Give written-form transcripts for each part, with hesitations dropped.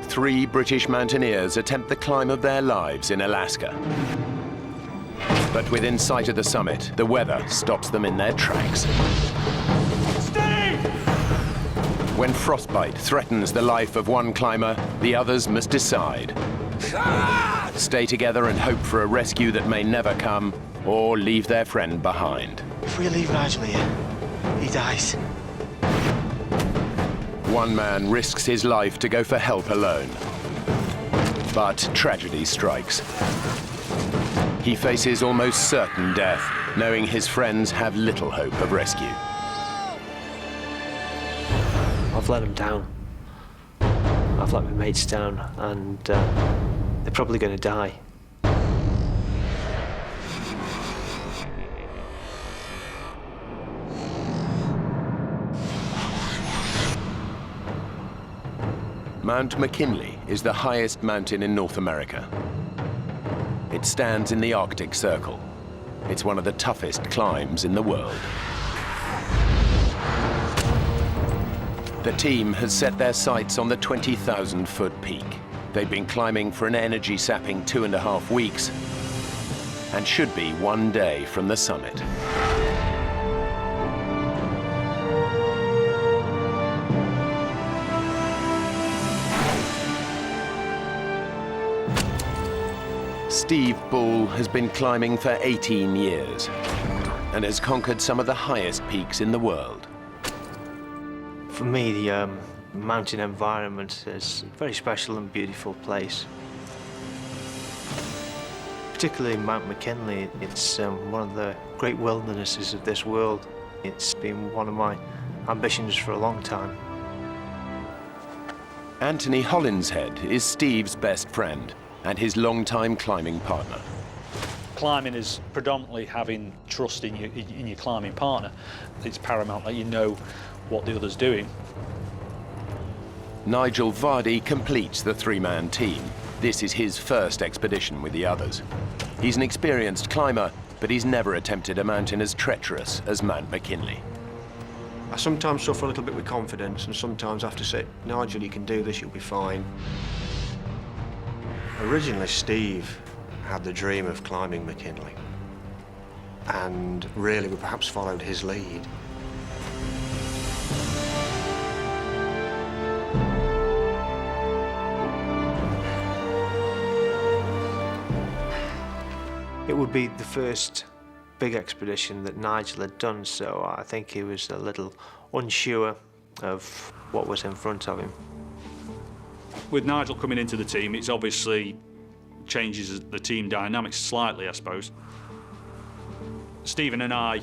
3 British mountaineers attempt the climb of their lives in Alaska. But within sight of the summit, the weather stops them in their tracks. Steve! When frostbite threatens the life of one climber, the others must decide. Stay together and hope for a rescue that may never come, or leave their friend behind. If we leave Nigel here, he dies. One man risks his life to go for help alone. But tragedy strikes. He faces almost certain death, knowing his friends have little hope of rescue. I've let them down. I've let my mates down, and they're probably going to die. Mount McKinley is the highest mountain in North America. It stands in the Arctic Circle. It's one of the toughest climbs in the world. The team has set their sights on the 20,000-foot peak. They've been climbing for an energy-sapping 2.5 weeks and should be one day from the summit. Steve Bull has been climbing for 18 years and has conquered some of the highest peaks in the world. For me, the mountain environment is a very special and beautiful place. Particularly Mount McKinley, it's one of the great wildernesses of this world. It's been one of my ambitions for a long time. Anthony Hollinshead is Steve's best friend and his longtime climbing partner. Climbing is predominantly having trust in your climbing partner. It's paramount that you know what the other's doing. Nigel Vardy completes the 3-man team. This is his first expedition with the others. He's an experienced climber, but he's never attempted a mountain as treacherous as Mount McKinley. I sometimes suffer a little bit with confidence, and sometimes I have to say, Nigel, you can do this, you'll be fine. Originally, Steve had the dream of climbing McKinley, and really we perhaps followed his lead. It would be the first big expedition that Nigel had done, so I think he was a little unsure of what was in front of him. With Nigel coming into the team, it's obviously changes the team dynamics slightly, I suppose. Stephen and I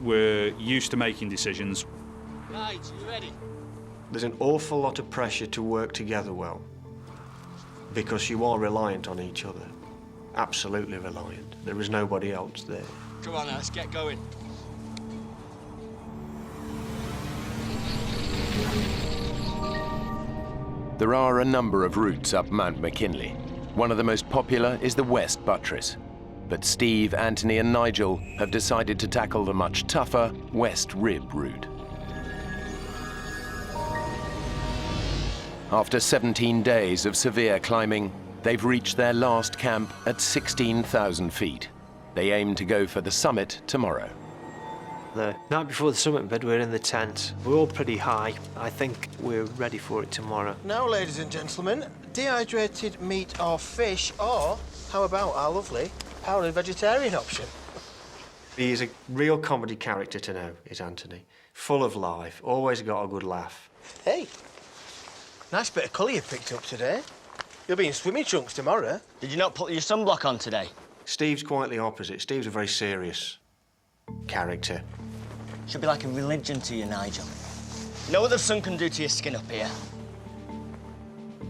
were used to making decisions. Right, you ready? There's an awful lot of pressure to work together well, because you are reliant on each other. Absolutely reliant. There is nobody else there. Come on, let's get going. There are a number of routes up Mount McKinley. One of the most popular is the West Buttress. But Steve, Anthony and Nigel have decided to tackle the much tougher West Rib route. After 17 days of severe climbing, they've reached their last camp at 16,000 feet. They aim to go for the summit tomorrow. The night before the summit bed, we're in the tent. We're all pretty high. I think we're ready for it tomorrow. Now, ladies and gentlemen, dehydrated meat or fish, or how about our lovely powdered vegetarian option? He is a real comedy character to know, is Anthony. Full of life, always got a good laugh. Hey, nice bit of colour you picked up today. You'll be in swimming trunks tomorrow. Did you not put your sunblock on today? Steve's quite the opposite. Steve's a very serious character. Should be like a religion to you, Nigel. You know what the sun can do to your skin up here?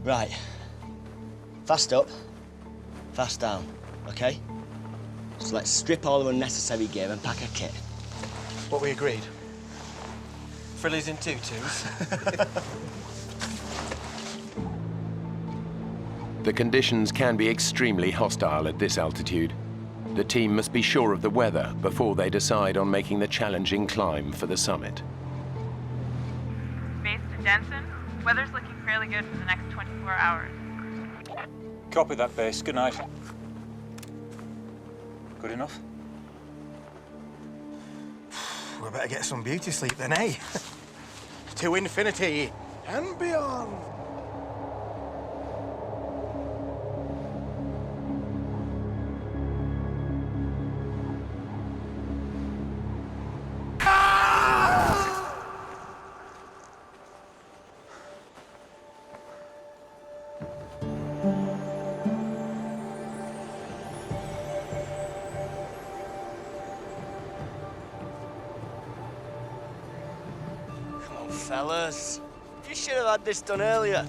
Right. Fast up, fast down, OK? So let's strip all the unnecessary gear and pack a kit. What we agreed? Frillies in tutus. The conditions can be extremely hostile at this altitude. The team must be sure of the weather before they decide on making the challenging climb for the summit. Base to Jensen, weather's looking fairly good for the next 24 hours. Copy that, base. Good night. Good enough? We better get some beauty sleep then, eh? To infinity and beyond. Fellas, you should have had this done earlier.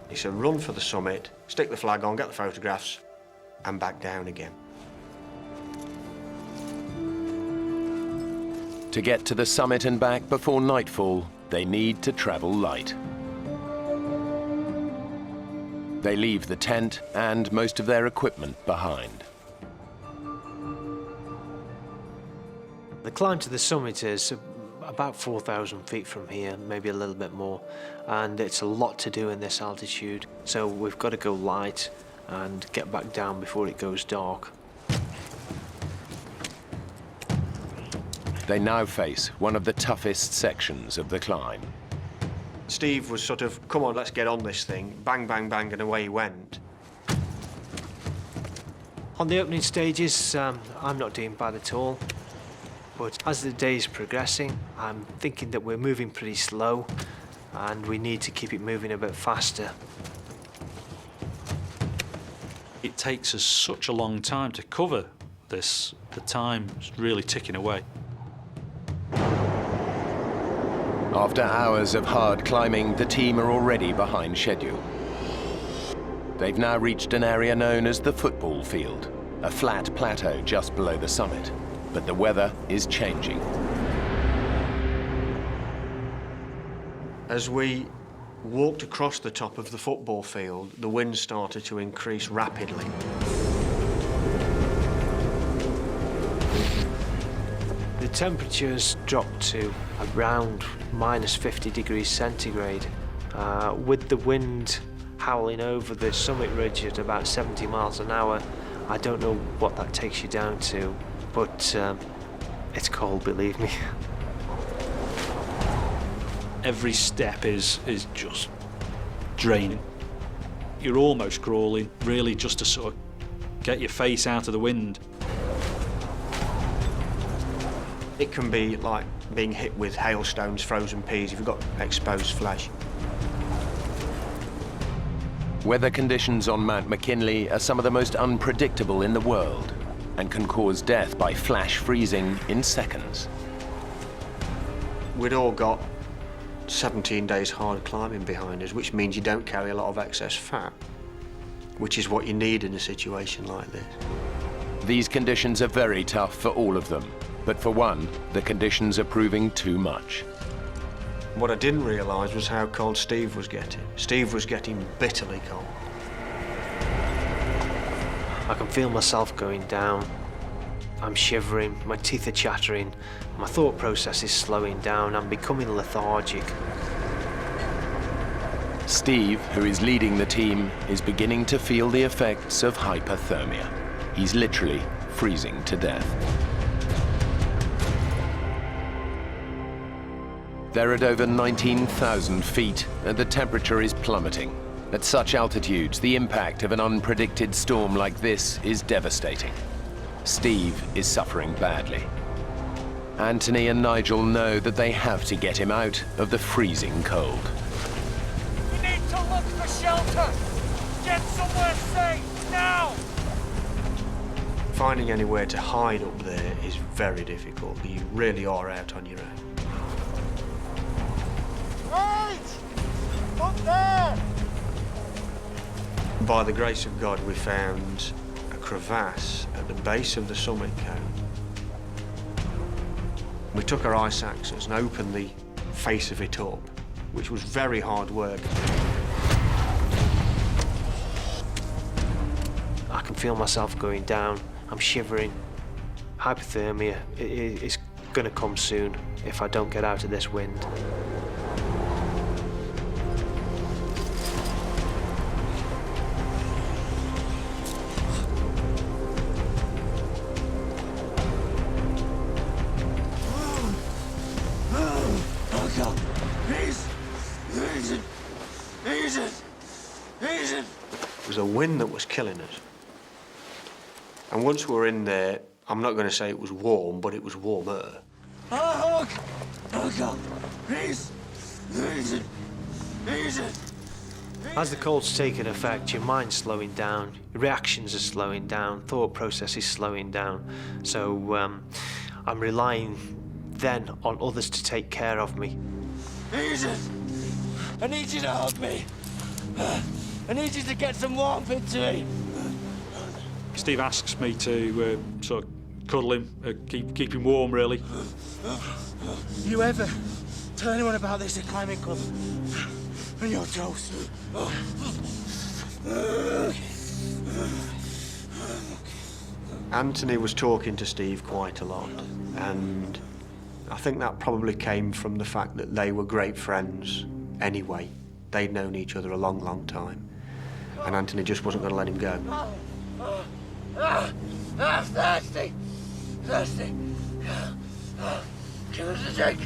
He said, run for the summit, stick the flag on, get the photographs, and back down again. To get to the summit and back before nightfall, they need to travel light. They leave the tent and most of their equipment behind. The climb to the summit is about 4,000 feet from here, maybe a little bit more, and it's a lot to do in this altitude, so we've got to go light and get back down before it goes dark. They now face one of the toughest sections of the climb. Steve was sort of, come on, let's get on this thing. Bang, bang, bang, and away he went. On the opening stages, I'm not doing bad at all. But as the day is progressing, I'm thinking that we're moving pretty slow and we need to keep it moving a bit faster. It takes us such a long time to cover this. The time's really ticking away. After hours of hard climbing, the team are already behind schedule. They've now reached an area known as the football field, a flat plateau just below the summit. But the weather is changing. As we walked across the top of the football field, the wind started to increase rapidly. The temperatures dropped to around minus 50 degrees centigrade, with the wind howling over the summit ridge at about 70 miles an hour. I don't know what that takes you down to, but it's cold, believe me. Every step is just draining. You're almost crawling, really, just to sort of get your face out of the wind. It can be like being hit with hailstones, frozen peas, if you've got exposed flesh. Weather conditions on Mount McKinley are some of the most unpredictable in the world and can cause death by flash freezing in seconds. We'd all got 17 days hard climbing behind us, which means you don't carry a lot of excess fat, which is what you need in a situation like this. These conditions are very tough for all of them, but for one, the conditions are proving too much. What I didn't realise was how cold Steve was getting. Steve was getting bitterly cold. I can feel myself going down. I'm shivering, my teeth are chattering, my thought process is slowing down, I'm becoming lethargic. Steve, who is leading the team, is beginning to feel the effects of hypothermia. He's literally freezing to death. They're at over 19,000 feet, and the temperature is plummeting. At such altitudes, the impact of an unpredicted storm like this is devastating. Steve is suffering badly. Anthony and Nigel know that they have to get him out of the freezing cold. We need to look for shelter! Get somewhere safe, now! Finding anywhere to hide up there is very difficult. You really are out on your own. Right! Up there! By the grace of God, we found a crevasse at the base of the summit cone. We took our ice axes and opened the face of it up, which was very hard work. I can feel myself going down. I'm shivering. Hypothermia is going to come soon if I don't get out of this wind. It was a wind that was killing us. And once we were in there, I'm not going to say it was warm, but it was warmer. Oh God, please. As the cold's taken effect, your mind's slowing down, your reactions are slowing down, thought process is slowing down. So I'm relying then on others to take care of me. I need you to hug me. I need you to get some warmth into me. Steve asks me to sort of cuddle him, keep him warm, really. You ever tell anyone about this at climbing club? And you're toast. Anthony was talking to Steve quite a lot, and I think that probably came from the fact that they were great friends anyway. They'd known each other a long, long time, and Anthony just wasn't going to let him go. Thirsty. Give us a drink.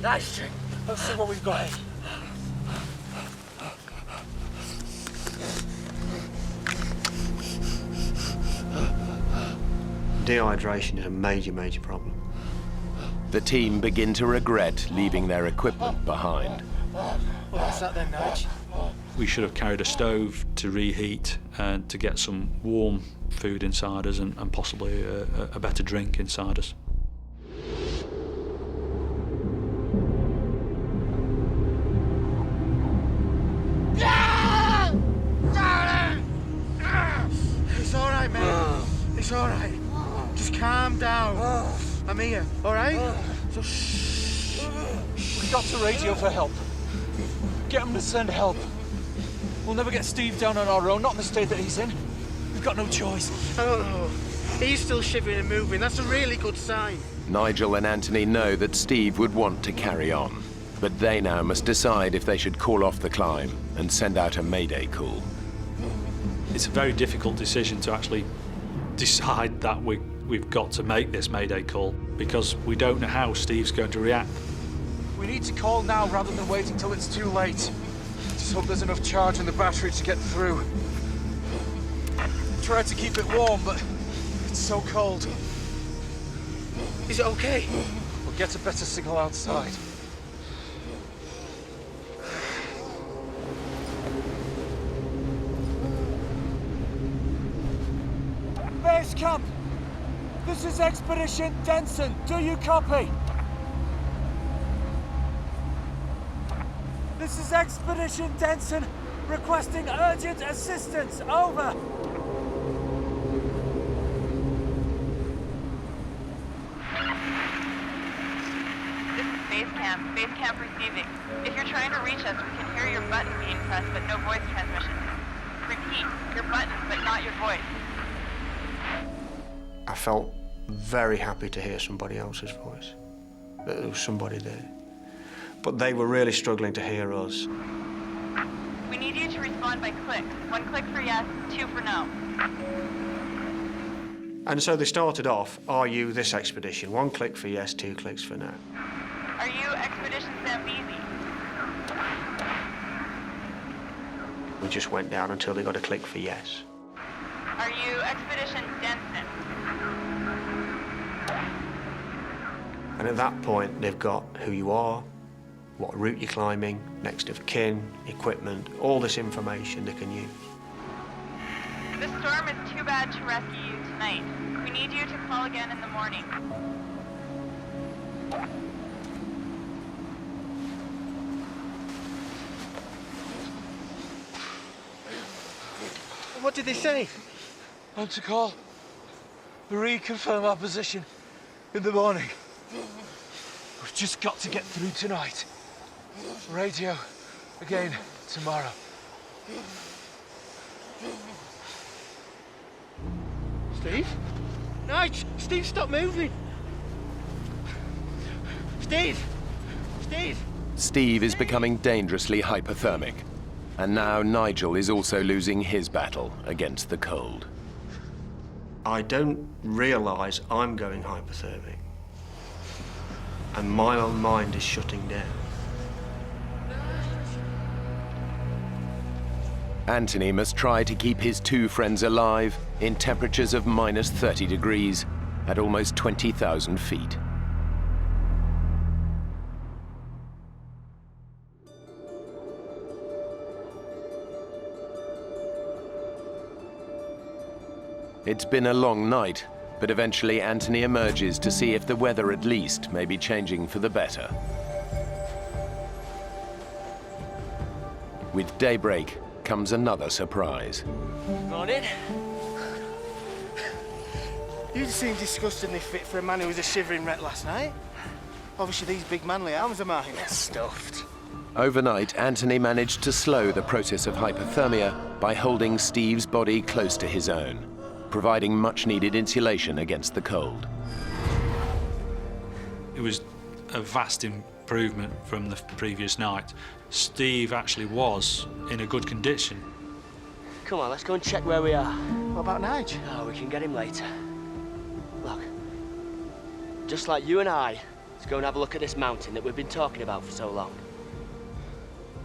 Nice drink. Let's see what we've got here. Dehydration is a major, major problem. The team begin to regret leaving their equipment behind. What's that then, Nige? We should have carried a stove to reheat and to get some warm food inside us and possibly a better drink inside us. It's all right, mate. It's all right. Just calm down. I'm here, all right? So shh. We got to radio for help. Get them to send help. We'll never get Steve down on our own, not in the state that he's in. We've got no choice. I don't know. He's still shivering and moving. That's a really good sign. Nigel and Anthony know that Steve would want to carry on, but they now must decide if they should call off the climb and send out a Mayday call. It's a very difficult decision to actually decide that we've got to make this Mayday call because we don't know how Steve's going to react. We need to call now rather than waiting till it's too late. Just hope there's enough charge in the battery to get through. Tried to keep it warm, but it's so cold. Is it okay? We'll get a better signal outside. Base camp! This is Expedition Denson. Do you copy? This is Expedition Denson, requesting urgent assistance. Over. This is base camp. Base camp receiving. If you're trying to reach us, we can hear your button being pressed, but no voice transmission. Repeat, your button, but not your voice. I felt very happy to hear somebody else's voice, that there was somebody there. But they were really struggling to hear us. We need you to respond by click. 1 click for yes, 2 for no. And so they started off, are you this expedition? 1 click for yes, 2 clicks for no. Are you Expedition Zambezi? We just went down until they got a click for yes. Are you Expedition Denson? And at that point, they've got who you are, what route you're climbing, next of kin, equipment, all this information they can use. The storm is too bad to rescue you tonight. We need you to call again in the morning. What did they say? I'm to call. Reconfirm our position in the morning. We've just got to get through tonight. Radio again tomorrow. Steve? Nige! Steve, stop moving! Steve! Steve! Steve is becoming dangerously hypothermic, and now Nigel is also losing his battle against the cold. I don't realise I'm going hypothermic, and my own mind is shutting down. Anthony must try to keep his two friends alive in temperatures of minus 30 degrees at almost 20,000 feet. It's been a long night, but eventually Anthony emerges to see if the weather at least may be changing for the better. With daybreak comes another surprise. Morning. You seem disgustingly fit for a man who was a shivering wreck last night. Obviously these big manly arms of mine. Stuffed. Overnight, Anthony managed to slow the process of hypothermia by holding Steve's body close to his own, providing much-needed insulation against the cold. It was a vast improvement from the previous night. Steve actually was in a good condition. Come on, let's go and check where we are. What about Nige? Oh, we can get him later. Look, just like you and I, let's go and have a look at this mountain that we've been talking about for so long.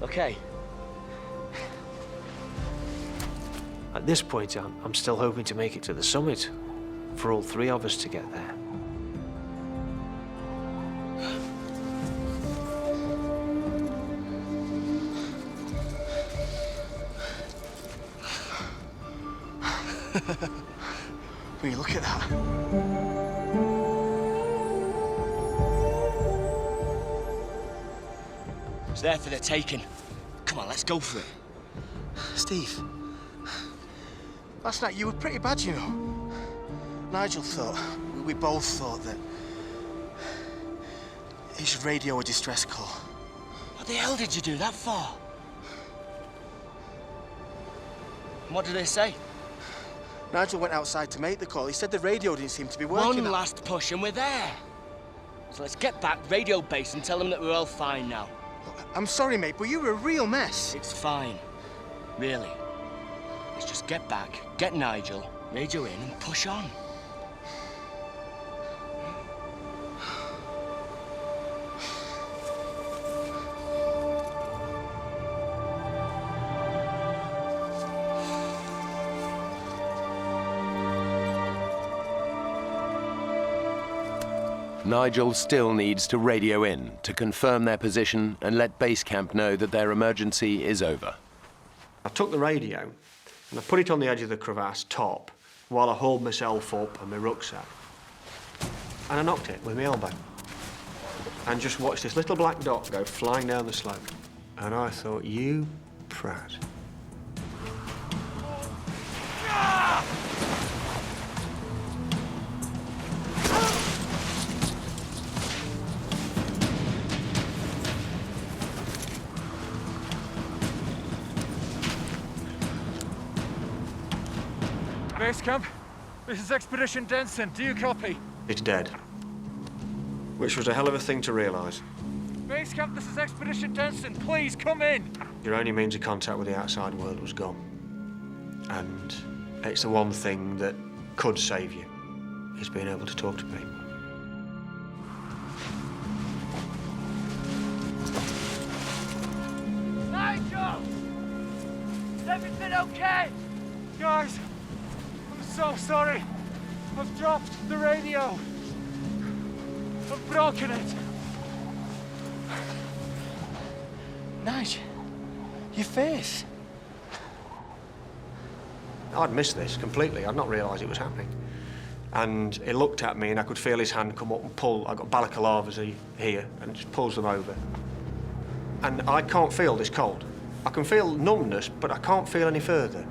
Okay. At this point, I'm still hoping to make it to the summit, for all three of us to get there. Will you look at that? It's there for the taking. Come on, let's go for it. Steve, last night you were pretty bad, you know. Nigel thought, we both thought that he should radio a distress call. What the hell did you do that for? And what did they say? Nigel went outside to make the call. He said the radio didn't seem to be working. One last push and we're there. So let's get back, radio base, and tell them that we're all fine now. I'm sorry, mate, but you were a real mess. It's fine. Really. Let's just get back, get Nigel, radio in, and push on. Nigel still needs to radio in to confirm their position and let base camp know that their emergency is over. I took the radio and I put it on the edge of the crevasse top while I hauled myself up and my rucksack. And I knocked it with my elbow. And just watched this little black dot go flying down the slope. And I thought, you prat. Base camp, this is Expedition Denson. Do you copy? It's dead. Which was a hell of a thing to realise. Base camp, this is Expedition Denson. Please come in. Your only means of contact with the outside world was gone. And it's the one thing that could save you, is being able to talk to people. Nigel! Is everything okay? Guys, I'm so sorry. I've dropped the radio. I've broken it. Nige, your face. I'd missed this completely. I'd not realised it was happening. And he looked at me and I could feel his hand come up and pull. I got balaclavas here and just pulls them over. And I can't feel this cold. I can feel numbness, but I can't feel any further.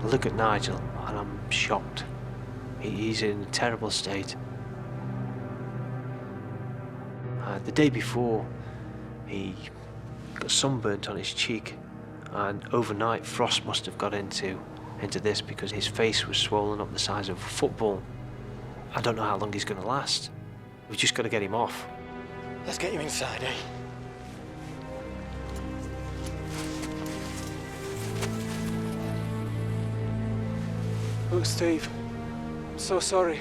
I look at Nigel and I'm shocked. He's in a terrible state. The day before, he got sunburnt on his cheek, and overnight frost must have got into this because his face was swollen up the size of a football. I don't know how long he's going to last. We've just got to get him off. Let's get you inside, eh? Look, Steve, so sorry.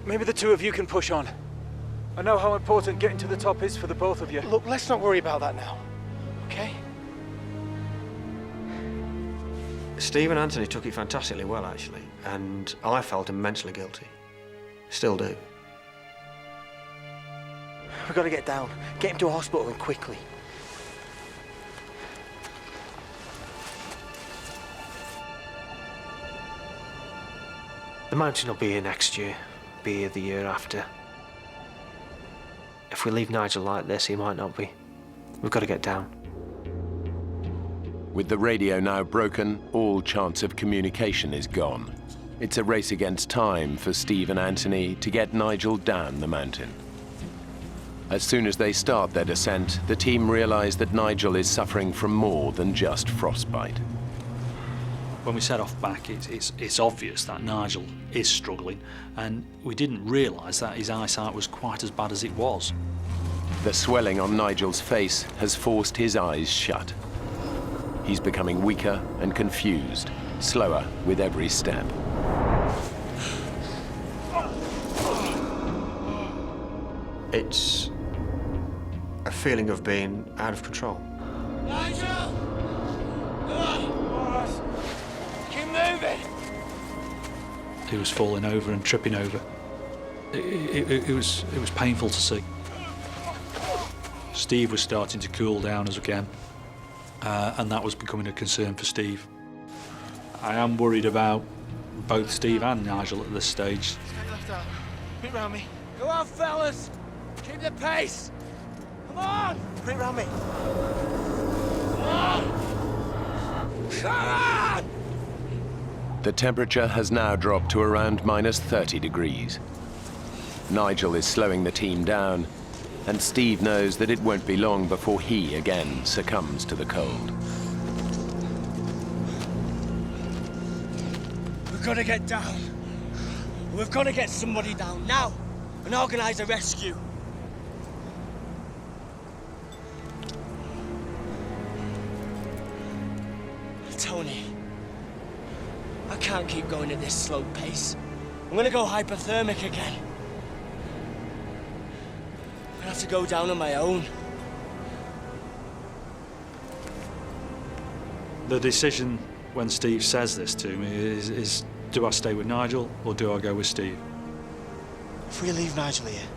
Maybe the two of you can push on. I know how important getting to the top is for the both of you. Look, let's not worry about that now, okay? Steve and Anthony took it fantastically well, actually, and I felt immensely guilty. Still do. We've got to get down. Get him to a hospital and quickly. The mountain will be here next year, be here the year after. If we leave Nigel like this, he might not be. We've got to get down. With the radio now broken, all chance of communication is gone. It's a race against time for Steve and Anthony to get Nigel down the mountain. As soon as they start their descent, the team realize that Nigel is suffering from more than just frostbite. When we set off back, it's obvious that Nigel is struggling, and we didn't realise that his eyesight was quite as bad as it was. The swelling on Nigel's face has forced his eyes shut. He's becoming weaker and confused, slower with every step. It's a feeling of being out of control. Nigel! Keep moving! He was falling over and tripping over. It was painful to see. Steve was starting to cool down as again, and that was becoming a concern for Steve. I am worried about both Steve and Nigel at this stage. Left out. Put it round me. Go on, fellas! Keep the pace! Come on! Put it round me. Come on! The temperature has now dropped to around minus 30 degrees. Nigel is slowing the team down, and Steve knows that it won't be long before he again succumbs to the cold. We've got to get down. We've got to get somebody down now and organise a rescue. Tony, I can't keep going at this slow pace. I'm going to go hypothermic again. I have to go down on my own. The decision when Steve says this to me is do I stay with Nigel or do I go with Steve? If we leave Nigel here,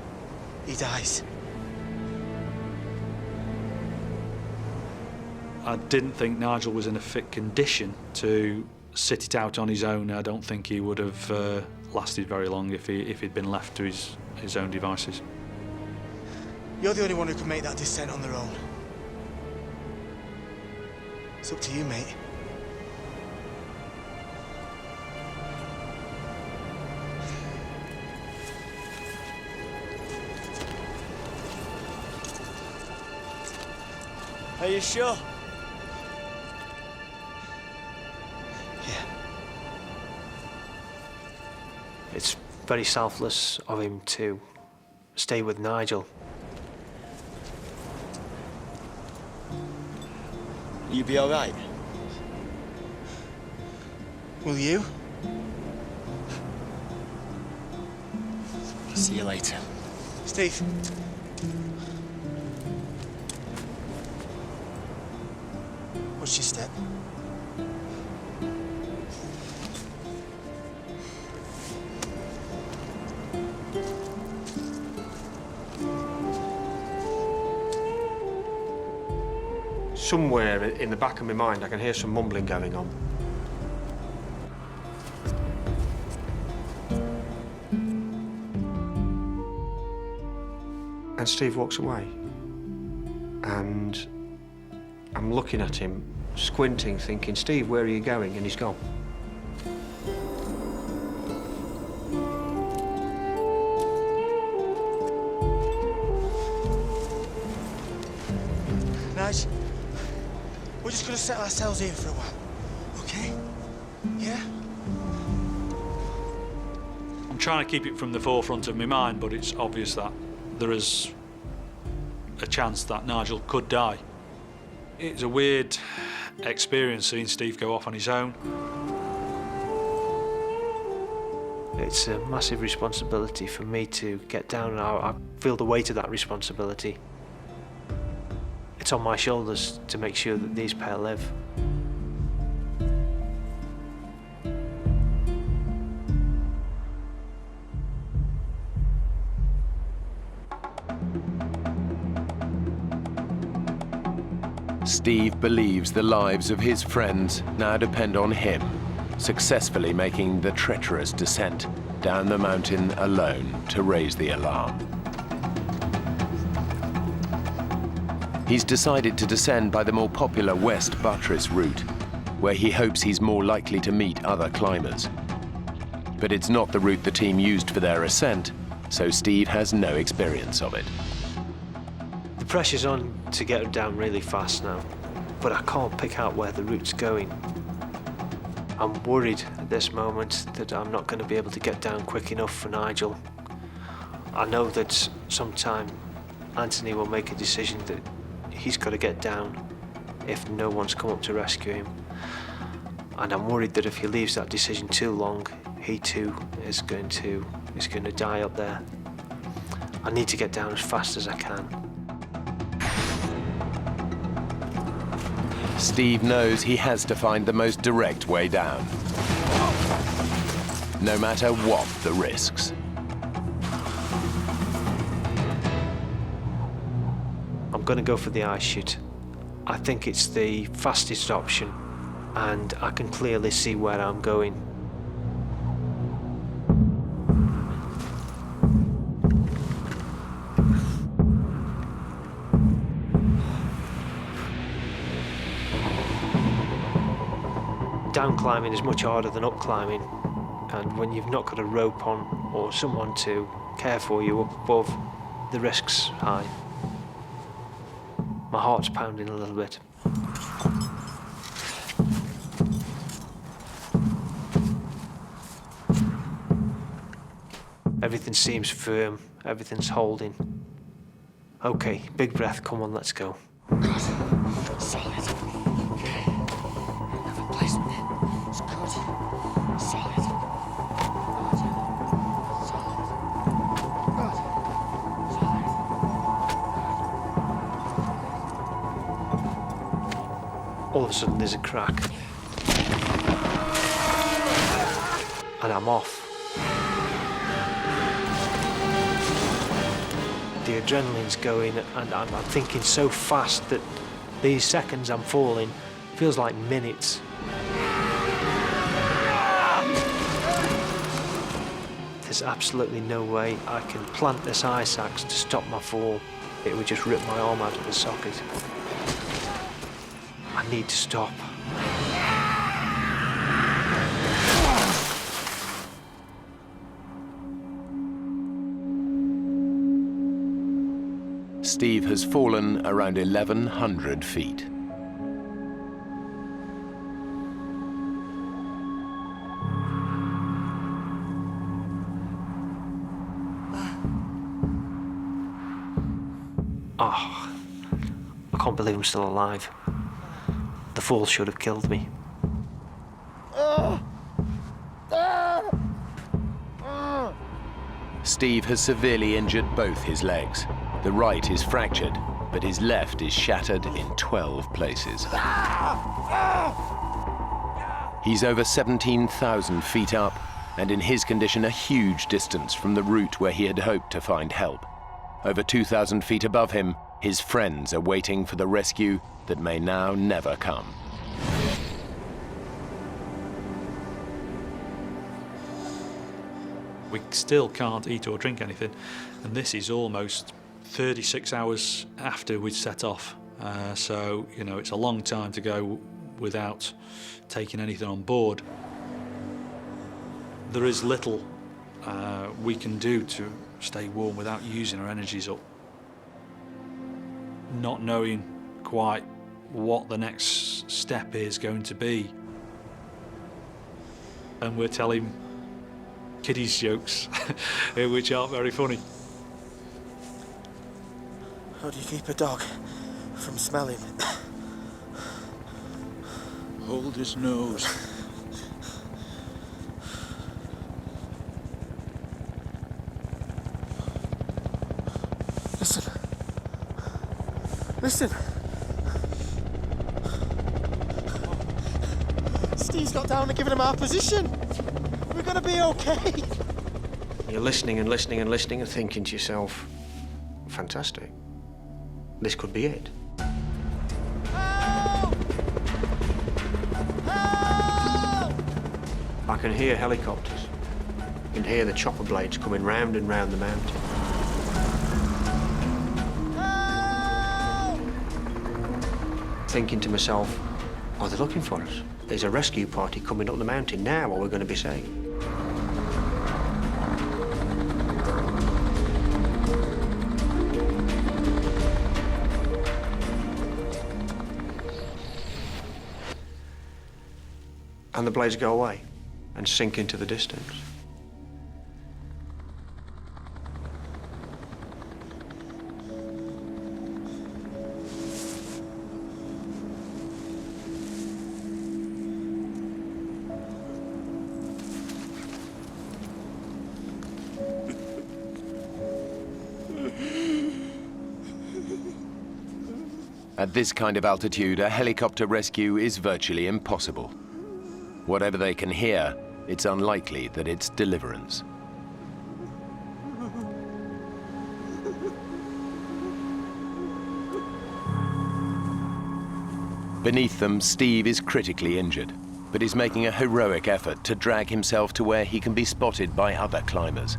he dies. I didn't think Nigel was in a fit condition to sit it out on his own. I don't think he would have lasted very long if he'd been left to his own devices. You're the only one who can make that descent on their own. It's up to you, mate. Are you sure? Yeah. It's very selfless of him to stay with Nigel. You be all right? Will you? See you later. Steve. Watch your step. Somewhere in the back of my mind, I can hear some mumbling going on. And Steve walks away. And I'm looking at him, squinting, thinking, Steve, where are you going? And he's gone. Nige, we're just gonna settle ourselves here for a while, okay? Yeah? I'm trying to keep it from the forefront of my mind, but it's obvious that there is a chance that Nigel could die. It's a weird experience seeing Steve go off on his own. It's a massive responsibility for me to get down, and I feel the weight of that responsibility. It's on my shoulders to make sure that these pair live. Steve believes the lives of his friends now depend on him, successfully making the treacherous descent down the mountain alone to raise the alarm. He's decided to descend by the more popular West Buttress route, where he hopes he's more likely to meet other climbers. But it's not the route the team used for their ascent, so Steve has no experience of it. The pressure's on to get down really fast now, but I can't pick out where the route's going. I'm worried at this moment that I'm not going to be able to get down quick enough for Nigel. I know that sometime Anthony will make a decision that he's got to get down if no one's come up to rescue him. And I'm worried that if he leaves that decision too long, he too is going to die up there. I need to get down as fast as I can. Steve knows he has to find the most direct way down, no matter what the risks. I'm going to go for the ice chute. I think it's the fastest option, and I can clearly see where I'm going. Down climbing is much harder than up climbing, and when you've not got a rope on or someone to care for you up above, the risk's high. My heart's pounding a little bit. Everything seems firm, everything's holding. Okay, big breath, come on, let's go. Good. Solid. Okay. Another placement. It's good. Solid. Good. Solid. Good. Solid. All of a sudden there's a crack. And I'm off. The adrenaline's going, and I'm thinking so fast that these seconds I'm falling feels like minutes. There's absolutely no way I can plant this ice axe to stop my fall. It would just rip my arm out of the socket. I need to stop. Steve has fallen around 1,100 feet. Oh, I can't believe I'm still alive. The fall should have killed me. Steve has severely injured both his legs. The right is fractured, but his left is shattered in 12 places. He's over 17,000 feet up, and in his condition a huge distance from the route where he had hoped to find help. Over 2,000 feet above him, his friends are waiting for the rescue that may now never come. We still can't eat or drink anything, and this is almost 36 hours after we'd set off. So, you know, it's a long time to go without taking anything on board. There is little we can do to stay warm without using our energies up. Not knowing quite what the next step is going to be. And we're telling kiddies jokes, which aren't very funny. How do you keep a dog from smelling? Hold his nose. listen. Steve's got down and given him our position. We're gonna be okay. You're listening and listening and listening and thinking to yourself, fantastic. This could be it. Help! Help! I can hear helicopters. You can hear the chopper blades coming round and round the mountain. Help! Thinking to myself, are they looking for us? There's a rescue party coming up the mountain now, or we're going to be safe. And the blades go away and sink into the distance. At this kind of altitude, a helicopter rescue is virtually impossible. Whatever they can hear, it's unlikely that it's deliverance. Beneath them, Steve is critically injured, but is making a heroic effort to drag himself to where he can be spotted by other climbers.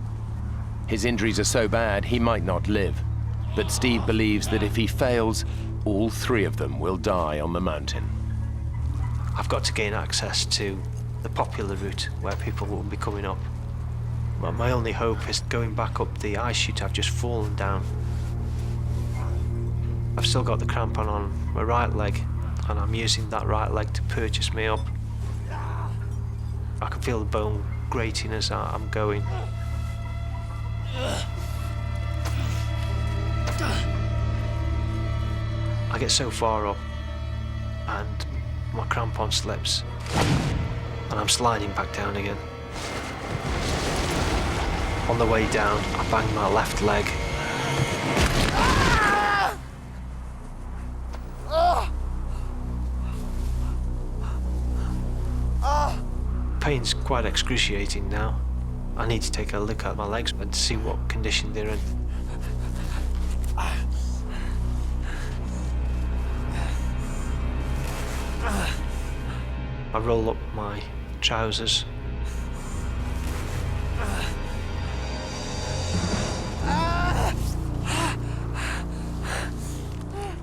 His injuries are so bad he might not live, but Steve believes that if he fails, all three of them will die on the mountain. I've got to gain access to the popular route where people will be coming up. But my only hope is going back up the ice chute I've just fallen down. I've still got the crampon on my right leg, and I'm using that right leg to purchase me up. I can feel the bone grating as I'm going. I get so far up, and my crampon slips, and I'm sliding back down again. On the way down, I bang my left leg. Pain's quite excruciating now. I need to take a look at my legs and see what condition they're in. I roll up my trousers.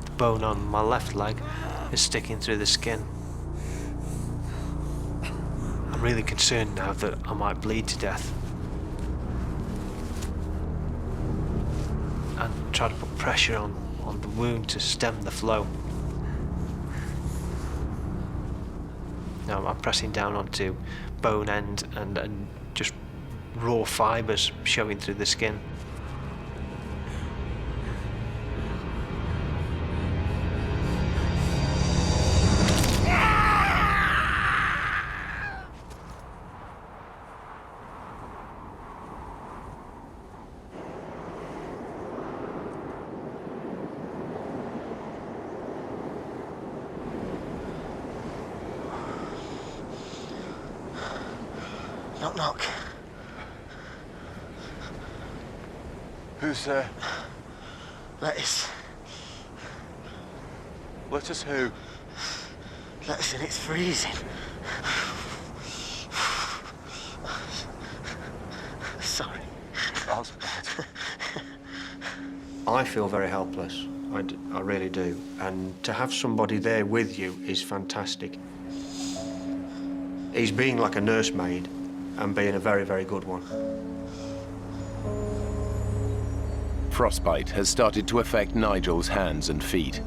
The bone on my left leg is sticking through the skin. I'm really concerned now that I might bleed to death. And try to put pressure on the wound to stem the flow. Now I'm pressing down onto bone end and just raw fibres showing through the skin. Knock, knock. Who's there? Lettuce. Lettuce who? Lettuce, and it's freezing. Sorry. That's bad. I feel very helpless. I really do. And to have somebody there with you is fantastic. He's being like a nursemaid and being a very, very good one. Frostbite has started to affect Nigel's hands and feet.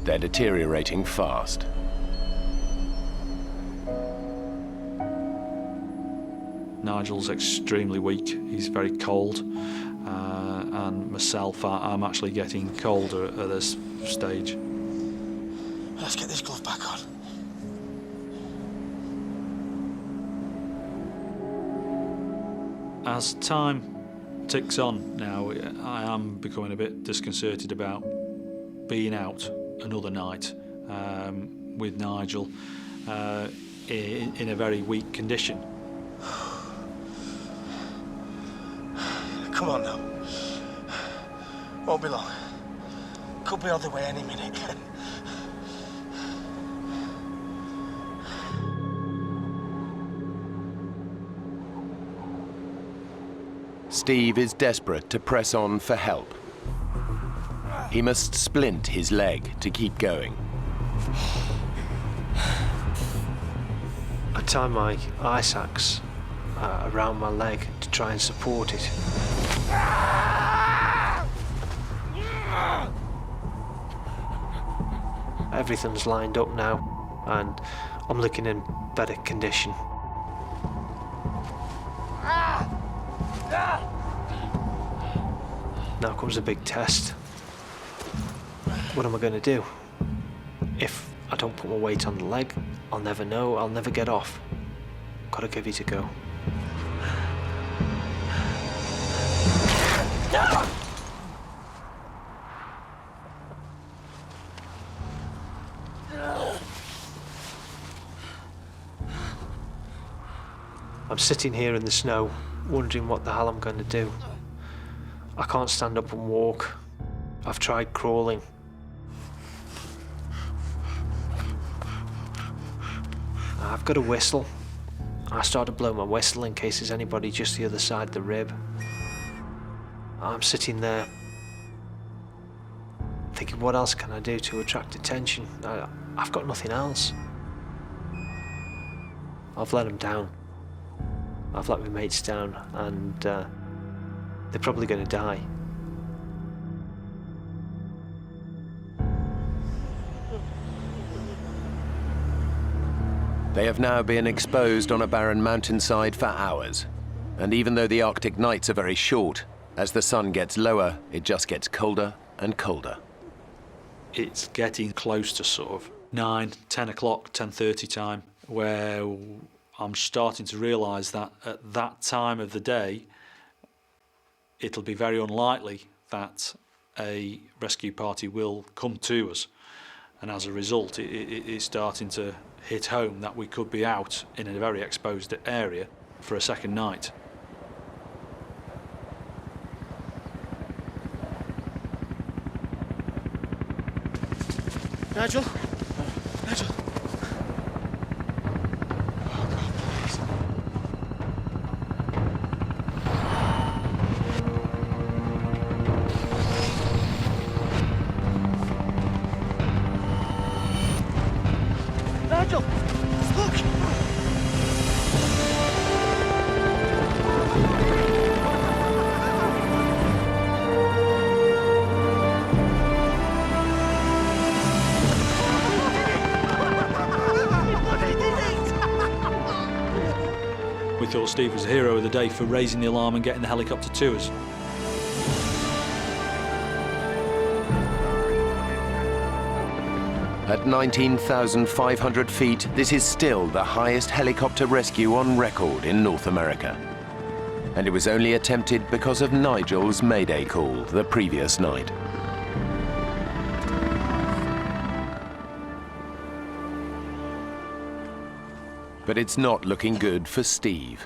They're deteriorating fast. Nigel's extremely weak. He's very cold, and myself, I'm actually getting colder at this stage. Let's get this glove back on. As time ticks on now, I am becoming a bit disconcerted about being out another night with Nigel in a very weak condition. Come on now. Won't be long. Could be on the way any minute. Steve is desperate to press on for help. He must splint his leg to keep going. I tie my ice axe around my leg to try and support it. Everything's lined up now, and I'm looking in better condition. Now comes a big test. What am I going to do? If I don't put my weight on the leg, I'll never know, I'll never get off. Gotta give it a go. I'm sitting here in the snow, wondering what the hell I'm going to do. I can't stand up and walk. I've tried crawling. I've got a whistle. I start to blow my whistle in case there's anybody just the other side of the rib. I'm sitting there thinking, what else can I do to attract attention? I've got nothing else. I've let them down. I've let my mates down, and they're probably going to die. They have now been exposed on a barren mountainside for hours. And even though the Arctic nights are very short, as the sun gets lower, it just gets colder and colder. It's getting close to sort of 9, 10 o'clock, 10:30 time, where I'm starting to realise that at that time of the day, it'll be very unlikely that a rescue party will come to us. And as a result, it's starting to hit home that we could be out in a very exposed area for a second night. Nigel? Nigel? Oh, God, please. Nigel! Look! We thought Steve was the hero of the day for raising the alarm and getting the helicopter to us. At 19,500 feet, this is still the highest helicopter rescue on record in North America. And it was only attempted because of Nigel's Mayday call the previous night. But it's not looking good for Steve.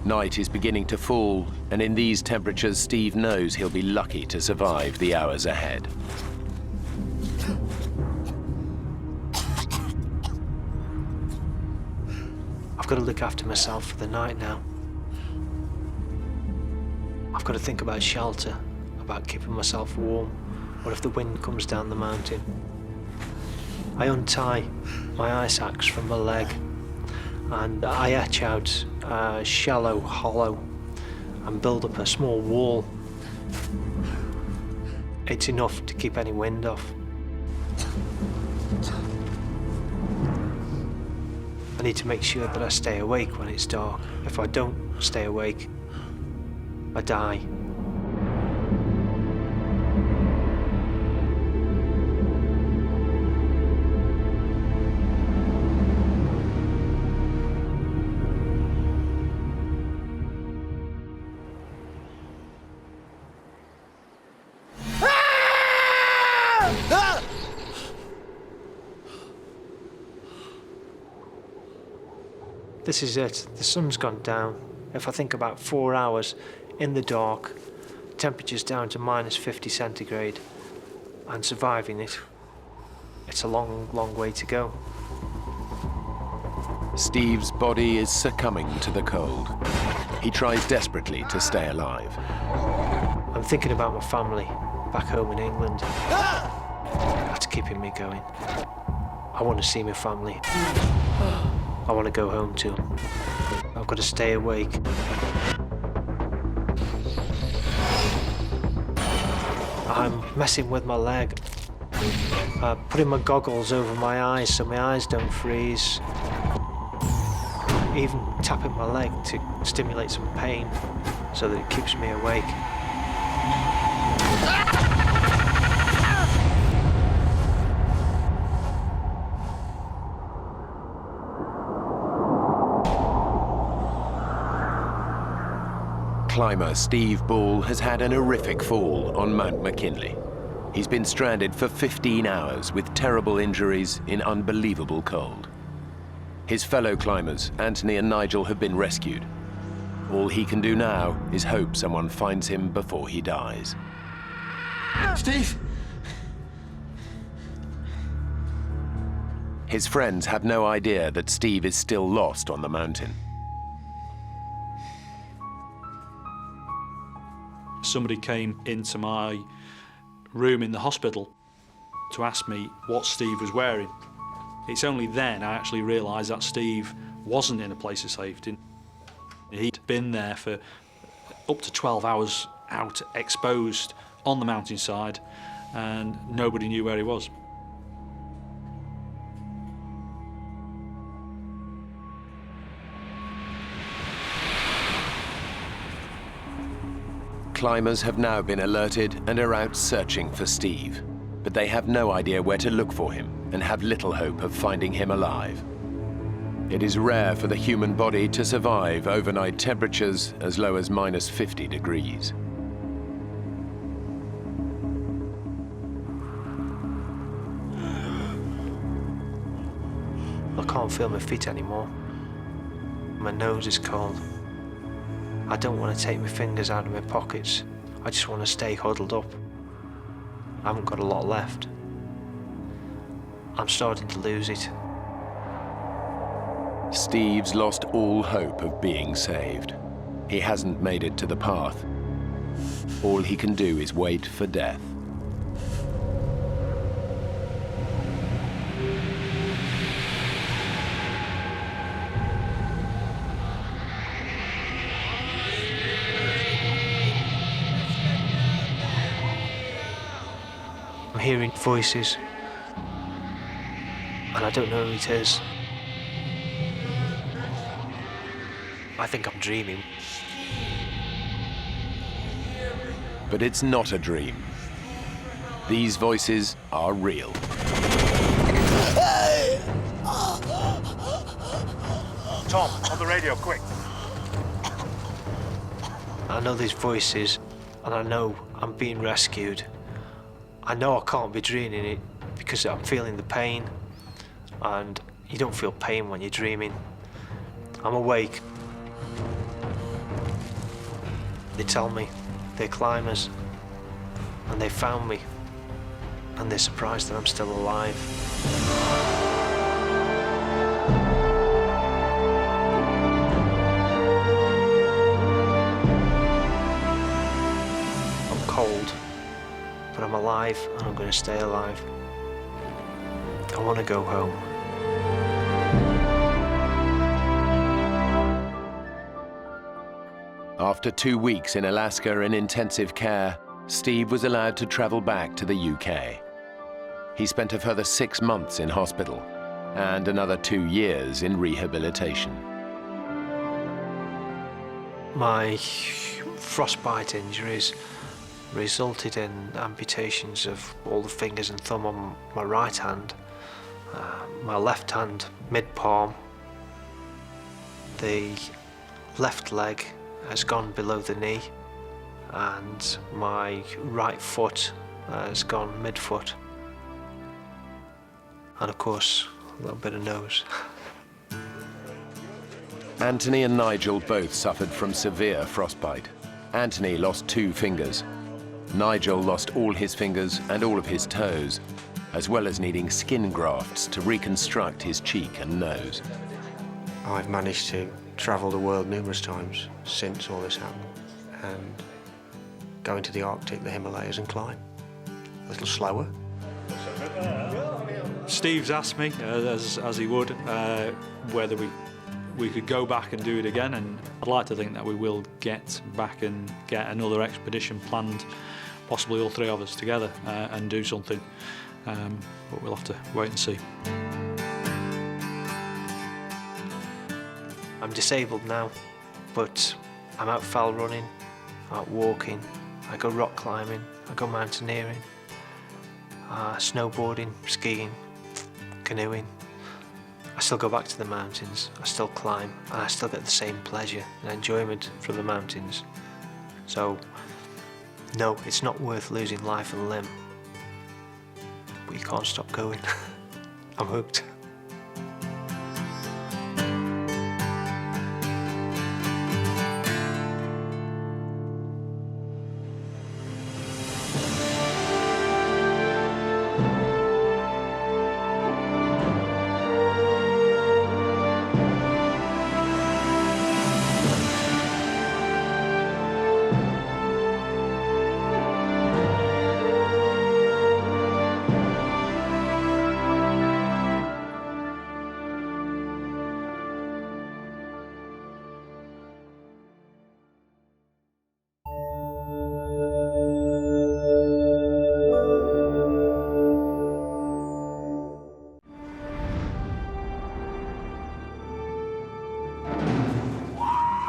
Night is beginning to fall, and in these temperatures, Steve knows he'll be lucky to survive the hours ahead. I've got to look after myself for the night now. I've got to think about shelter, about keeping myself warm. What if the wind comes down the mountain? I untie my ice axe from my leg, and I etch out a shallow hollow and build up a small wall. It's enough to keep any wind off. I need to make sure that I stay awake when it's dark. If I don't stay awake, I die. This is it. The sun's gone down. If I think about 4 hours in the dark, temperature's down to minus 50 centigrade, and surviving it, it's a long, long way to go. Steve's body is succumbing to the cold. He tries desperately to stay alive. I'm thinking about my family back home in England. That's keeping me going. I want to see my family. I want to go home to them. I've got to stay awake. I'm messing with my leg. Putting my goggles over my eyes so my eyes don't freeze. Even tapping my leg to stimulate some pain so that it keeps me awake. Climber Steve Ball has had an horrific fall on Mount McKinley. He's been stranded for 15 hours with terrible injuries in unbelievable cold. His fellow climbers, Anthony and Nigel, have been rescued. All he can do now is hope someone finds him before he dies. Steve! His friends have no idea that Steve is still lost on the mountain. Somebody came into my room in the hospital to ask me what Steve was wearing. It's only then I actually realised that Steve wasn't in a place of safety. He'd been there for up to 12 hours out, exposed on the mountainside, and nobody knew where he was. Climbers have now been alerted and are out searching for Steve, but they have no idea where to look for him and have little hope of finding him alive. It is rare for the human body to survive overnight temperatures as low as minus 50 degrees. I can't feel my feet anymore. My nose is cold. I don't want to take my fingers out of my pockets. I just want to stay huddled up. I haven't got a lot left. I'm starting to lose it. Steve's lost all hope of being saved. He hasn't made it to the path. All he can do is wait for death. I'm hearing voices, and I don't know who it is. I think I'm dreaming. But it's not a dream. These voices are real. Tom, on the radio, quick. I know these voices, and I know I'm being rescued. I know I can't be dreaming it because I'm feeling the pain, and you don't feel pain when you're dreaming. I'm awake. They tell me they're climbers, and they found me, and they're surprised that I'm still alive. I'm cold, but I'm alive, and I'm going to stay alive. I want to go home. After 2 weeks in Alaska in intensive care, Steve was allowed to travel back to the UK. He spent a further 6 months in hospital and another 2 years in rehabilitation. My frostbite injuries resulted in amputations of all the fingers and thumb on my right hand, my left hand mid-palm, the left leg has gone below the knee, and my right foot has gone mid-foot. and of course, a little bit of nose. Anthony and Nigel both suffered from severe frostbite. Anthony lost 2 fingers. Nigel lost all his fingers and all of his toes, as well as needing skin grafts to reconstruct his cheek and nose. I've managed to travel the world numerous times since all this happened and go into the Arctic, the Himalayas and climb. A little slower. Steve's asked me, as he would, whether we could go back and do it again, and I'd like to think that we will get back and get another expedition planned, possibly all 3 of us together, and do something, but we'll have to wait and see. I'm disabled now, but I'm out fell running, out walking, I go rock climbing, I go mountaineering, snowboarding, skiing, canoeing. I still go back to the mountains, I still climb, and I still get the same pleasure and enjoyment from the mountains. So, no, it's not worth losing life and limb, but you can't stop going. I'm hooked.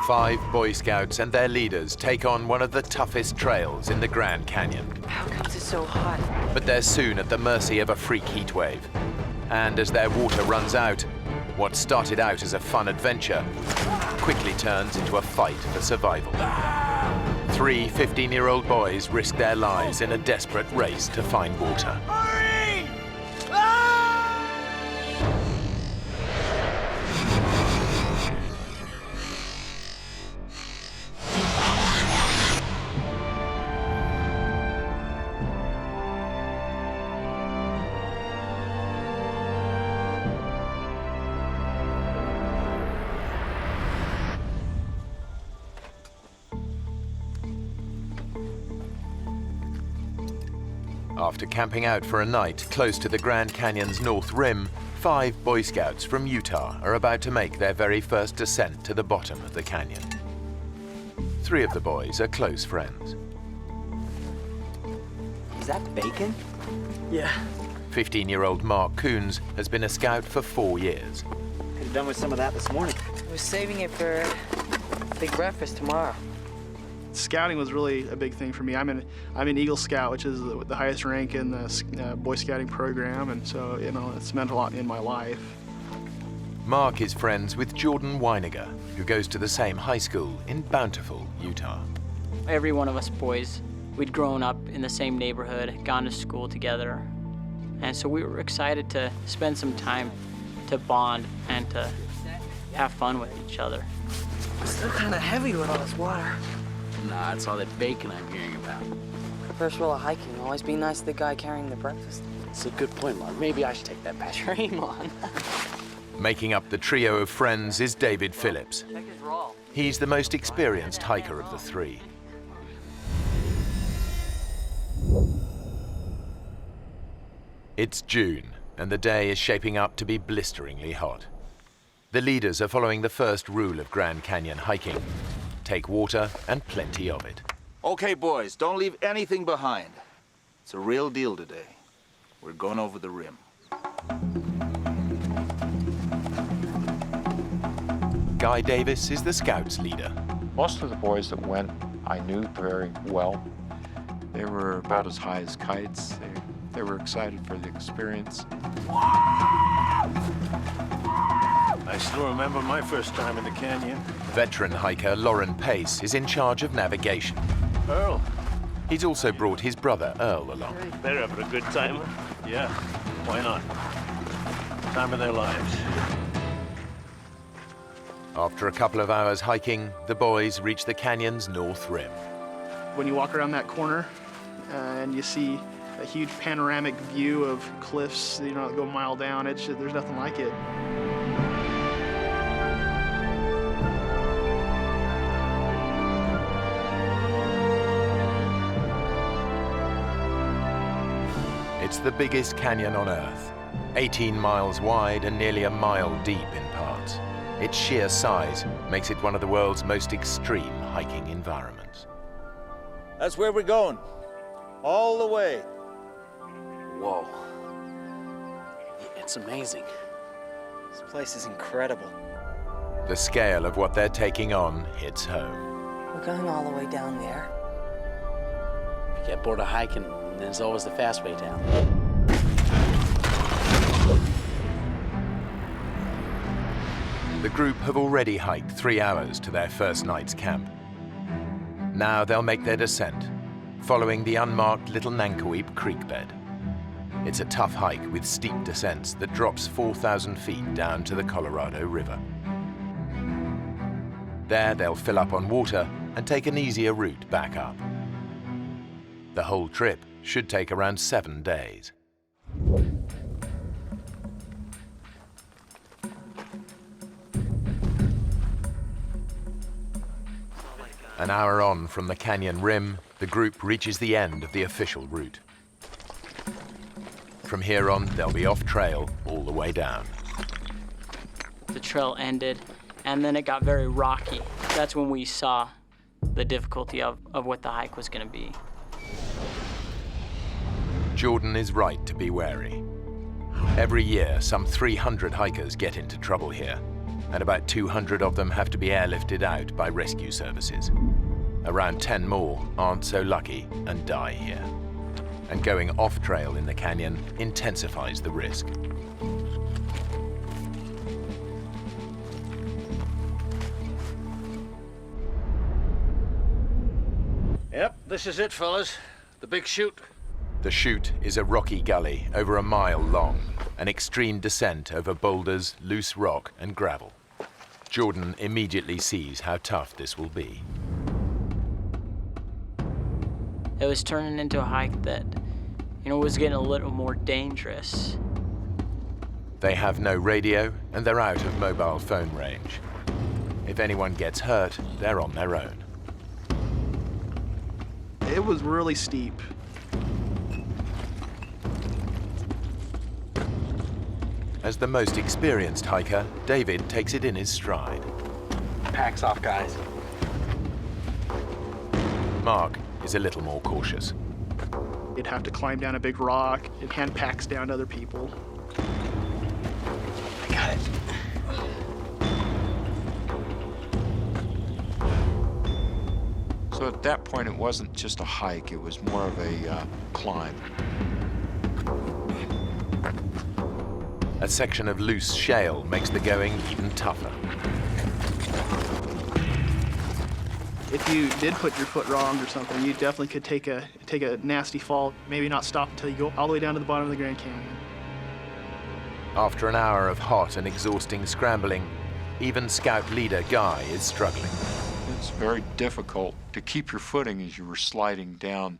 Five Boy Scouts and their leaders take on one of the toughest trails in the Grand Canyon. How comes it's so hot? But they're soon at the mercy of a freak heatwave. And as their water runs out, what started out as a fun adventure quickly turns into a fight for survival. 3 15-year-old boys risk their lives in a desperate race to find water. After camping out for a night close to the Grand Canyon's north rim, 5 Boy Scouts from Utah are about to make their very first descent to the bottom of the canyon. 3 of the boys are close friends. Is that bacon? Yeah. 15-year-old Mark Coons has been a scout for 4 years. Could have done with some of that this morning. I was saving it for big breakfast tomorrow. Scouting was really a big thing for me. I'm an Eagle Scout, which is the highest rank in the Boy Scouting program, and so it's meant a lot in my life. Mark is friends with Jordan Weiniger, who goes to the same high school in Bountiful, Utah. Every one of us boys, we'd grown up in the same neighborhood, gone to school together, and so we were excited to spend some time to bond and to have fun with each other. It's still kind of heavy with all this water. Nah, it's all that bacon I'm hearing about. First rule of hiking, always be nice to the guy carrying the breakfast. It's a good point, Mark. Maybe I should take that back. Dream on. Making up the trio of friends is David Phillips. Check his roll. He's the most experienced hiker of the 3. It's June, and the day is shaping up to be blisteringly hot. The leaders are following the first rule of Grand Canyon hiking. Take water and plenty of it. Okay, boys, don't leave anything behind. It's a real deal today. We're going over the rim. Guy Davis is the Scouts' leader. Most of the boys that went, I knew very well. They were about as high as kites. They were excited for the experience. I still remember my first time in the canyon. Veteran hiker Lauren Pace is in charge of navigation. Earl. He's also brought his brother Earl along. Better have a good time. Yeah, why not? Time of their lives. After a couple of hours hiking, the boys reach the canyon's north rim. When you walk around that corner and you see a huge panoramic view of cliffs, that go a mile down, there's nothing like it. It's the biggest canyon on Earth, 18 miles wide and nearly a mile deep in parts. Its sheer size makes it one of the world's most extreme hiking environments. That's where we're going. All the way. Whoa. It's amazing. This place is incredible. The scale of what they're taking on hits home. We're going all the way down there. If you get bored of hiking, there's always the fast way down. The group have already hiked 3 hours to their first night's camp. Now they'll make their descent, following the unmarked Little Nankoweap Creek bed. It's a tough hike with steep descents that drops 4,000 feet down to the Colorado River. There they'll fill up on water and take an easier route back up. The whole trip should take around 7 days. An hour on from the canyon rim, the group reaches the end of the official route. From here on, they'll be off trail all the way down. The trail ended, and then it got very rocky. That's when we saw the difficulty of what the hike was going to be. Jordan is right to be wary. Every year, some 300 hikers get into trouble here, and about 200 of them have to be airlifted out by rescue services. Around 10 more aren't so lucky and die here. And going off-trail in the canyon intensifies the risk. Yep, this is it, fellas. The big chute. The chute is a rocky gully over a mile long, an extreme descent over boulders, loose rock, and gravel. Jordan immediately sees how tough this will be. It was turning into a hike that, was getting a little more dangerous. They have no radio, and they're out of mobile phone range. If anyone gets hurt, they're on their own. It was really steep. As the most experienced hiker, David takes it in his stride. Pack's off, guys. Mark is a little more cautious. You'd have to climb down a big rock and hand packs down to other people. I got it. So at that point, it wasn't just a hike, it was more of a climb. A section of loose shale makes the going even tougher. If you did put your foot wrong or something, you definitely could take a nasty fall, maybe not stop until you go all the way down to the bottom of the Grand Canyon. After an hour of hot and exhausting scrambling, even Scout leader Guy is struggling. It's very difficult to keep your footing as you were sliding down.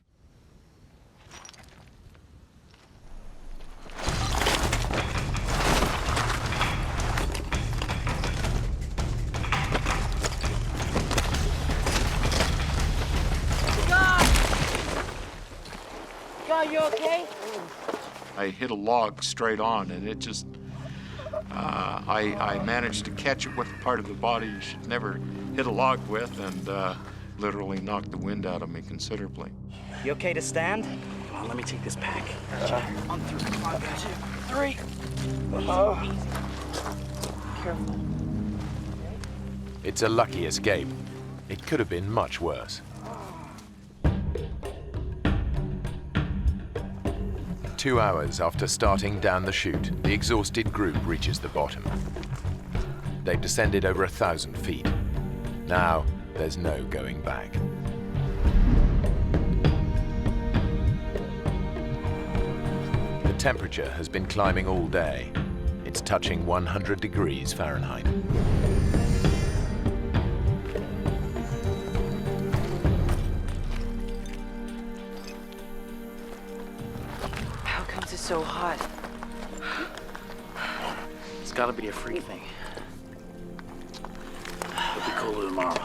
God, you okay? I hit a log straight on, and it just, I managed to catch it with the part of the body you should never hit a log with, and literally knocked the wind out of me considerably. You okay to stand? Come on, let me take this pack. On 3, 2, 3. Careful. It's a lucky escape. It could have been much worse. 2 hours after starting down the chute, the exhausted group reaches the bottom. They've descended over 1,000 feet. Now, there's no going back. The temperature has been climbing all day. It's It's touching 100 degrees Fahrenheit. How comes it's so hot? It's gotta be a freak thing. It'll be cooler tomorrow.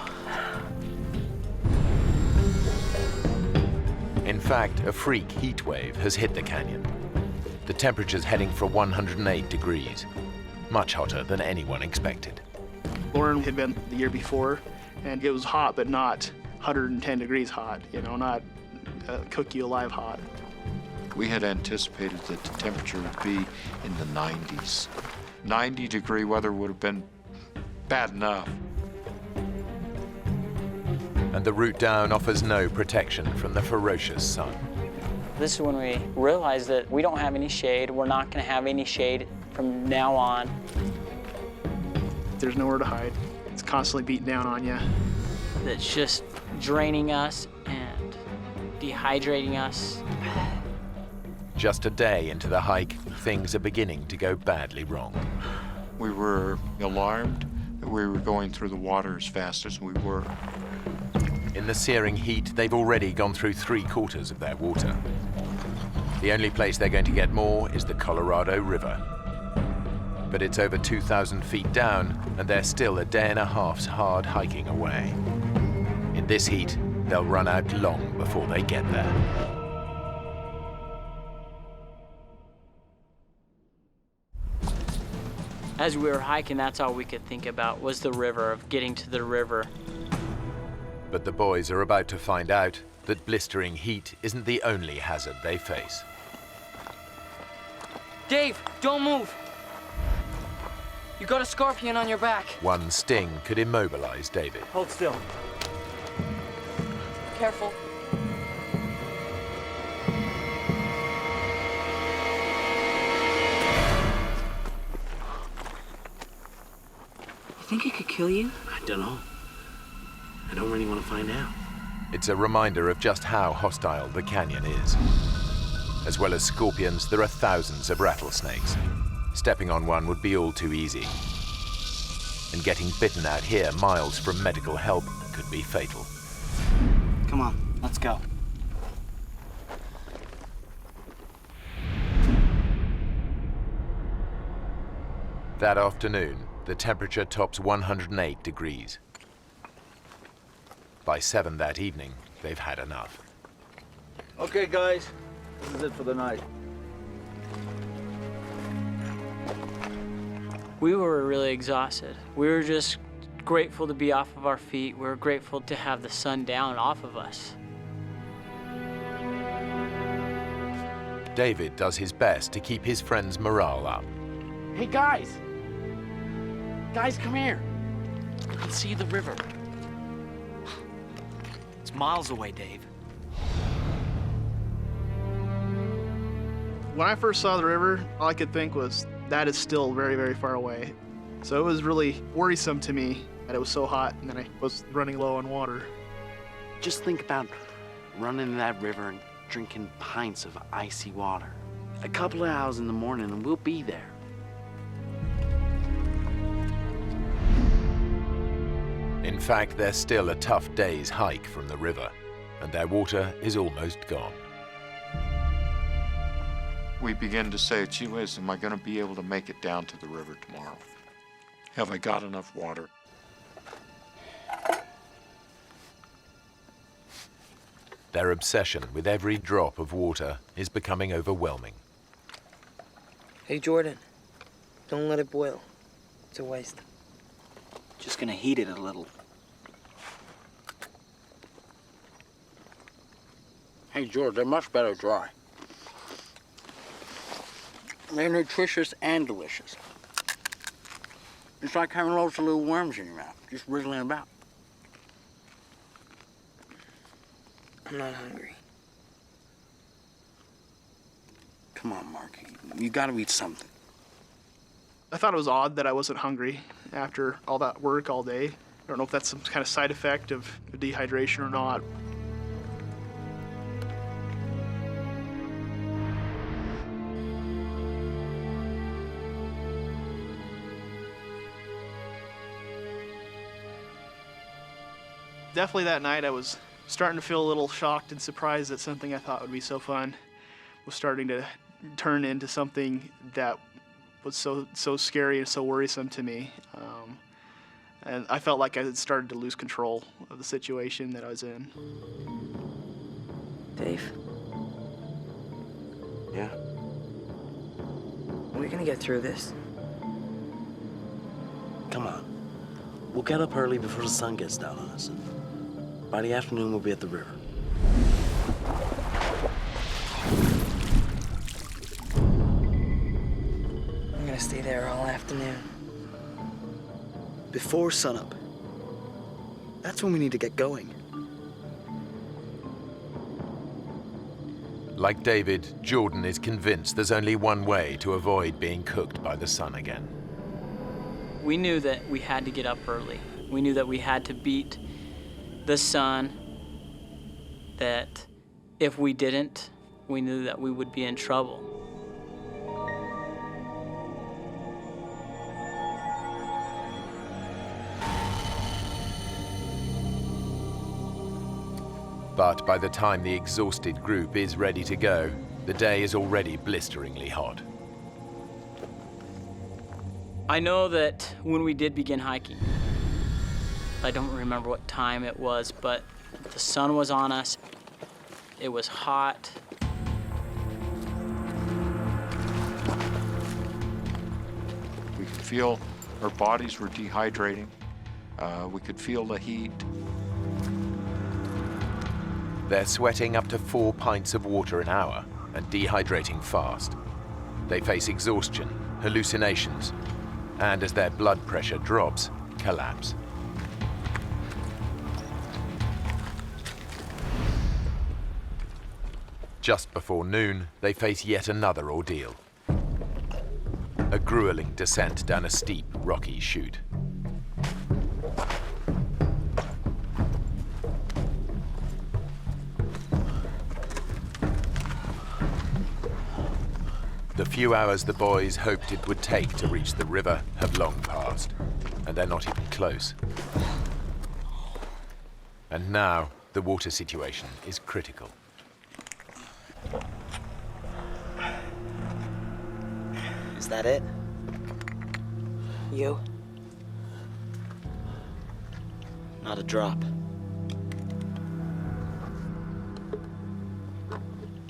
In fact, a freak heat wave has hit the canyon. The temperature's heading for 108 degrees, much hotter than anyone expected. Lauren had been the year before, and it was hot, but not 110 degrees hot, you know, not cook you alive hot. We had anticipated that the temperature would be in the 90s. 90-degree weather would have been bad enough. And the route down offers no protection from the ferocious sun. This is when we realized that we don't have any shade. We're not going to have any shade from now on. There's nowhere to hide. It's constantly beating down on you. That's just draining us and dehydrating us. Just a day into the hike, things are beginning to go badly wrong. We were alarmed that we were going through the water as fast as we were. In the searing heat, they've already gone through 3/4 of their water. The only place they're going to get more is the Colorado River. But it's over 2,000 feet down, and they're still a day and a half's hard hiking away. In this heat, they'll run out long before they get there. As we were hiking, that's all we could think about was the river, of getting to the river. But the boys are about to find out that blistering heat isn't the only hazard they face. Dave, don't move. You got a scorpion on your back. One sting could immobilize David. Hold still. Careful. You think it could kill you? I don't know. I don't really want to find out. It's a reminder of just how hostile the canyon is. As well as scorpions, there are thousands of rattlesnakes. Stepping on one would be all too easy. And getting bitten out here miles from medical help could be fatal. Come on, let's go. That afternoon, the temperature tops 108 degrees. By 7 that evening, they've had enough. Okay, guys, this is it for the night. We were really exhausted. We were just grateful to be off of our feet. We were grateful to have the sun down off of us. David does his best to keep his friends' morale up. Hey, guys! Guys, come here. You can see the river. It's miles away, Dave. When I first saw the river, all I could think was, that is still very, very far away. So it was really worrisome to me that it was so hot and that I was running low on water. Just think about running in that river and drinking pints of icy water. A couple of hours in the morning and we'll be there. In fact, they're still a tough day's hike from the river, and their water is almost gone. We begin to say, gee whiz, am I going to be able to make it down to the river tomorrow? Have I got enough water? Their obsession with every drop of water is becoming overwhelming. Hey, Jordan, don't let it boil. It's a waste. Just gonna heat it a little. Hey, George, they're much better dry. They're nutritious and delicious. It's like having loads of little worms in your mouth, just wriggling about. I'm not hungry. Come on, Mark. You gotta eat something. I thought it was odd that I wasn't hungry after all that work all day. I don't know if that's some kind of side effect of dehydration or not. Definitely that night I was starting to feel a little shocked and surprised that something I thought would be so fun was starting to turn into something that was so scary and so worrisome to me. And I felt like I had started to lose control of the situation that I was in. Dave? Yeah? Are we gonna get through this? Come on. We'll get up early before the sun gets down on us. And by the afternoon, we'll be at the river. I'm gonna stay there all afternoon. Before sunup. That's when we need to get going. Like David, Jordan is convinced there's only one way to avoid being cooked by the sun again. We knew that we had to get up early. We knew that we had to beat the sun, that if we didn't, we knew that we would be in trouble. But by the time the exhausted group is ready to go, the day is already blisteringly hot. I know that when we did begin hiking, I don't remember what time it was, but the sun was on us. It was hot. We could feel our bodies were dehydrating. We could feel the heat. They're sweating up to 4 pints of water an hour and dehydrating fast. They face exhaustion, hallucinations, and as their blood pressure drops, collapse. Just before noon, they face yet another ordeal. A grueling descent down a steep, rocky chute. The few hours the boys hoped it would take to reach the river have long passed, and they're not even close. And now, the water situation is critical. Is that it? You? Not a drop.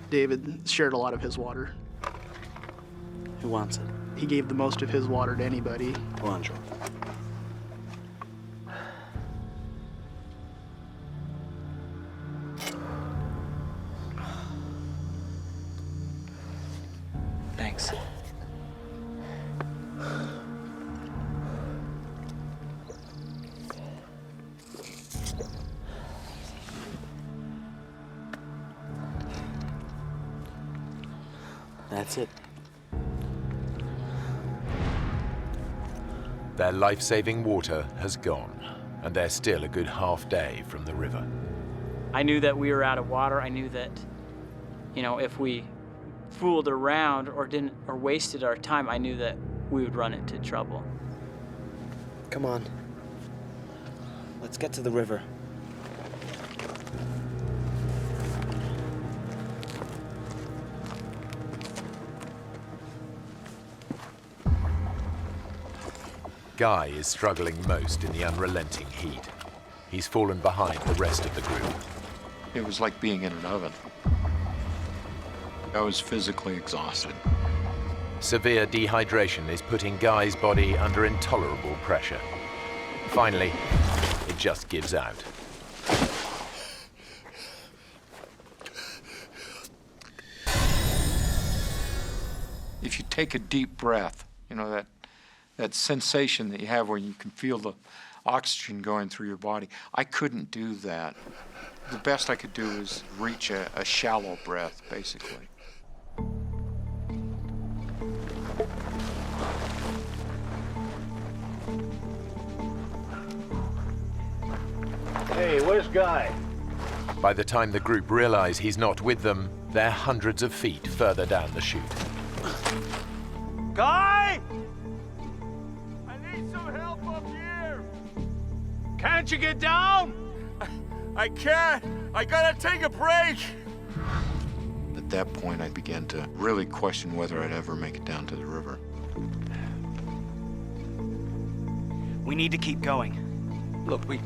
David shared a lot of his water. Who wants it? He gave the most of his water to anybody. Go on, Jordan. Thanks. That's it. Their life-saving water has gone, and they're still a good half day from the river. I knew that we were out of water. I knew that, if we fooled around or wasted our time, I knew that we would run into trouble. Come on. Let's get to the river. Guy is struggling most in the unrelenting heat. He's fallen behind the rest of the group. It was like being in an oven. I was physically exhausted. Severe dehydration is putting Guy's body under intolerable pressure. Finally, it just gives out. If you take a deep breath, that sensation that you have where you can feel the oxygen going through your body, I couldn't do that. The best I could do is reach a shallow breath, basically. Hey, where's Guy? By the time the group realize he's not with them, they're hundreds of feet further down the chute. Guy! I need some help up here! Can't you get down? I can't. I gotta take a break. At that point, I began to really question whether I'd ever make it down to the river. We need to keep going. Look, we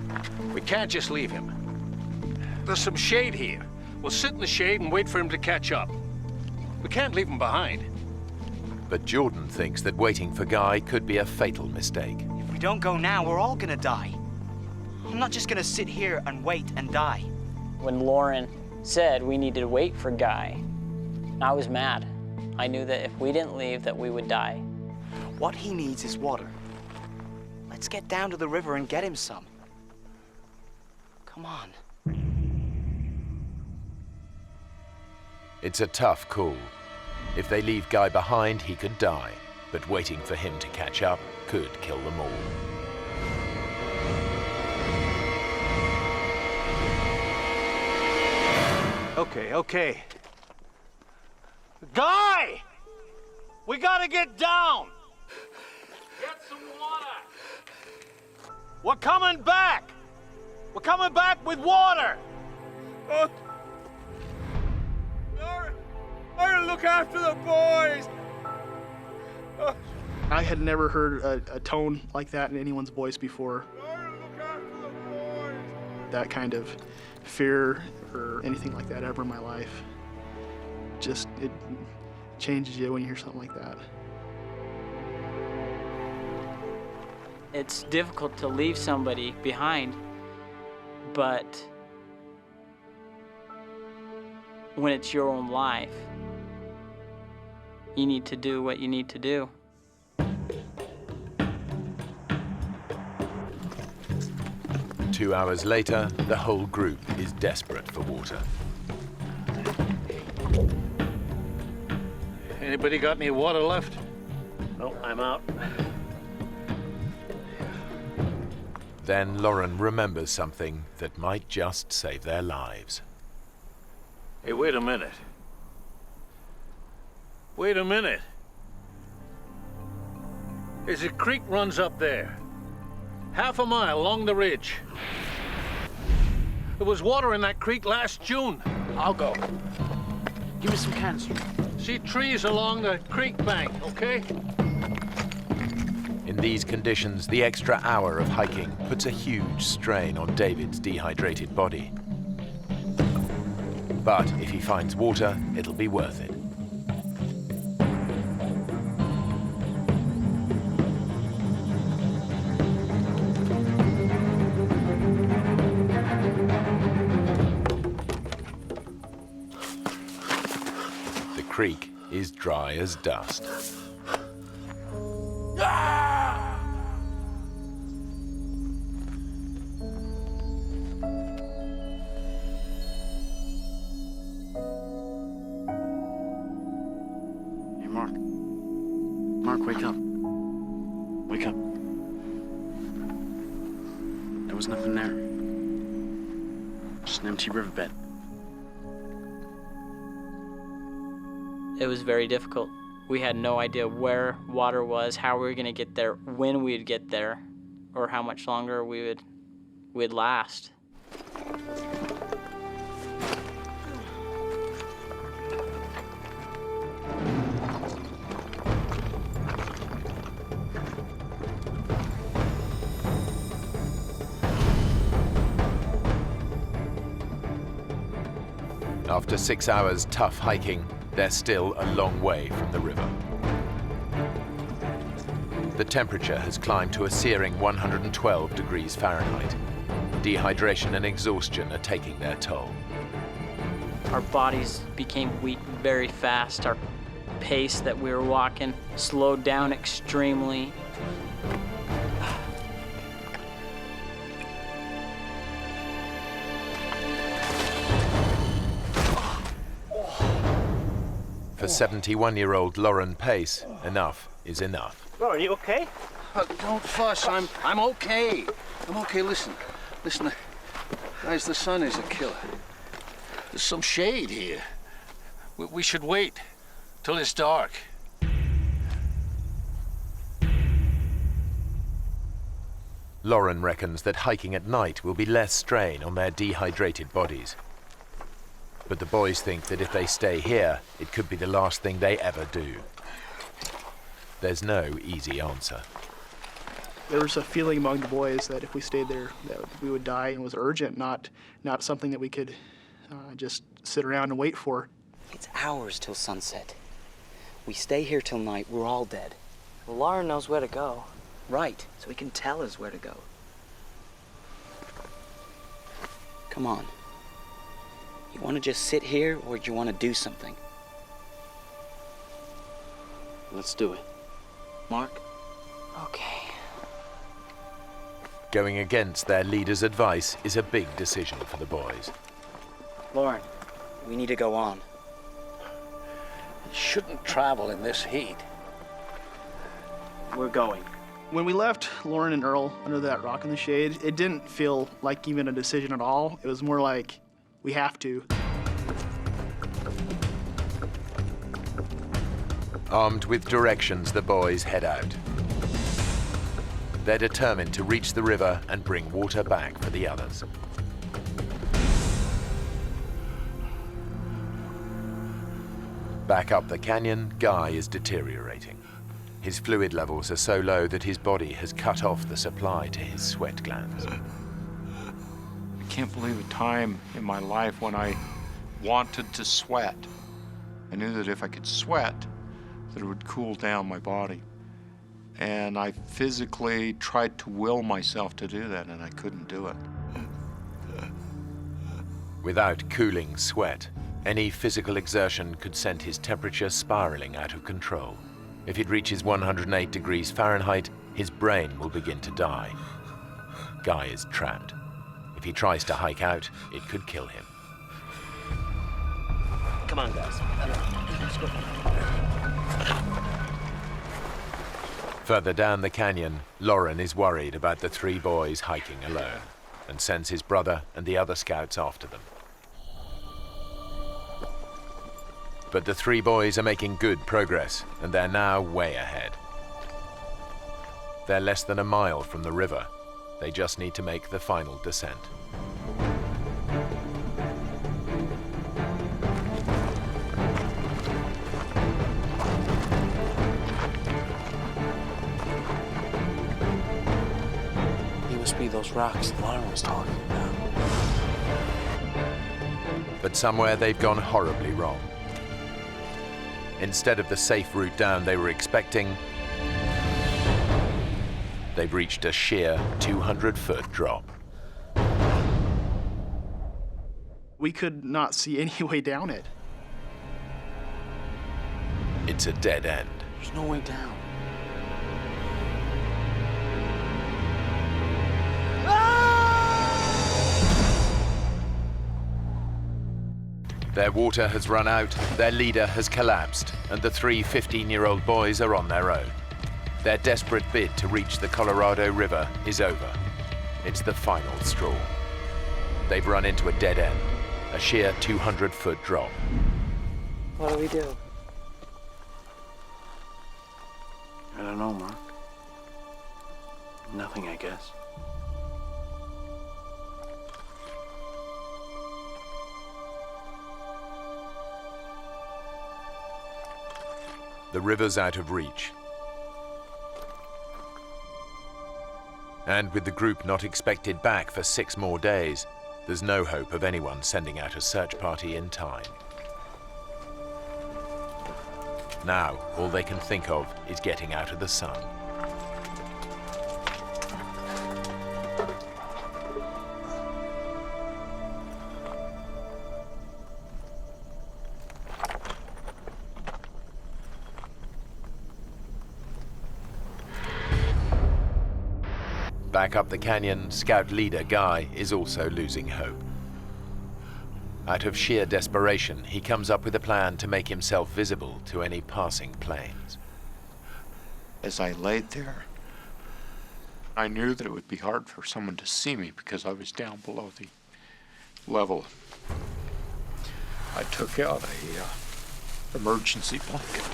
can't just leave him. There's some shade here. We'll sit in the shade and wait for him to catch up. We can't leave him behind. But Jordan thinks that waiting for Guy could be a fatal mistake. If we don't go now, we're all gonna die. I'm not just gonna sit here and wait and die. When Lauren said we needed to wait for Guy, I was mad. I knew that if we didn't leave, that we would die. What he needs is water. Let's get down to the river and get him some. Come on. It's a tough call. If they leave Guy behind, he could die. But waiting for him to catch up could kill them all. Okay. Guy! We gotta get down! Get some water! We're coming back! We're coming back with water! Lauren, look after the boys! I had never heard a tone like that in anyone's voice before. That kind of fear or anything like that ever in my life. Just, it changes you when you hear something like that. It's difficult to leave somebody behind, but when it's your own life, you need to do what you need to do. Two hours later, the whole group is desperate for water. Anybody got any water left? No, I'm out. Then Lauren remembers something that might just save their lives. Hey, wait a minute. Wait a minute. There's a creek runs up there. Half a mile along the ridge. There was water in that creek last June. I'll go. Give me some canister. See trees along the creek bank, okay? In these conditions, the extra hour of hiking puts a huge strain on David's dehydrated body. But if he finds water, it'll be worth it. The creek is dry as dust. Hey, Mark. Mark, wake up. Wake up. There was nothing there. Just an empty riverbed. It was very difficult. We had no idea where water was, how we were going to get there, when we'd get there, or how much longer we'd last. After 6 hours tough hiking, they're still a long way from the river. The temperature has climbed to a searing 112 degrees Fahrenheit. Dehydration and exhaustion are taking their toll. Our bodies became weak very fast. Our pace that we were walking slowed down extremely. For 71-year-old Lauren Pace, enough is enough. Lauren, you okay? Don't fuss. I'm okay. I'm okay. Listen. Guys, the sun is a killer. There's some shade here. We should wait till it's dark. Lauren reckons that hiking at night will be less strain on their dehydrated bodies. But the boys think that if they stay here, it could be the last thing they ever do. There's no easy answer. There was a feeling among the boys that if we stayed there, that we would die, and it was urgent, not something that we could just sit around and wait for. It's hours till sunset. We stay here till night, we're all dead. Well, Lauren knows where to go. Right, so he can tell us where to go. Come on. You want to just sit here, or do you want to do something? Let's do it. Mark? Okay. Going against their leader's advice is a big decision for the boys. Lauren, we need to go on. You shouldn't travel in this heat. We're going. When we left Lauren and Earl under that rock in the shade, it didn't feel like even a decision at all. It was more like, we have to. Armed with directions, the boys head out. They're determined to reach the river and bring water back for the others. Back up the canyon, Guy is deteriorating. His fluid levels are so low that his body has cut off the supply to his sweat glands. I can't believe a time in my life when I wanted to sweat. I knew that if I could sweat, that it would cool down my body. And I physically tried to will myself to do that, and I couldn't do it. Without cooling sweat, any physical exertion could send his temperature spiraling out of control. If it reaches 108 degrees Fahrenheit, his brain will begin to die. Guy is trapped. If he tries to hike out, it could kill him. Come on, guys. Let's go. Further down the canyon, Lauren is worried about the three boys hiking alone and sends his brother and the other scouts after them. But the three boys are making good progress, and they're now way ahead. They're less than a mile from the river. They just need to make the final descent. He must be those rocks Lauren was talking about. But somewhere they've gone horribly wrong. Instead of the safe route down they were expecting, they've reached a sheer 200-foot drop. We could not see any way down it. It's a dead end. There's no way down. Their water has run out, their leader has collapsed, and the three 15-year-old boys are on their own. Their desperate bid to reach the Colorado River is over. It's the final straw. They've run into a dead end, a sheer 200-foot drop. What do we do? I don't know, Mark. Nothing, I guess. The river's out of reach. And with the group not expected back for 6 more days, there's no hope of anyone sending out a search party in time. Now, all they can think of is getting out of the sun. Back up the canyon, Scout leader Guy is also losing hope. Out of sheer desperation, he comes up with a plan to make himself visible to any passing planes. As I laid there, I knew that it would be hard for someone to see me because I was down below the level. I took out a emergency blanket.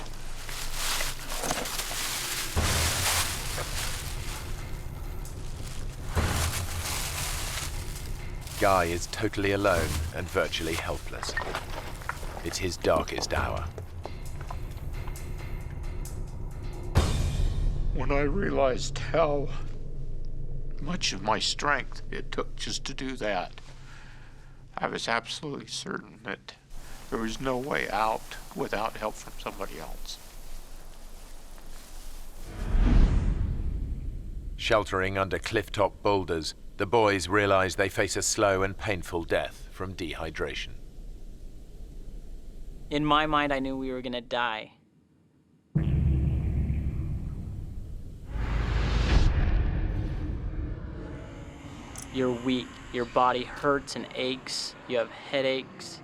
Guy is totally alone and virtually helpless. It's his darkest hour. When I realized how much of my strength it took just to do that, I was absolutely certain that there was no way out without help from somebody else. Sheltering under cliff-top boulders, the boys realize they face a slow and painful death from dehydration. In my mind, I knew we were gonna die. You're weak, your body hurts and aches, you have headaches.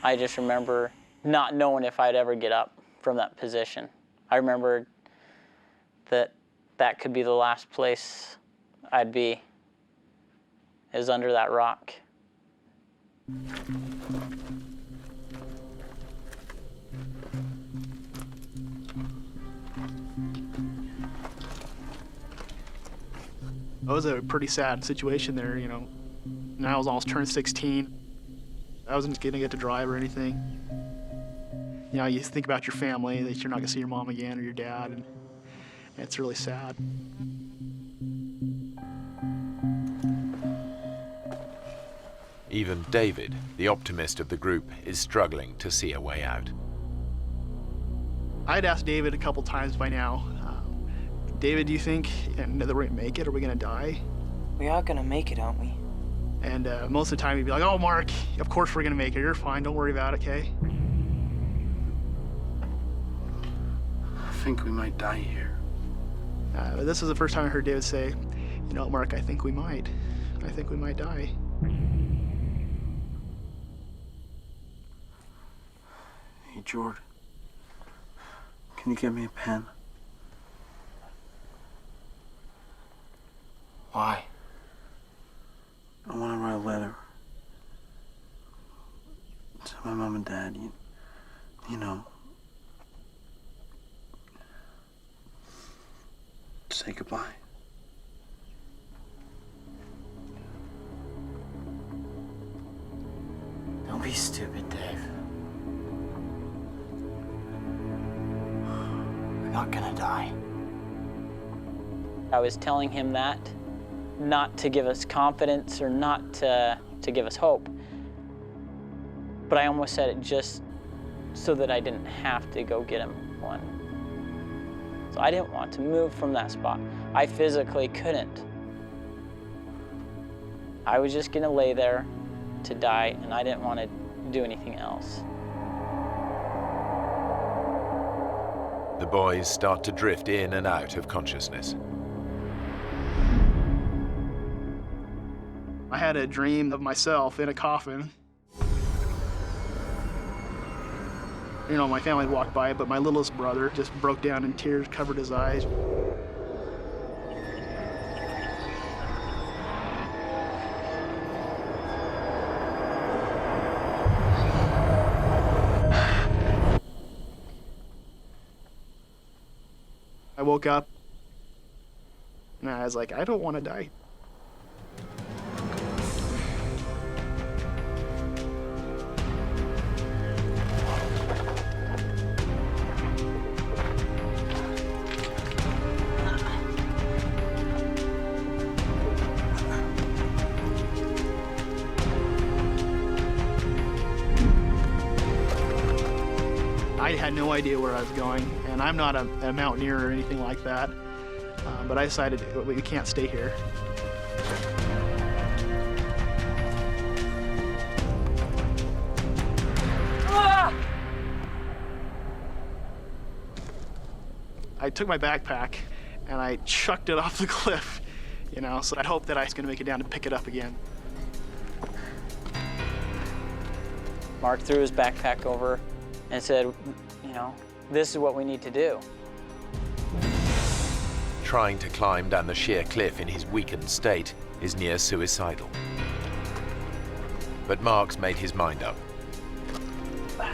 I just remember not knowing if I'd ever get up from that position. I remember that could be the last place I'd be, is under that rock. It was a pretty sad situation there, you know. And I was almost turned 16. I wasn't gonna get to drive or anything. You know, you think about your family, that you're not gonna see your mom again or your dad, and it's really sad. Even David, the optimist of the group, is struggling to see a way out. I'd asked David a couple times by now, David, do you think that we're gonna make it? Are we gonna die? We are gonna make it, aren't we? And most of the time he'd be like, oh, Mark, of course we're gonna make it. You're fine, don't worry about it, okay? I think we might die here. This was the first time I heard David say, you know, Mark, I think we might. I think we might die. Hey, Jordan, can you get me a pen? Why? I want to write a letter to my mom and dad, you know. Say goodbye. Don't be stupid, Dave. We're not gonna die. I was telling him that, not to give us confidence or not to give us hope, but I almost said it just so that I didn't have to go get him one. So I didn't want to move from that spot. I physically couldn't. I was just gonna lay there to die, and I didn't want to do anything else. The boys start to drift in and out of consciousness. I had a dream of myself in a coffin. You know, my family had walked by, but my littlest brother just broke down in tears, covered his eyes. I woke up, and I was like, I don't want to die. I had no idea where I was going, and I'm not a mountaineer or anything like that, but I decided we can't stay here. I took my backpack and I chucked it off the cliff, you know, so I'd hope that I was going to make it down to pick it up again. Mark threw his backpack over and said, you know, this is what we need to do. Trying to climb down the sheer cliff in his weakened state is near suicidal. But Mark's made his mind up.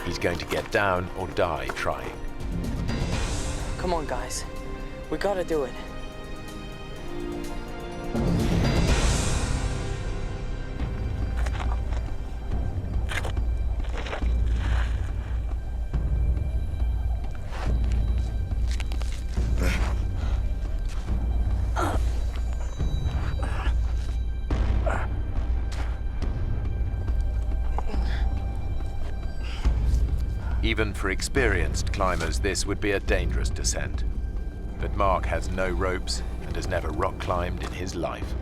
He's going to get down or die trying. Come on, guys. We gotta do it. Even for experienced climbers, this would be a dangerous descent. But Mark has no ropes and has never rock climbed in his life.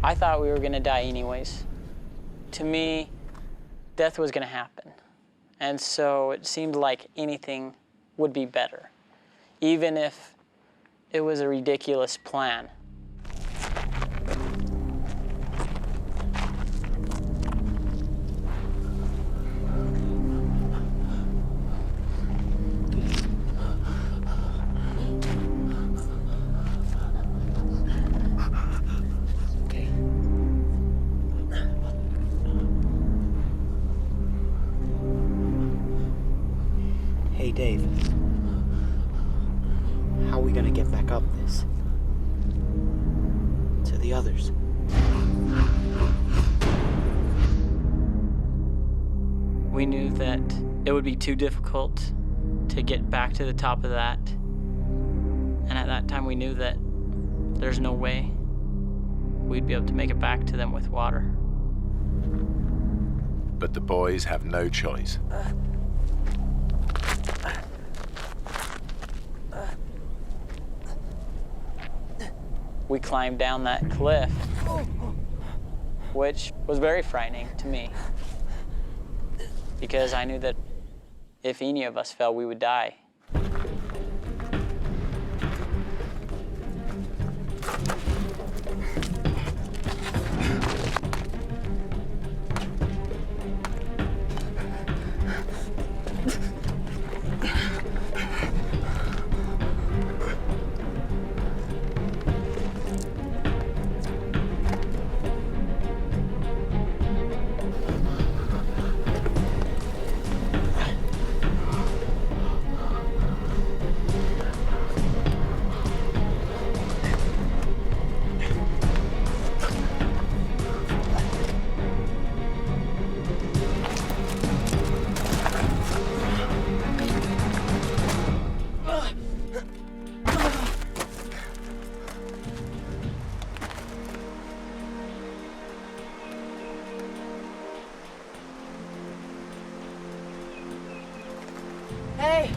I thought we were gonna die anyways. To me, death was gonna happen. And so it seemed like anything would be better, even if it was a ridiculous plan. Hey, Dave. How are we gonna get back up this? To the others. We knew that it would be too difficult to get back to the top of that. And at that time we knew that there's no way we'd be able to make it back to them with water. But the boys have no choice. We climbed down that cliff, which was very frightening to me, because I knew that if any of us fell, we would die. Hey!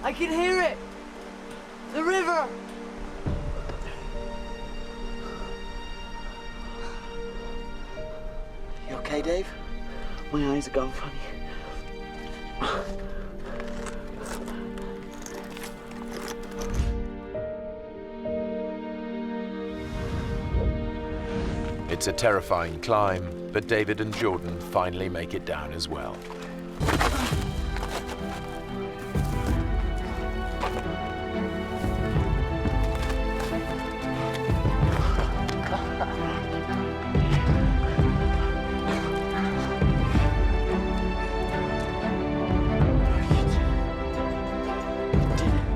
I can hear it! The river! You okay, Dave? My eyes are going funny. It's a terrifying climb, but David and Jordan finally make it down as well.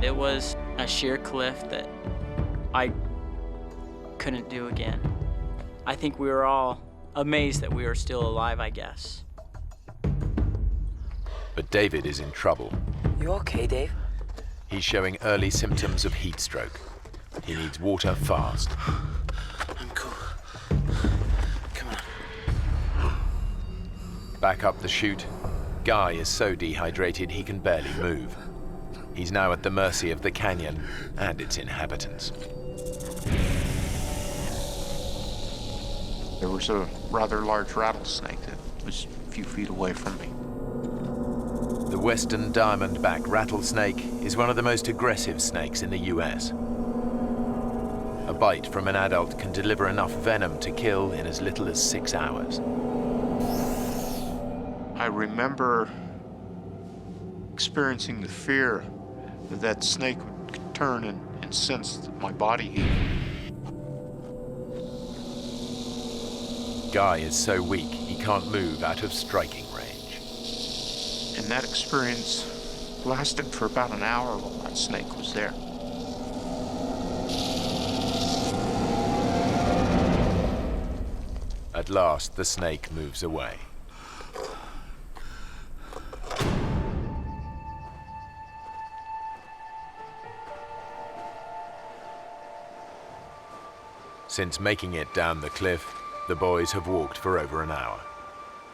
It was a sheer cliff that I couldn't do again. I think we were all amazed that we were still alive, I guess. But David is in trouble. You okay, Dave? He's showing early symptoms of heat stroke. He needs water fast. I'm cool. Come on. Back up the chute, Guy is so dehydrated he can barely move. He's now at the mercy of the canyon and its inhabitants. There was a rather large rattlesnake that was a few feet away from me. The western diamondback rattlesnake is one of the most aggressive snakes in the US. A bite from an adult can deliver enough venom to kill in as little as 6 hours. I remember experiencing the fear that that snake would turn and sense my body heat. Guy is so weak he can't move out of striking range. And that experience lasted for about an hour while that snake was there. At last, the snake moves away. Since making it down the cliff, the boys have walked for over an hour,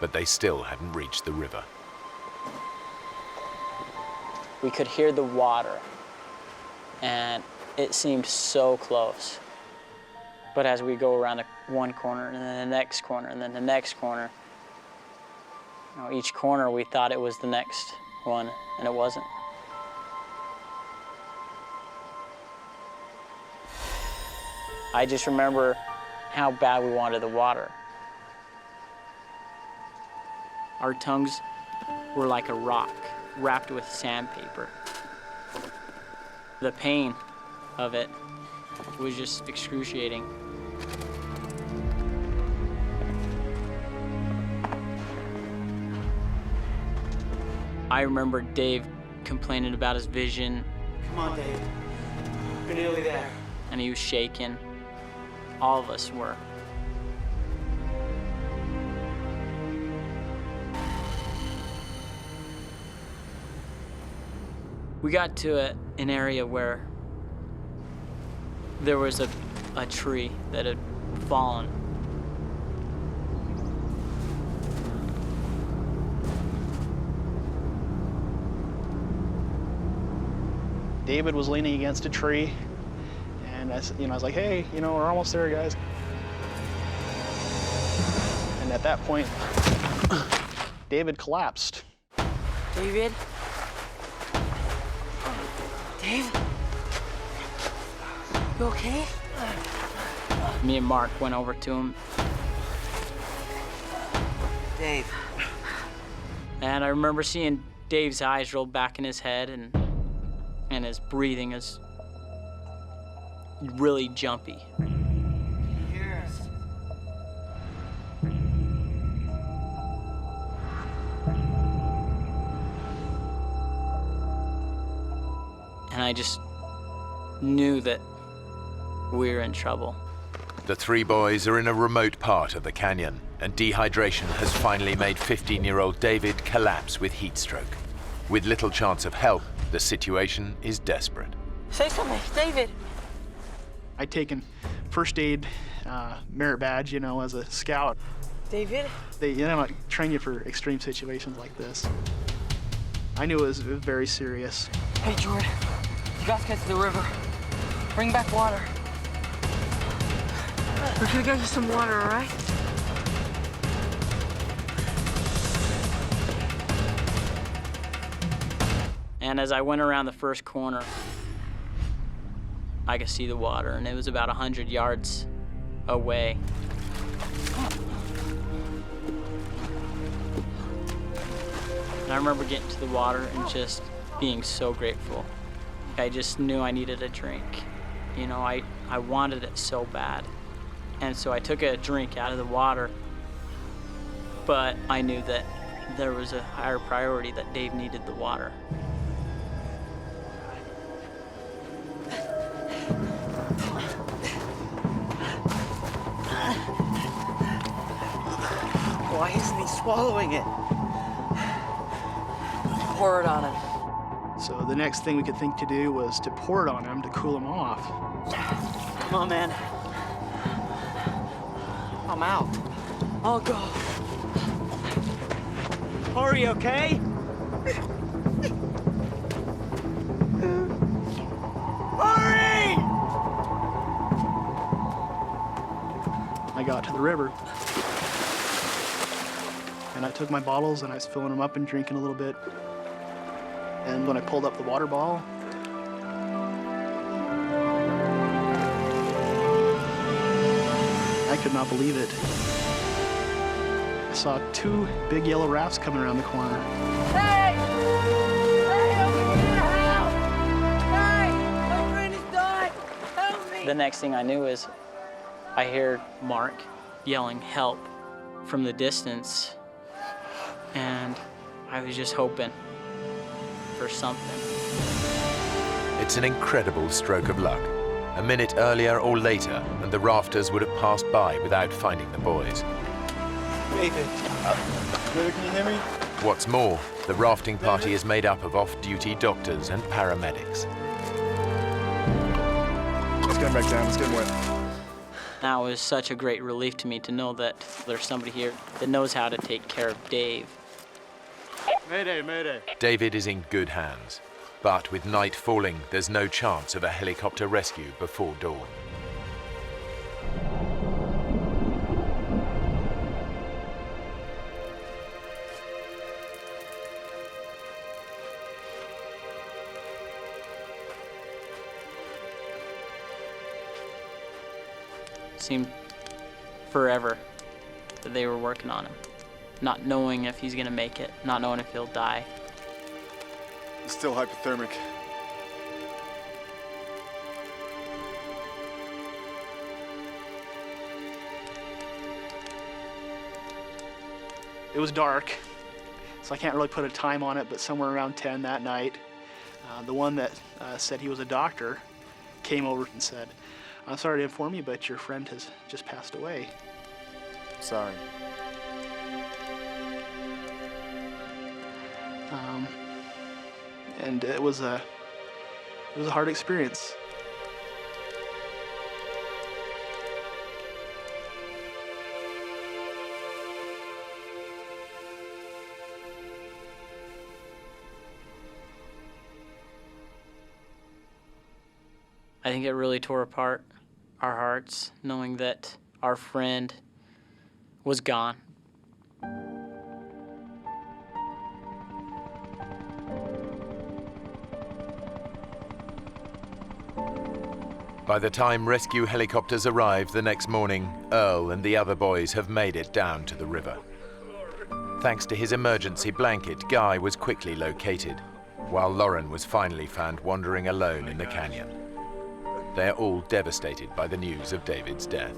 but they still hadn't reached the river. We could hear the water, and it seemed so close. But as we go around one corner, and then the next corner, and then the next corner, you know, each corner we thought it was the next one, and it wasn't. I just remember how bad we wanted the water. Our tongues were like a rock wrapped with sandpaper. The pain of it was just excruciating. I remember Dave complaining about his vision. Come on, Dave. You're nearly there. And he was shaking. All of us were. We got to an area where there was a tree that had fallen. David was leaning against a tree, and I was like, hey, we're almost there, guys. And at that point, David collapsed. David? Dave? You okay? Me and Mark went over to him. Dave. And I remember seeing Dave's eyes roll back in his head, and his breathing is really jumpy. Hear us. And I just knew that we were in trouble. The three boys are in a remote part of the canyon, and dehydration has finally made 15-year-old David collapse with heat stroke. With little chance of help, the situation is desperate. Say something, David. I'd taken first aid merit badge, as a scout. David? They train you for extreme situations like this. I knew it was very serious. Hey, Jordan. You guys get to the river. Bring back water. We're gonna get you some water, all right? And as I went around the first corner, I could see the water, and it was about 100 yards away. And I remember getting to the water and just being so grateful. I just knew I needed a drink. I wanted it so bad. And so I took a drink out of the water, but I knew that there was a higher priority, that Dave needed the water. Why isn't he swallowing it? Pour it on him. So the next thing we could think to do was to pour it on him to cool him off. Come on, man. I'm out. I'll go. Hurry, okay? Hurry! I got to the river. And I took my bottles and I was filling them up and drinking a little bit. And when I pulled up the water bottle, I could not believe it. I saw two big yellow rafts coming around the corner. Hey! Hey, over here, help! Hey! My friend is dying! Help me! The next thing I knew is I heard Mark yelling, "Help!" from the distance, and I was just hoping for something. It's an incredible stroke of luck. A minute earlier or later, and the rafters would have passed by without finding the boys. David, can you hear me? What's more, the rafting party is made up of off-duty doctors and paramedics. Let's get him back down, let's get him wet. Now it was such a great relief to me to know that there's somebody here that knows how to take care of Dave. Mayday, mayday. David is in good hands, but with night falling, there's no chance of a helicopter rescue before dawn. Seemed forever that they were working on him, not knowing if he's gonna make it, not knowing if he'll die. He's still hypothermic. It was dark, so I can't really put a time on it, but somewhere around 10 that night, the one that said he was a doctor came over and said, "I'm sorry to inform you, but your friend has just passed away." Sorry. And it was a hard experience. I think it really tore apart our hearts, knowing that our friend was gone. By the time rescue helicopters arrive the next morning, Earl and the other boys have made it down to the river. Thanks to his emergency blanket, Guy was quickly located, while Lauren was finally found wandering alone in the canyon. They're all devastated by the news of David's death.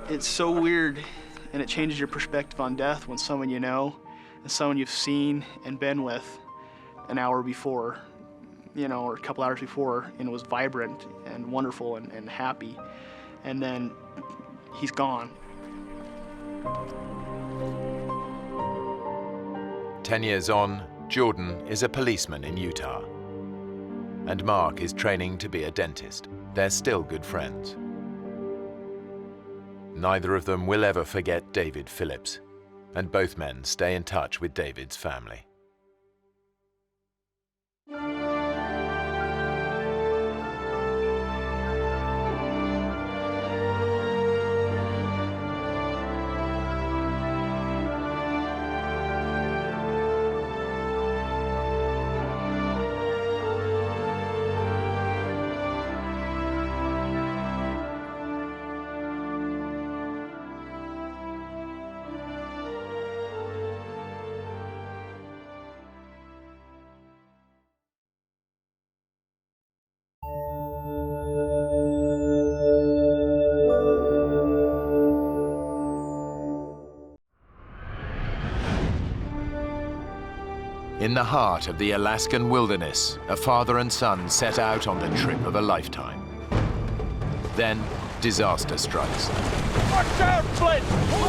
It's so weird, and it changes your perspective on death when someone you know and someone you've seen and been with an hour before, or a couple hours before, and it was vibrant and wonderful and happy, and then he's gone. 10 years on, Jordan is a policeman in Utah, and Mark is training to be a dentist. They're still good friends. Neither of them will ever forget David Phillips, and both men stay in touch with David's family. In the heart of the Alaskan wilderness, a father and son set out on the trip of a lifetime. Then, disaster strikes. Watch out, Flint! Hold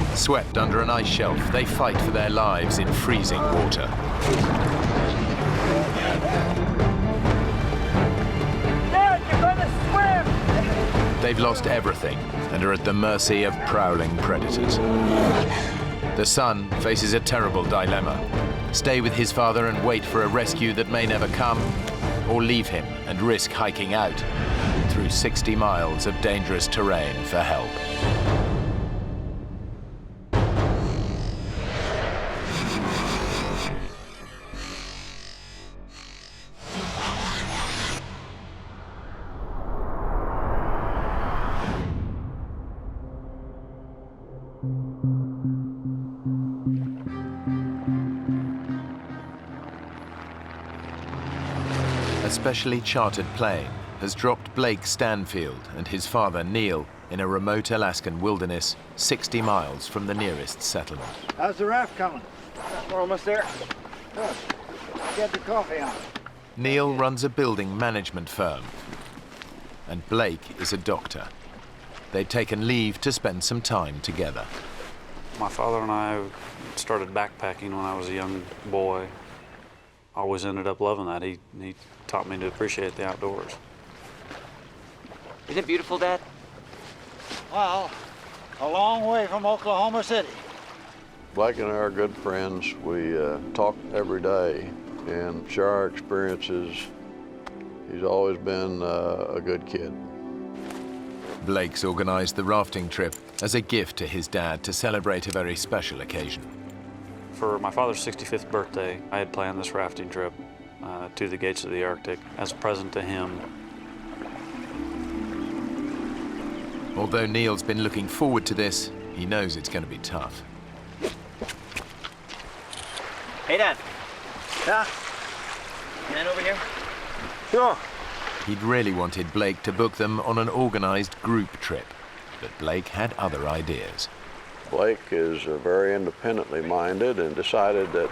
on! Swept under an ice shelf, they fight for their lives in freezing water. Dad, you're gonna swim! They've lost everything and are at the mercy of prowling predators. The son faces a terrible dilemma: stay with his father and wait for a rescue that may never come, or leave him and risk hiking out through 60 miles of dangerous terrain for help. A specially chartered plane has dropped Blake Stanfield and his father Neil in a remote Alaskan wilderness 60 miles from the nearest settlement. How's the raft coming? We're almost there. Good. Get the coffee on. Neil runs a building management firm, and Blake is a doctor. They'd taken leave to spend some time together. My father and I started backpacking when I was a young boy. Always ended up loving that. He taught me to appreciate the outdoors. Isn't it beautiful, Dad? Well, a long way from Oklahoma City. Blake and I are good friends. We talk every day and share our experiences. He's always been a good kid. Blake's organized the rafting trip as a gift to his dad to celebrate a very special occasion. For my father's 65th birthday, I had planned this rafting trip to the gates of the Arctic as a present to him. Although Neil's been looking forward to this, he knows it's going to be tough. Hey, Dad. Yeah? Man over here? Sure. He'd really wanted Blake to book them on an organized group trip, but Blake had other ideas. Blake is very independently minded and decided that,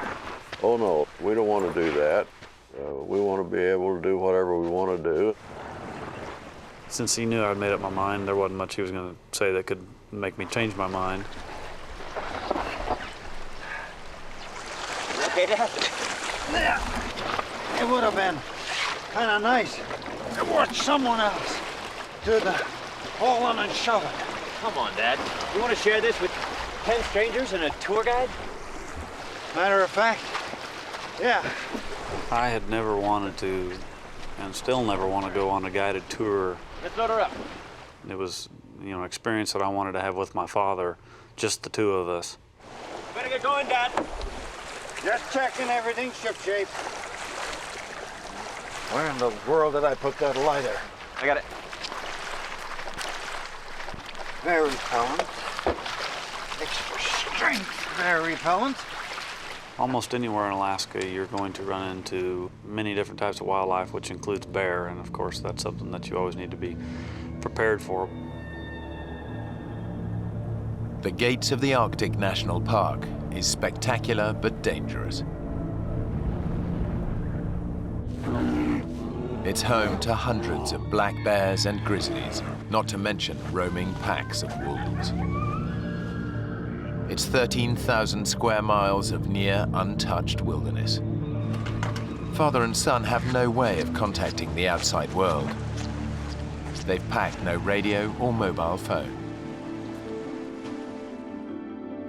oh no, we don't want to do that. We want to be able to do whatever we want to do. Since he knew I'd made up my mind, there wasn't much he was going to say that could make me change my mind. Okay, Dad? It would have been kind of nice to watch someone else do the hauling and shoving. Come on, Dad. You want to share this with 10 strangers and a tour guide? Matter of fact, yeah. I had never wanted to, and still never want to go on a guided tour. Let's load her up. It was, an experience that I wanted to have with my father, just the two of us. Better get going, Dad. Just checking everything's shipshape. Where in the world did I put that lighter? I got it. Very repellent. Extra strength, very repellent. Almost anywhere in Alaska, you're going to run into many different types of wildlife, which includes bear, and of course that's something that you always need to be prepared for. The gates of the Arctic National Park is spectacular but dangerous. It's home to hundreds of black bears and grizzlies, not to mention roaming packs of wolves. It's 13,000 square miles of near untouched wilderness. Father and son have no way of contacting the outside world. They've packed no radio or mobile phone.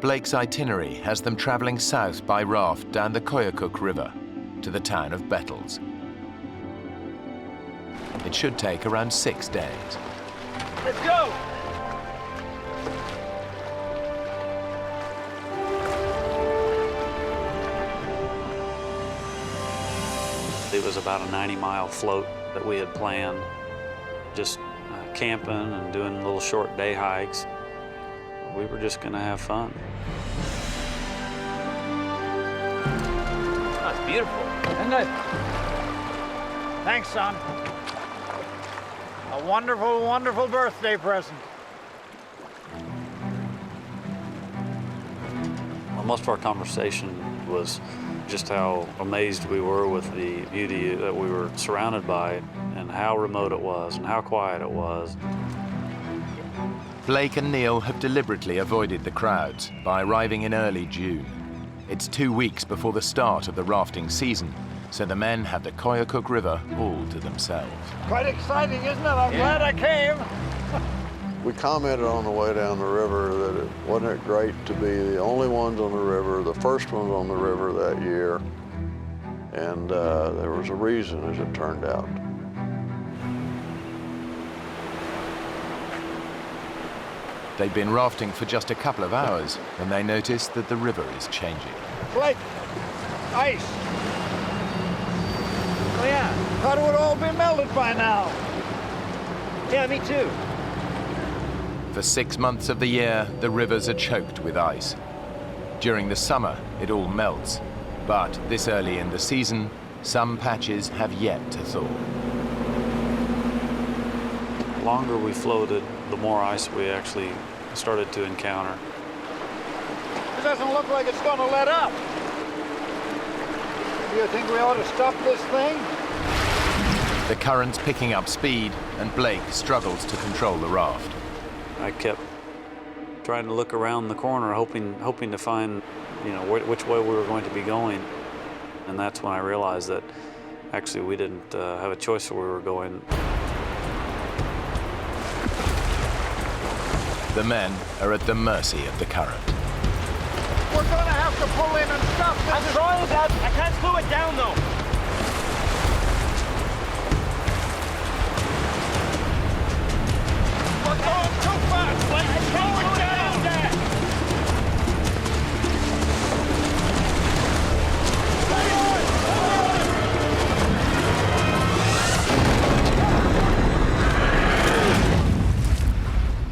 Blake's itinerary has them traveling south by raft down the Koyukuk River to the town of Bettles. It should take around 6 days. Let's go! It was about a 90-mile float that we had planned, just camping and doing little short day hikes. We were just going to have fun. Oh, it's beautiful. Isn't it? Thanks, son. A wonderful, wonderful birthday present. Well, most of our conversation was just how amazed we were with the beauty that we were surrounded by and how remote it was and how quiet it was. Blake and Neil have deliberately avoided the crowds by arriving in early June. It's 2 weeks before the start of the rafting season, so the men have the Koyukuk River all to themselves. Quite exciting, isn't it? I'm glad I came. We commented on the way down the river that wasn't it great to be the only ones on the river, the first ones on the river that year, and there was a reason, as it turned out. They'd been rafting for just a couple of hours when they noticed that the river is changing. Blake, ice. Oh yeah, thought it would all be melted by now. Yeah, me too. For 6 months of the year, the rivers are choked with ice. During the summer, it all melts. But this early in the season, some patches have yet to thaw. The longer we floated, the more ice we actually started to encounter. It doesn't look like it's gonna let up. Do you think we ought to stop this thing? The current's picking up speed, and Blake struggles to control the raft. I kept trying to look around the corner, hoping to find, you know, which way we were going to be going. And that's when I realized that actually we didn't have a choice where we were going. The men are at the mercy of the current. We're gonna have to pull in and stop this. I'm trying, Dad. I can't slow it down, though. We're going too fast. Let's slow it down, Dad.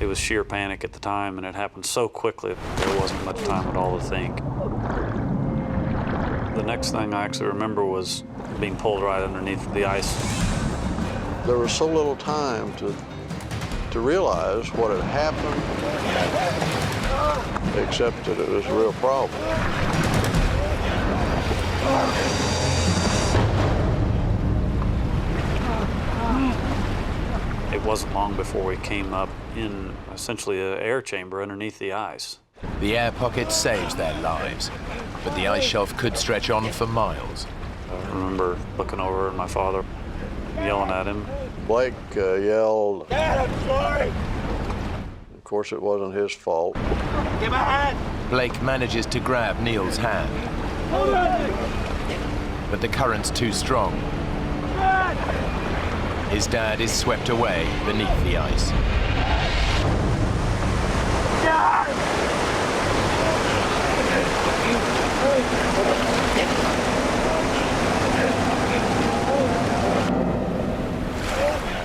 It was sheer panic at the time, and it happened so quickly there wasn't much time at all to think. The next thing I actually remember was being pulled right underneath the ice. There was so little time to realize what had happened, except that it was a real problem. It wasn't long before we came up in essentially an air chamber underneath the ice. The air pocket saves their lives, but the ice shelf could stretch on for miles. I remember looking over at my father, yelling at him. Blake yelled. Dad, I'm sorry. Of course, it wasn't his fault. Give a hand. Blake manages to grab Neil's hand, Hold on. but the current's too strong. His dad is swept away beneath the ice.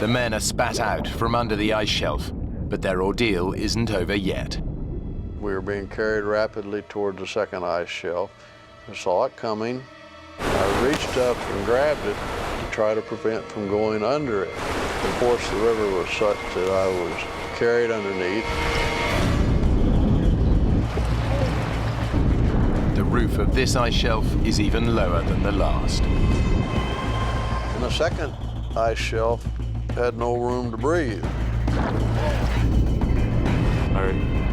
The men are spat out from under the ice shelf, but their ordeal isn't over yet. We were being carried rapidly toward the second ice shelf. I saw it coming. I reached up and grabbed it to try to prevent from going under it. Of course, the river was such that I was carried underneath. The roof of this ice shelf is even lower than the last. And the second ice shelf had no room to breathe. I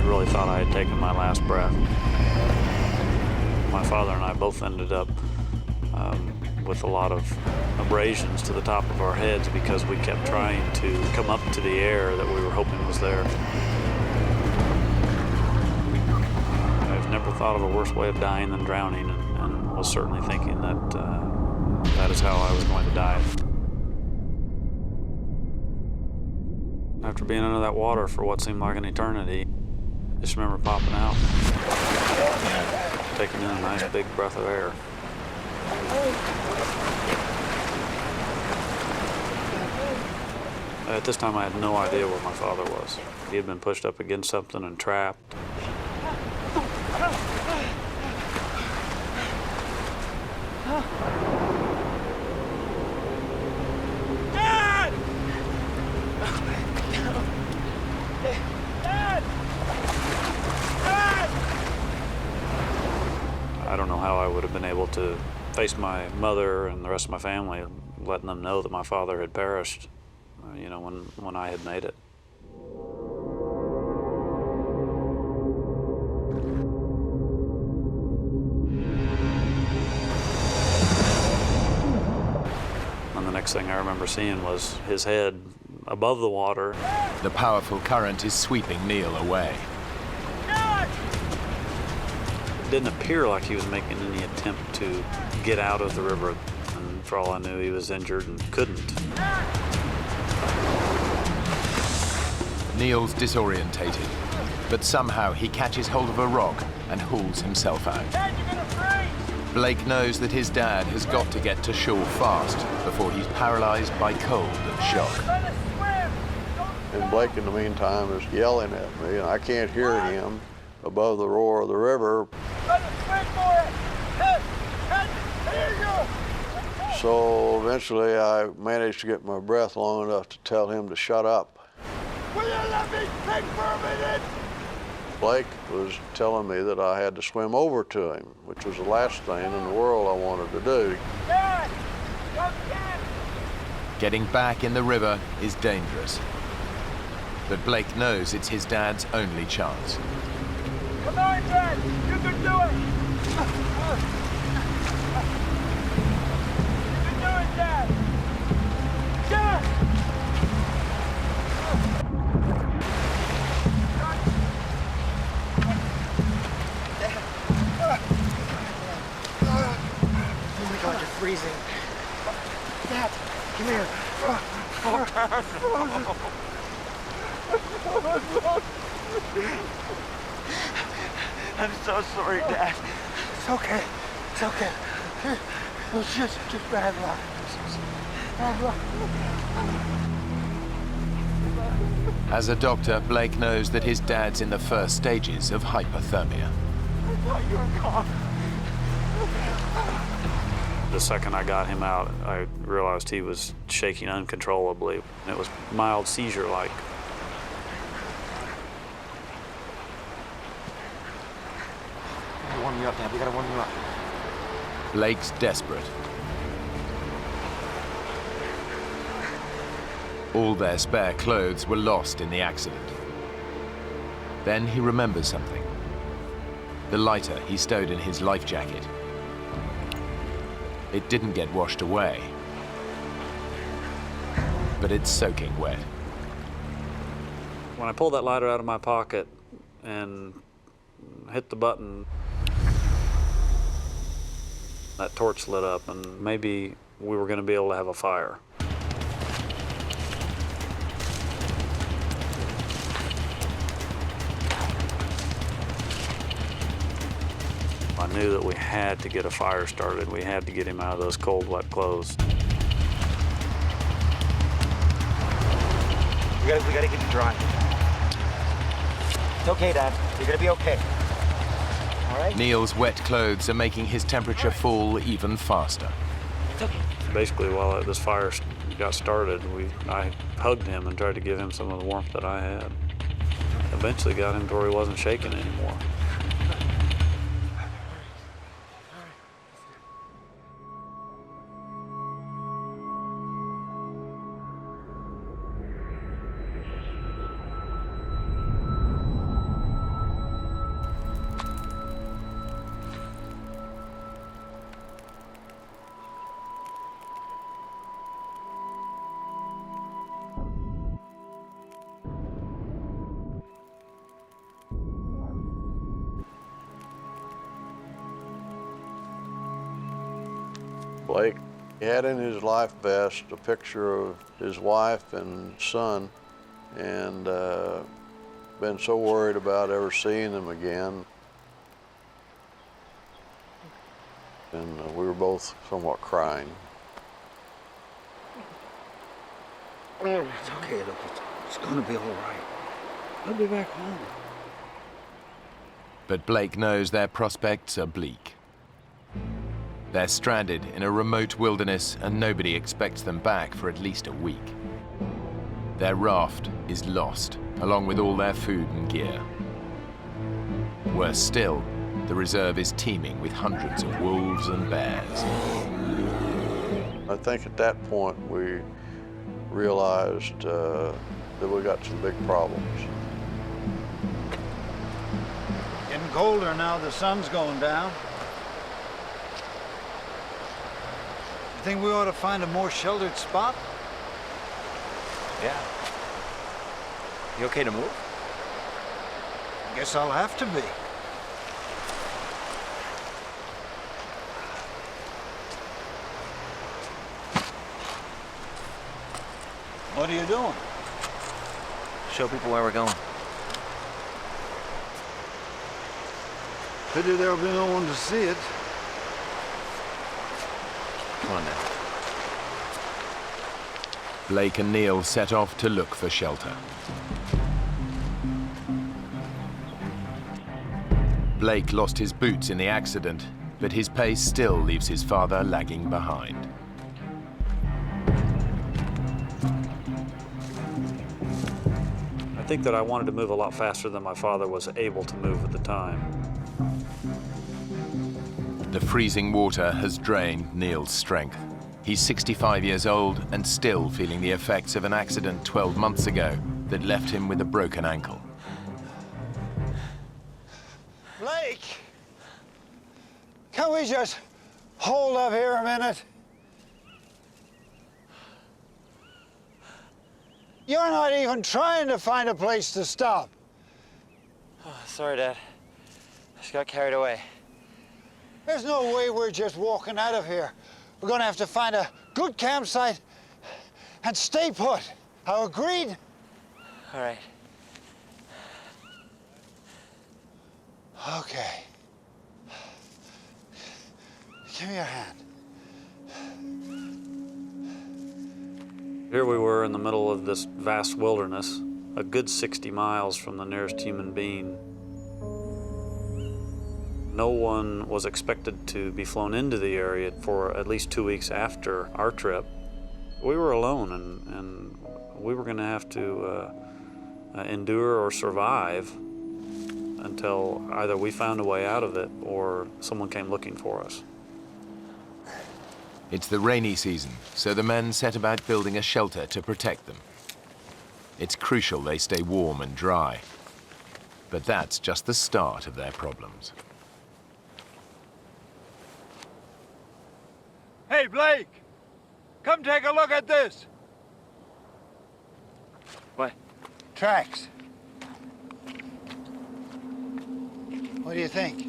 really thought I had taken my last breath. My father and I both ended up with a lot of abrasions to the top of our heads because we kept trying to come up to the air that we were hoping was there. I've never thought of a worse way of dying than drowning, and was certainly thinking that that is how I was going to die. After being under that water for what seemed like an eternity, I just remember popping out, taking in a nice big breath of air. At this time, I had no idea where my father was. He had been pushed up against something and trapped. Dad! Dad! Dad! I don't know how I would have been able to face my mother and the rest of my family, letting them know that my father had perished, you know, when I had made it. And the next thing I remember seeing was his head above the water. The powerful current is sweeping Neil away. It didn't appear like he was making any attempt to get out of the river, and for all I knew, he was injured and couldn't. Neil's disorientated, but somehow he catches hold of a rock and hauls himself out. Blake knows that his dad has got to get to shore fast before he's paralyzed by cold and shock. And Blake, in the meantime, is yelling at me, and I can't hear him above the roar of the river. So eventually I managed to get my breath long enough to tell him to shut up. Will you let me think for a minute? Blake was telling me that I had to swim over to him, which was the last thing in the world I wanted to do. Dad! Come get! Getting back in the river is dangerous. But Blake knows it's his dad's only chance. Come on, Dad! You can do it! You can do it, Dad! Dad! Oh my God, you're freezing. Dad, come here. I'm so sorry, Dad. It's okay. It's okay. It was just bad luck. Bad luck. As a doctor, Blake knows that his dad's in the first stages of hypothermia. I thought you were gone. The second I got him out, I realized he was shaking uncontrollably. It was mild seizure-like. We gotta warm you up, Dad. We gotta warm you up. Blake's desperate. All their spare clothes were lost in the accident. Then he remembers something. The lighter he stowed in his life jacket. It didn't get washed away, but it's soaking wet. When I pulled that lighter out of my pocket and hit the button, that torch lit up, and maybe we were going to be able to have a fire. I knew that we had to get a fire started. We had to get him out of those cold, wet clothes. We gotta get you dry. It's okay, Dad. You're gonna be okay. All right? Neil's wet clothes are making his temperature fall even faster. It's okay. Basically, while this fire got started, I hugged him and tried to give him some of the warmth that I had. Eventually got him to where he wasn't shaking anymore. Blake, he had in his life vest a picture of his wife and son, and been so worried about ever seeing them again. And we were both somewhat crying. It's okay, look. It's gonna be all right. I'll be back home. But Blake knows their prospects are bleak. They're stranded in a remote wilderness and nobody expects them back for at least a week. Their raft is lost, along with all their food and gear. Worse still, the reserve is teeming with hundreds of wolves and bears. I think at that point we realized that we got some big problems. Getting colder now, the sun's going down. You think we ought to find a more sheltered spot? Yeah. You okay to move? Guess I'll have to be. What are you doing? Show people where we're going. Pity there'll be no one to see it. Come on now. Blake and Neil set off to look for shelter. Blake lost his boots in the accident, but his pace still leaves his father lagging behind. think that I wanted to move a lot faster than my father was able to move at the time. The freezing water has drained Neil's strength. He's 65 years old and still feeling the effects of an accident 12 months ago that left him with a broken ankle. Blake! Can we just hold up here a minute? You're not even trying to find a place to stop. Oh, sorry, Dad. I just got carried away. There's no way we're just walking out of here. We're gonna have to find a good campsite and stay put. How agreed? All right. Okay. Give me your hand. Here we were in the middle of this vast wilderness, a good 60 miles from the nearest human being. No one was expected to be flown into the area for at least 2 weeks after our trip. We were alone, and we were going to have to endure or survive until either we found a way out of it or someone came looking for us. It's the rainy season, so the men set about building a shelter to protect them. It's crucial they stay warm and dry. But that's just the start of their problems. Hey, Blake! Come take a look at this! What? Tracks. What do you think?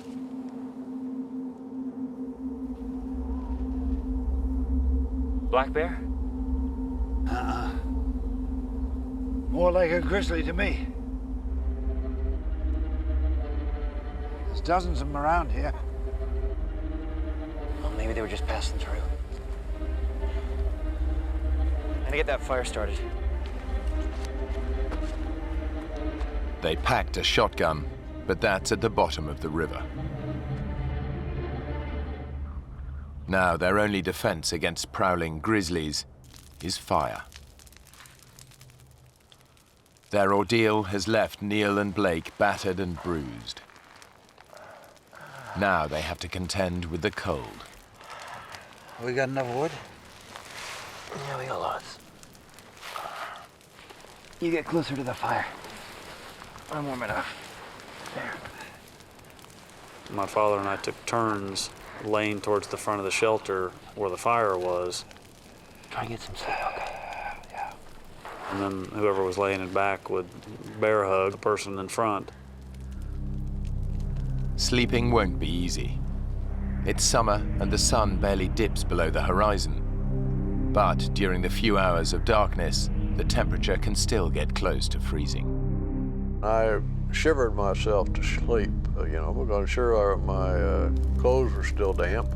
Black bear? Uh-uh. More like a grizzly to me. There's dozens of them around here. Well, maybe they were just passing through. I'm gonna get that fire started. They packed a shotgun, but that's at the bottom of the river. Now their only defense against prowling grizzlies is fire. Their ordeal has left Neil and Blake battered and bruised. Now they have to contend with the cold. We got enough wood? Yeah, we got lots. You get closer to the fire. I'm warm enough. There. My father and I took turns laying towards the front of the shelter where the fire was. Try and get some sleep, okay? Yeah. And then whoever was laying in back would bear hug the person in front. Sleeping won't be easy. It's summer and the sun barely dips below the horizon. But during the few hours of darkness, the temperature can still get close to freezing. I shivered myself to sleep, because sure my clothes were still damp.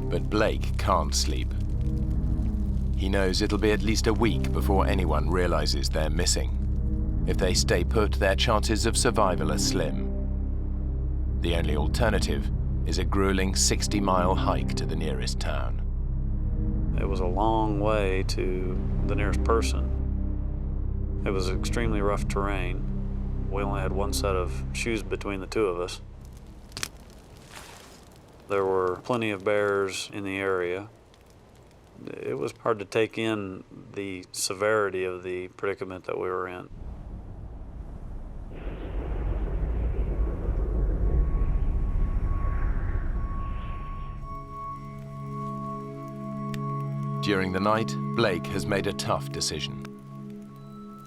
But Blake can't sleep. He knows it'll be at least a week before anyone realizes they're missing. If they stay put, their chances of survival are slim. The only alternative is a grueling 60-mile hike to the nearest town. It was a long way to the nearest person. It was extremely rough terrain. We only had one set of shoes between the two of us. There were plenty of bears in the area. It was hard to take in the severity of the predicament that we were in. During the night, Blake has made a tough decision.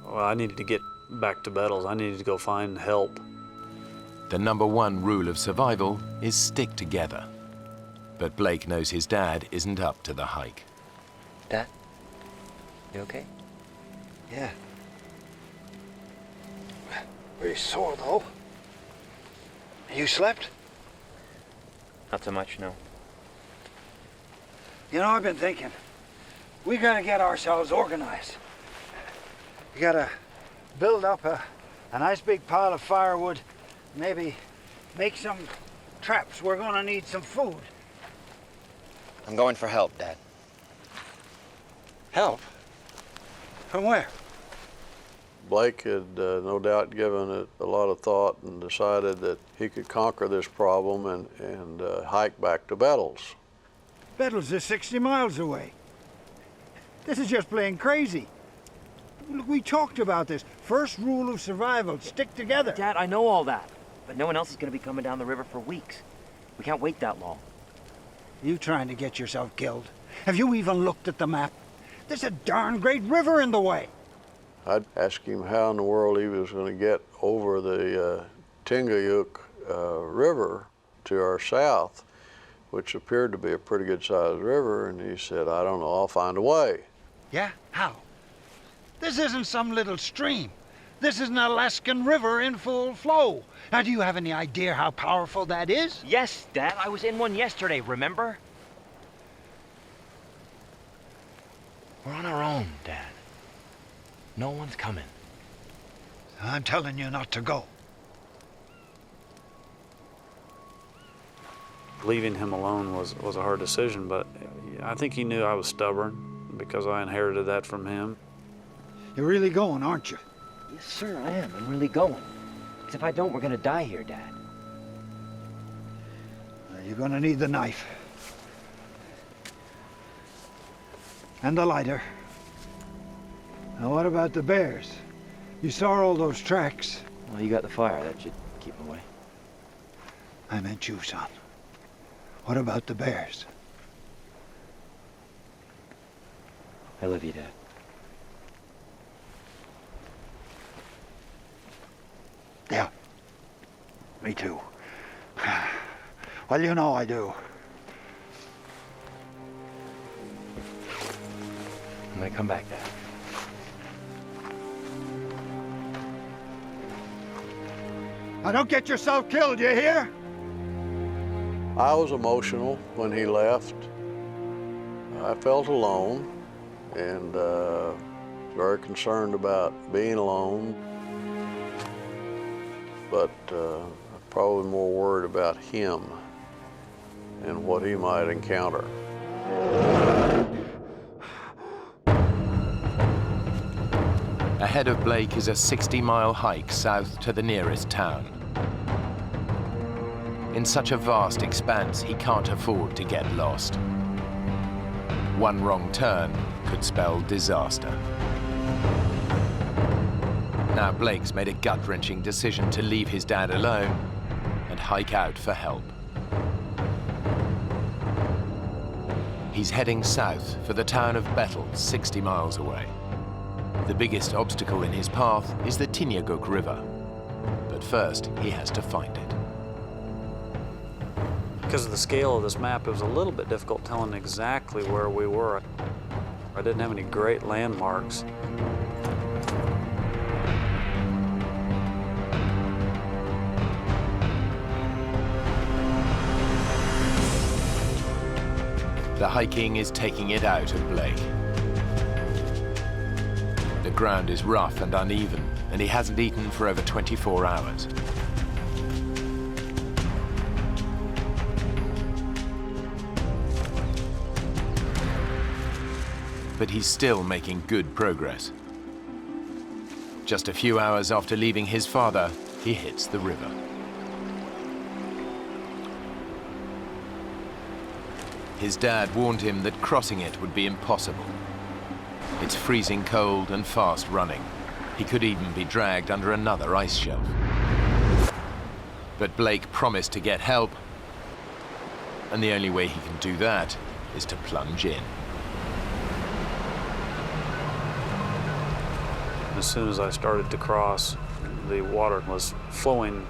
Well, I needed to get back to Bettles. I needed to go find help. The #1 rule of survival is stick together. But Blake knows his dad isn't up to the hike. Dad? You okay? Yeah. Pretty sore, though. You slept? Not so much, no. I've been thinking. We gotta get ourselves organized. We gotta build up a nice big pile of firewood. Maybe make some traps. We're gonna need some food. I'm going for help, Dad. Help? From where? Blake had no doubt given it a lot of thought and decided that he could conquer this problem and hike back to Bettles. Bettles is 60 miles away. This is just plain crazy. Look, we talked about this. First rule of survival, stick together. Dad, I know all that, but no one else is going to be coming down the river for weeks. We can't wait that long. You trying to get yourself killed? Have you even looked at the map? There's a darn great river in the way. I'd ask him how in the world he was going to get over the Tingayuk River to our south, which appeared to be a pretty good-sized river, and he said, I don't know, I'll find a way. Yeah? How? This isn't some little stream. This is an Alaskan river in full flow. Now, do you have any idea how powerful that is? Yes, Dad. I was in one yesterday, remember? We're on our own, Dad. No one's coming. I'm telling you not to go. Leaving him alone was a hard decision, but I think he knew I was stubborn because I inherited that from him. You're really going, aren't you? Yes, sir, I am. I'm really going. Because if I don't, we're going to die here, Dad. You're going to need the knife. And the lighter. Now, what about the bears? You saw all those tracks. Well, you got the fire. That should keep them away. I meant you, son. What about the bears? I love you, Dad. Yeah. Me too. Well, you know I do. I'm gonna come back, Dad. Now, don't get yourself killed, you hear? I was emotional when he left. I felt alone and very concerned about being alone, but probably more worried about him and what he might encounter. Ahead of Blake is a 60-mile hike south to the nearest town. In such a vast expanse, he can't afford to get lost. One wrong turn could spell disaster. Now Blake's made a gut-wrenching decision to leave his dad alone and hike out for help. He's heading south for the town of Bettles, 60 miles away. The biggest obstacle in his path is the Tingayuk River. But first, he has to find it. Because of the scale of this map, it was a little bit difficult telling exactly where we were. I didn't have any great landmarks. The hiking is taking it out of Blake. The ground is rough and uneven, and he hasn't eaten for over 24 hours. But he's still making good progress. Just a few hours after leaving his father, he hits the river. His dad warned him that crossing it would be impossible. It's freezing cold and fast running. He could even be dragged under another ice shelf. But Blake promised to get help, and the only way he can do that is to plunge in. As soon as I started to cross, the water was flowing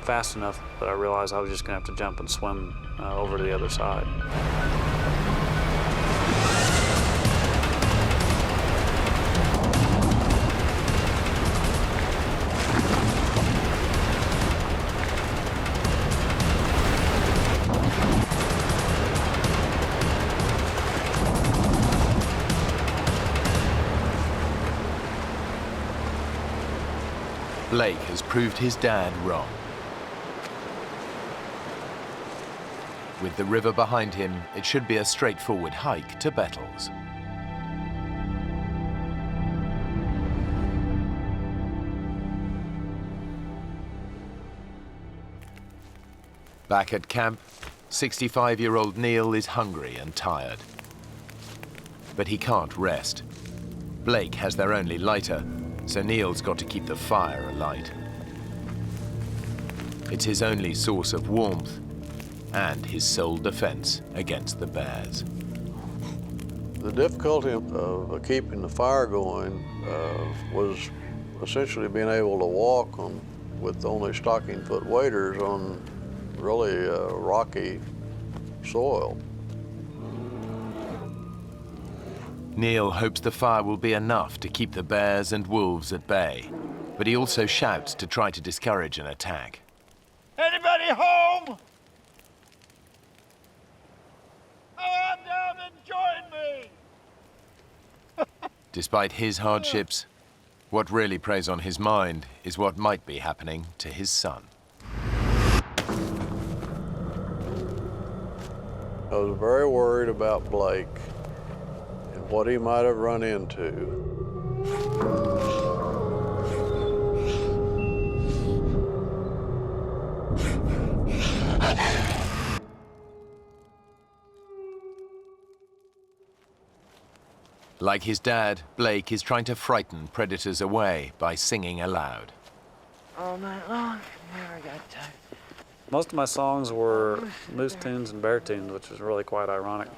fast enough that I realized I was just going to have to jump and swim over to the other side. Blake has proved his dad wrong. With the river behind him, it should be a straightforward hike to Bettles. Back at camp, 65-year-old Neil is hungry and tired. But he can't rest. Blake has their only lighter, so Neil's got to keep the fire alight. It's his only source of warmth and his sole defense against the bears. The difficulty of keeping the fire going was essentially being able to walk with only stocking foot waders on really rocky soil. Neil hopes the fire will be enough to keep the bears and wolves at bay, but he also shouts to try to discourage an attack. Anybody home? Oh, I'm down and join me! Despite his hardships, what really preys on his mind is what might be happening to his son. I was very worried about Blake and what he might have run into. Like his dad, Blake is trying to frighten predators away by singing aloud. All night long, never got tired. Most of my songs were moose tunes and bear tunes, which was really quite ironic.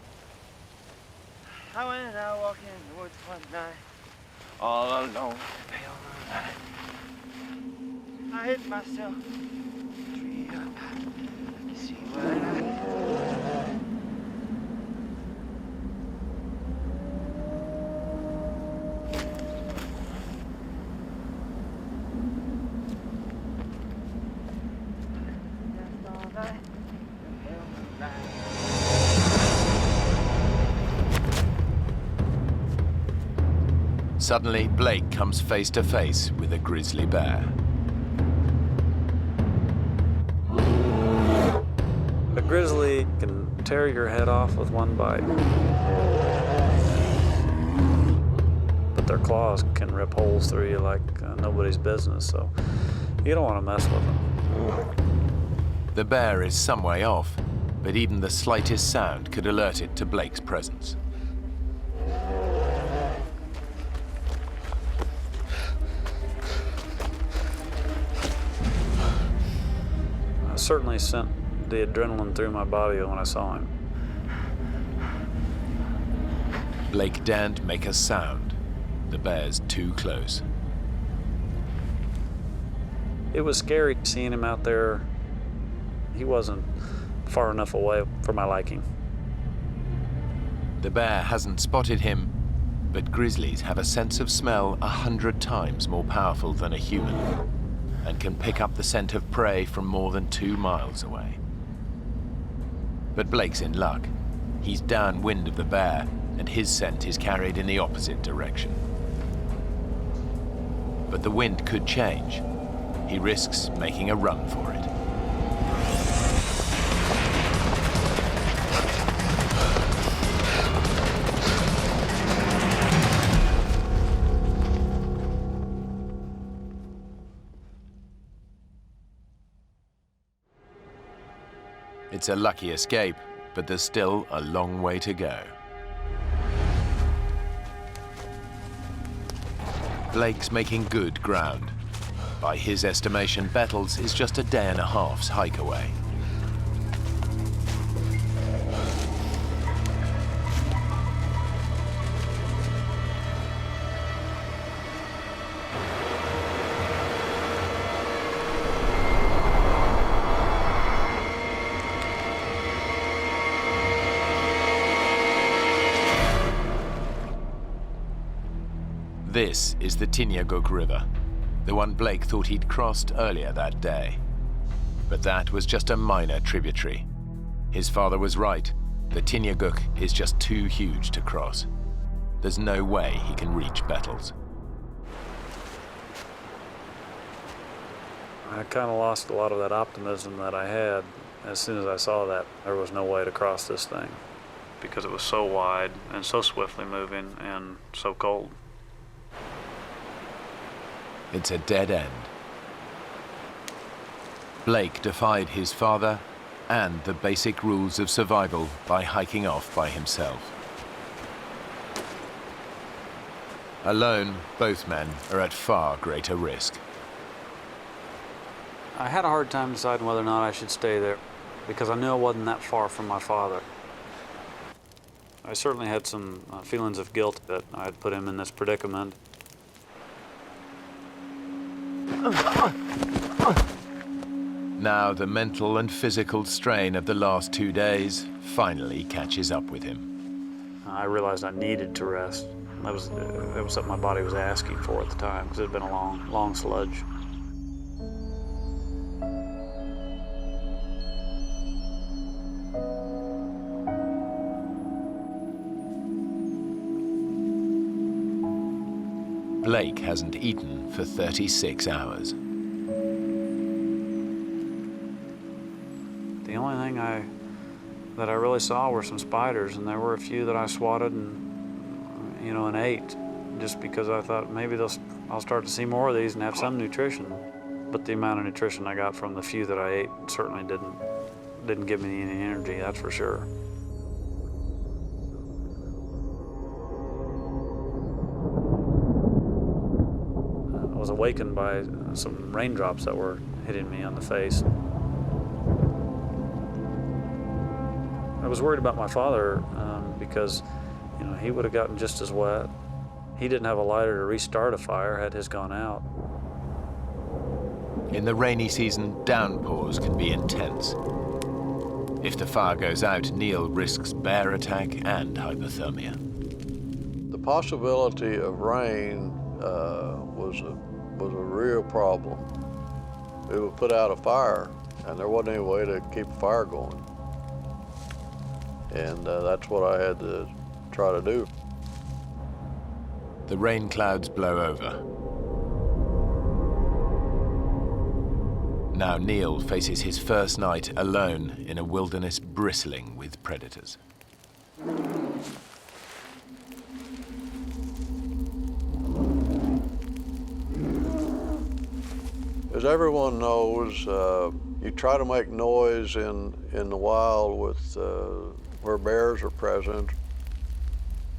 I went out walking in the woods one night, all alone, pale moonlight. I hid myself, tree up, to see what I Suddenly, Blake comes face to face with a grizzly bear. A grizzly can tear your head off with one bite, but their claws can rip holes through you like nobody's business, so you don't want to mess with them. The bear is some way off, but even the slightest sound could alert it to Blake's presence. I certainly sent the adrenaline through my body when I saw him. Blake daren't make a sound. The bear's too close. It was scary seeing him out there. He wasn't far enough away for my liking. The bear hasn't spotted him, but grizzlies have a sense of smell 100 times more powerful than a human, and can pick up the scent of prey from more than 2 miles away. But Blake's in luck. He's downwind of the bear, and his scent is carried in the opposite direction. But the wind could change. He risks making a run for it. It's a lucky escape, but there's still a long way to go. Blake's making good ground. By his estimation, Bettles is just a day and a half's hike away. This is the Tinyaguk River, the one Blake thought he'd crossed earlier that day. But that was just a minor tributary. His father was right. The Tinyaguk is just too huge to cross. There's no way he can reach Bettles. I kind of lost a lot of that optimism that I had as soon as I saw that there was no way to cross this thing, because it was so wide and so swiftly moving and so cold. It's a dead end. Blake defied his father and the basic rules of survival by hiking off by himself. Alone, both men are at far greater risk. I had a hard time deciding whether or not I should stay there because I knew I wasn't that far from my father. I certainly had some feelings of guilt that I had put him in this predicament. Now the mental and physical strain of the last 2 days finally catches up with him. I realized I needed to rest. That was something my body was asking for at the time because it had been a long sludge. Blake hasn't eaten for 36 hours. The only thing that I really saw were some spiders, and there were a few that I swatted and ate, just because I thought maybe I'll start to see more of these and have some nutrition. But the amount of nutrition I got from the few that I ate certainly didn't give me any energy, that's for sure. I was awakened by some raindrops that were hitting me on the face. I was worried about my father because, he would have gotten just as wet. He didn't have a lighter to restart a fire had his gone out. In the rainy season, downpours can be intense. If the fire goes out, Neil risks bear attack and hypothermia. The possibility of rain was a real problem. It would put out a fire, and there wasn't any way to keep a fire going. And that's what I had to try to do. The rain clouds blow over. Now Neil faces his first night alone in a wilderness bristling with predators. As everyone knows, you try to make noise in the wild with where bears are present.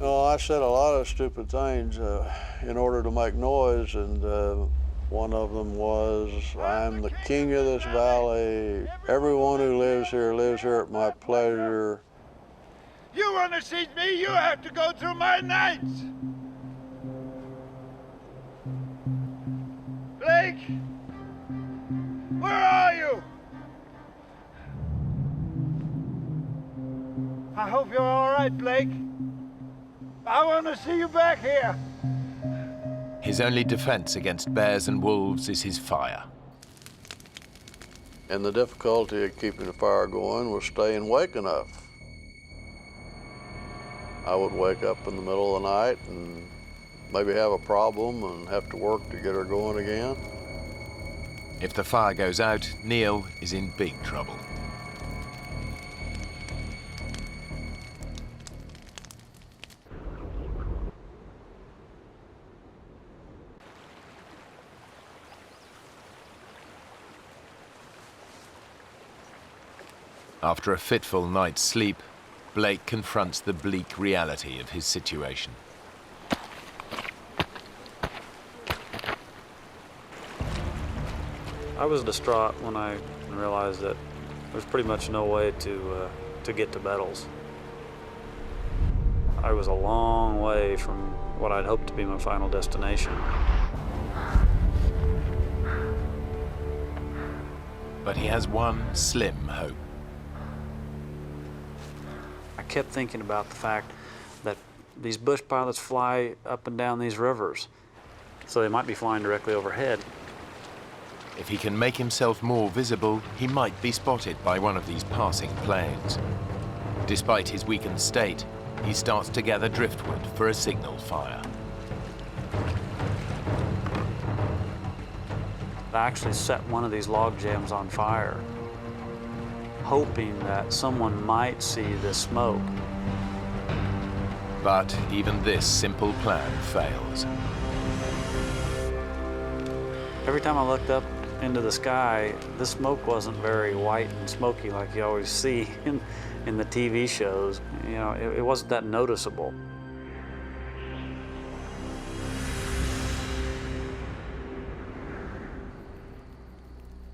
I said a lot of stupid things in order to make noise, and one of them was, "I'm the king of this valley. Everyone who lives here at my pleasure." You want to see me, you have to go through my nights. Blake, where are you? I hope you're all right, Blake. I want to see you back here. His only defense against bears and wolves is his fire. And the difficulty of keeping the fire going was staying awake enough. I would wake up in the middle of the night and maybe have a problem and have to work to get her going again. If the fire goes out, Neil is in big trouble. After a fitful night's sleep, Blake confronts the bleak reality of his situation. I was distraught when I realized that there was pretty much no way to get to Bettles. I was a long way from what I'd hoped to be my final destination. But he has one slim hope. I kept thinking about the fact that these bush pilots fly up and down these rivers, so they might be flying directly overhead. If he can make himself more visible, he might be spotted by one of these passing planes. Despite his weakened state, he starts to gather driftwood for a signal fire. I actually set one of these log jams on fire, hoping that someone might see this smoke. But even this simple plan fails. Every time I looked up into the sky, the smoke wasn't very white and smoky like you always see in the TV shows. You know, it wasn't that noticeable.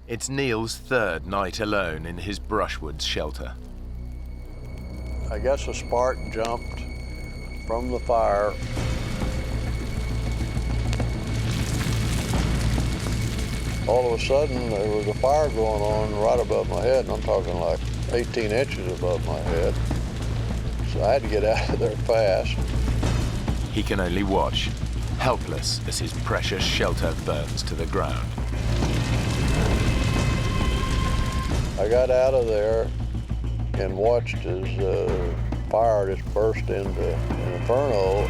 It's Neil's third night alone in his brushwood shelter. I guess a spark jumped from the fire. All of a sudden, there was a fire going on right above my head, and I'm talking like 18 inches above my head. So I had to get out of there fast. He can only watch, helpless as his precious shelter burns to the ground. I got out of there and watched as fire just burst into an inferno.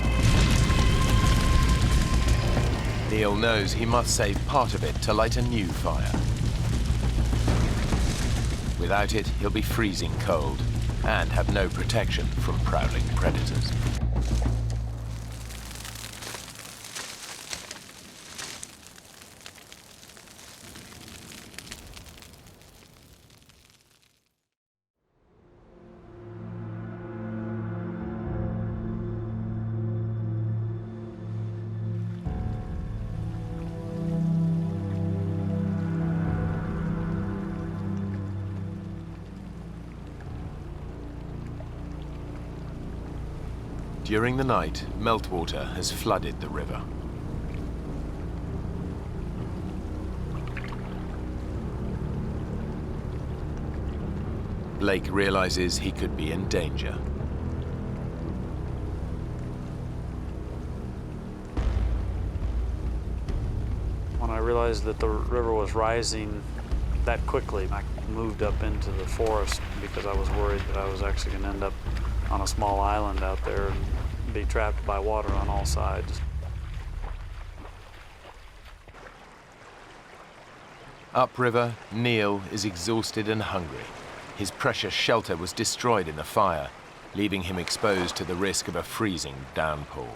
Neil knows he must save part of it to light a new fire. Without it, he'll be freezing cold and have no protection from prowling predators. During the night, meltwater has flooded the river. Blake realizes he could be in danger. When I realized that the river was rising that quickly, I moved up into the forest because I was worried that I was actually going to end up on a small island out there and be trapped by water on all sides. Upriver, Neil is exhausted and hungry. His precious shelter was destroyed in the fire, leaving him exposed to the risk of a freezing downpour.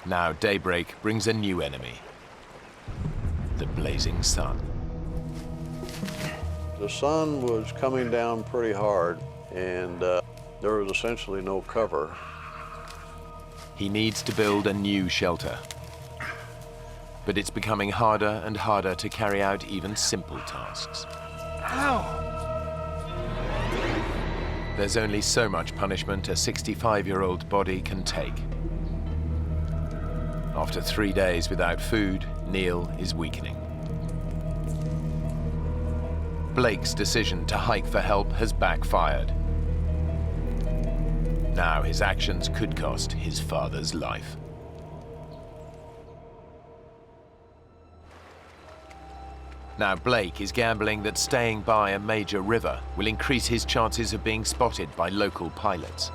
Now daybreak brings a new enemy, the blazing sun. The sun was coming down pretty hard, and there was essentially no cover. He needs to build a new shelter. But it's becoming harder and harder to carry out even simple tasks. Ow! There's only so much punishment a 65-year-old body can take. After 3 days without food, Neil is weakening. Blake's decision to hike for help has backfired. Now his actions could cost his father's life. Now Blake is gambling that staying by a major river will increase his chances of being spotted by local pilots.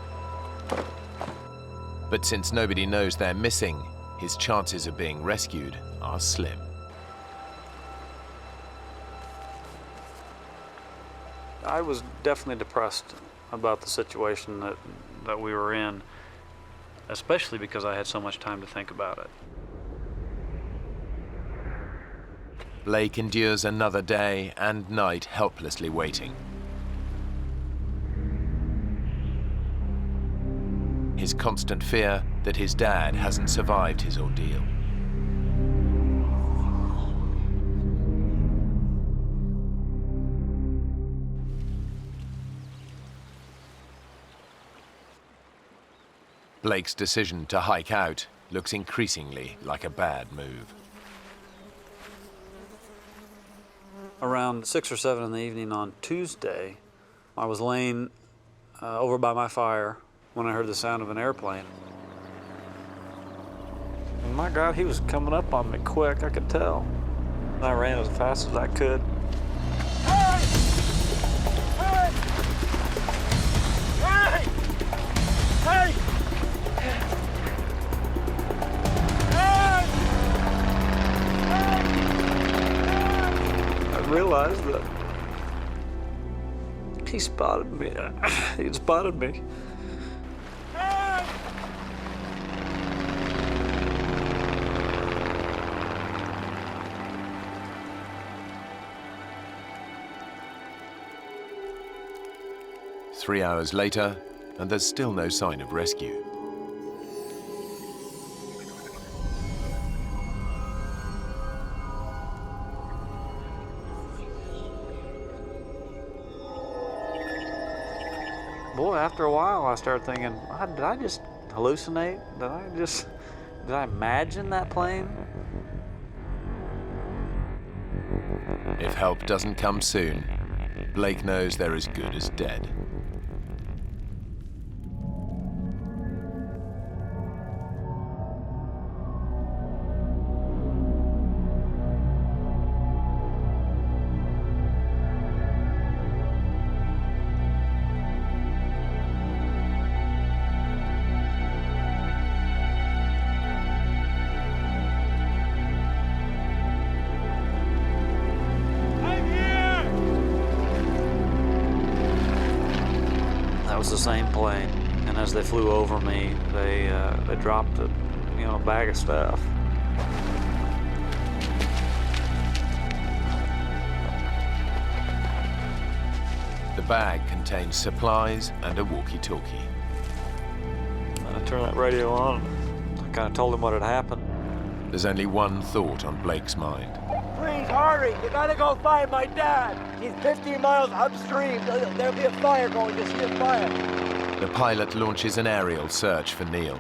But since nobody knows they're missing, his chances of being rescued are slim. I was definitely depressed about the situation that we were in, especially because I had so much time to think about it. Blake endures another day and night helplessly waiting. His constant fear that his dad hasn't survived his ordeal. Blake's decision to hike out looks increasingly like a bad move. Around 6 or 7 in the evening on Tuesday, I was laying over by my fire when I heard the sound of an airplane. And my God, he was coming up on me quick, I could tell. I ran as fast as I could. I realized that he spotted me. He'd spotted me. 3 hours later, and there's still no sign of rescue. Boy, after a while, I started thinking, did I just hallucinate? Did I imagine that plane? If help doesn't come soon, Blake knows they're as good as dead. The same plane, and as they flew over me, they dropped a bag of stuff. The bag contains supplies and a walkie-talkie. I turned that radio on. I kind of told him what had happened. There's only one thought on Blake's mind. Please hurry! You gotta go find my dad! He's 15 miles upstream. There'll be a fire going. Just see a fire. The pilot launches an aerial search for Neil.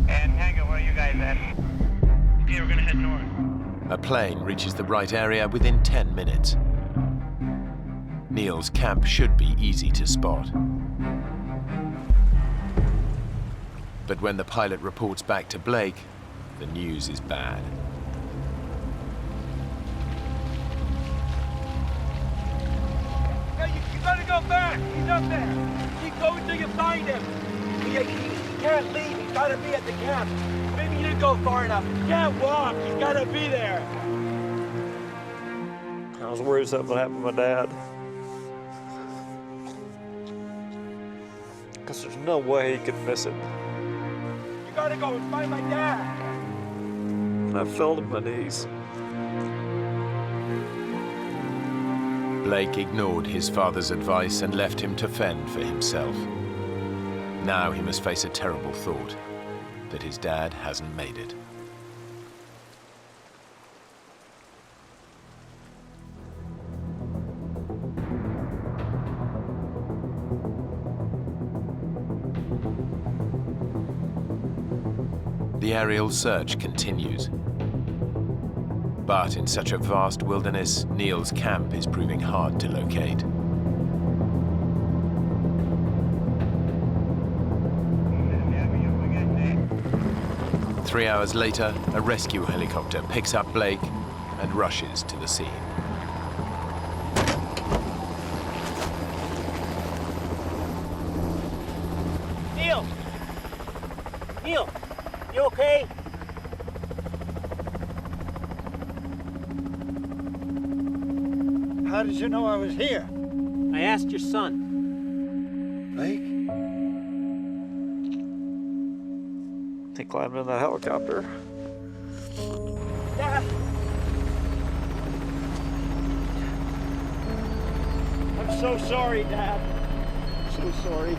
And Tango, where are you guys at? Okay, we're gonna head north. A plane reaches the right area within 10 minutes. Neil's camp should be easy to spot. But when the pilot reports back to Blake, the news is bad. Hey, you gotta go back! He's up there! Keep going till you find him! He can't leave, he's gotta be at the camp. Maybe you didn't go far enough. He can't walk, he's gotta be there! I was worried something would happen to my dad. Because there's no way he could miss it. You gotta go and find my dad! And I fell to my knees. Blake ignored his father's advice and left him to fend for himself. Now he must face a terrible thought, that his dad hasn't made it. The aerial search continues. But in such a vast wilderness, Neil's camp is proving hard to locate. Three hours later, a rescue helicopter picks up Blake and rushes to the scene. Neil! Neil! You okay? How did you know I was here? I asked your son. Blake? He climbed in that helicopter. Dad! I'm so sorry, Dad. I'm so sorry.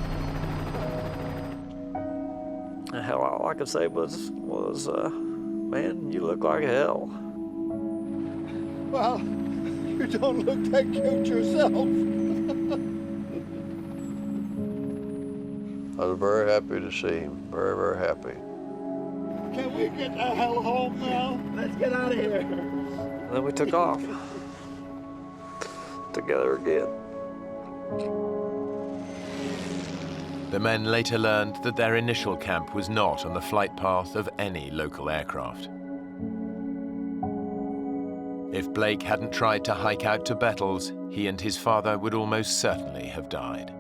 And hell, all I could say was, man, you look like hell. Well, you don't look that cute yourself. I was very happy to see him. Very, very happy. Can we get the hell home now? Let's get out of here. And then we took off. Together again. The men later learned that their initial camp was not on the flight path of any local aircraft. If Blake hadn't tried to hike out to Bettles, he and his father would almost certainly have died.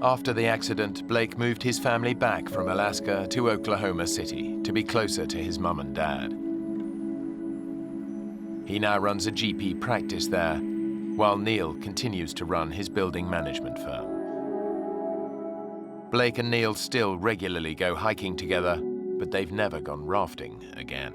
After the accident, Blake moved his family back from Alaska to Oklahoma City to be closer to his mum and dad. He now runs a GP practice there, while Neil continues to run his building management firm. Blake and Neil still regularly go hiking together, but they've never gone rafting again.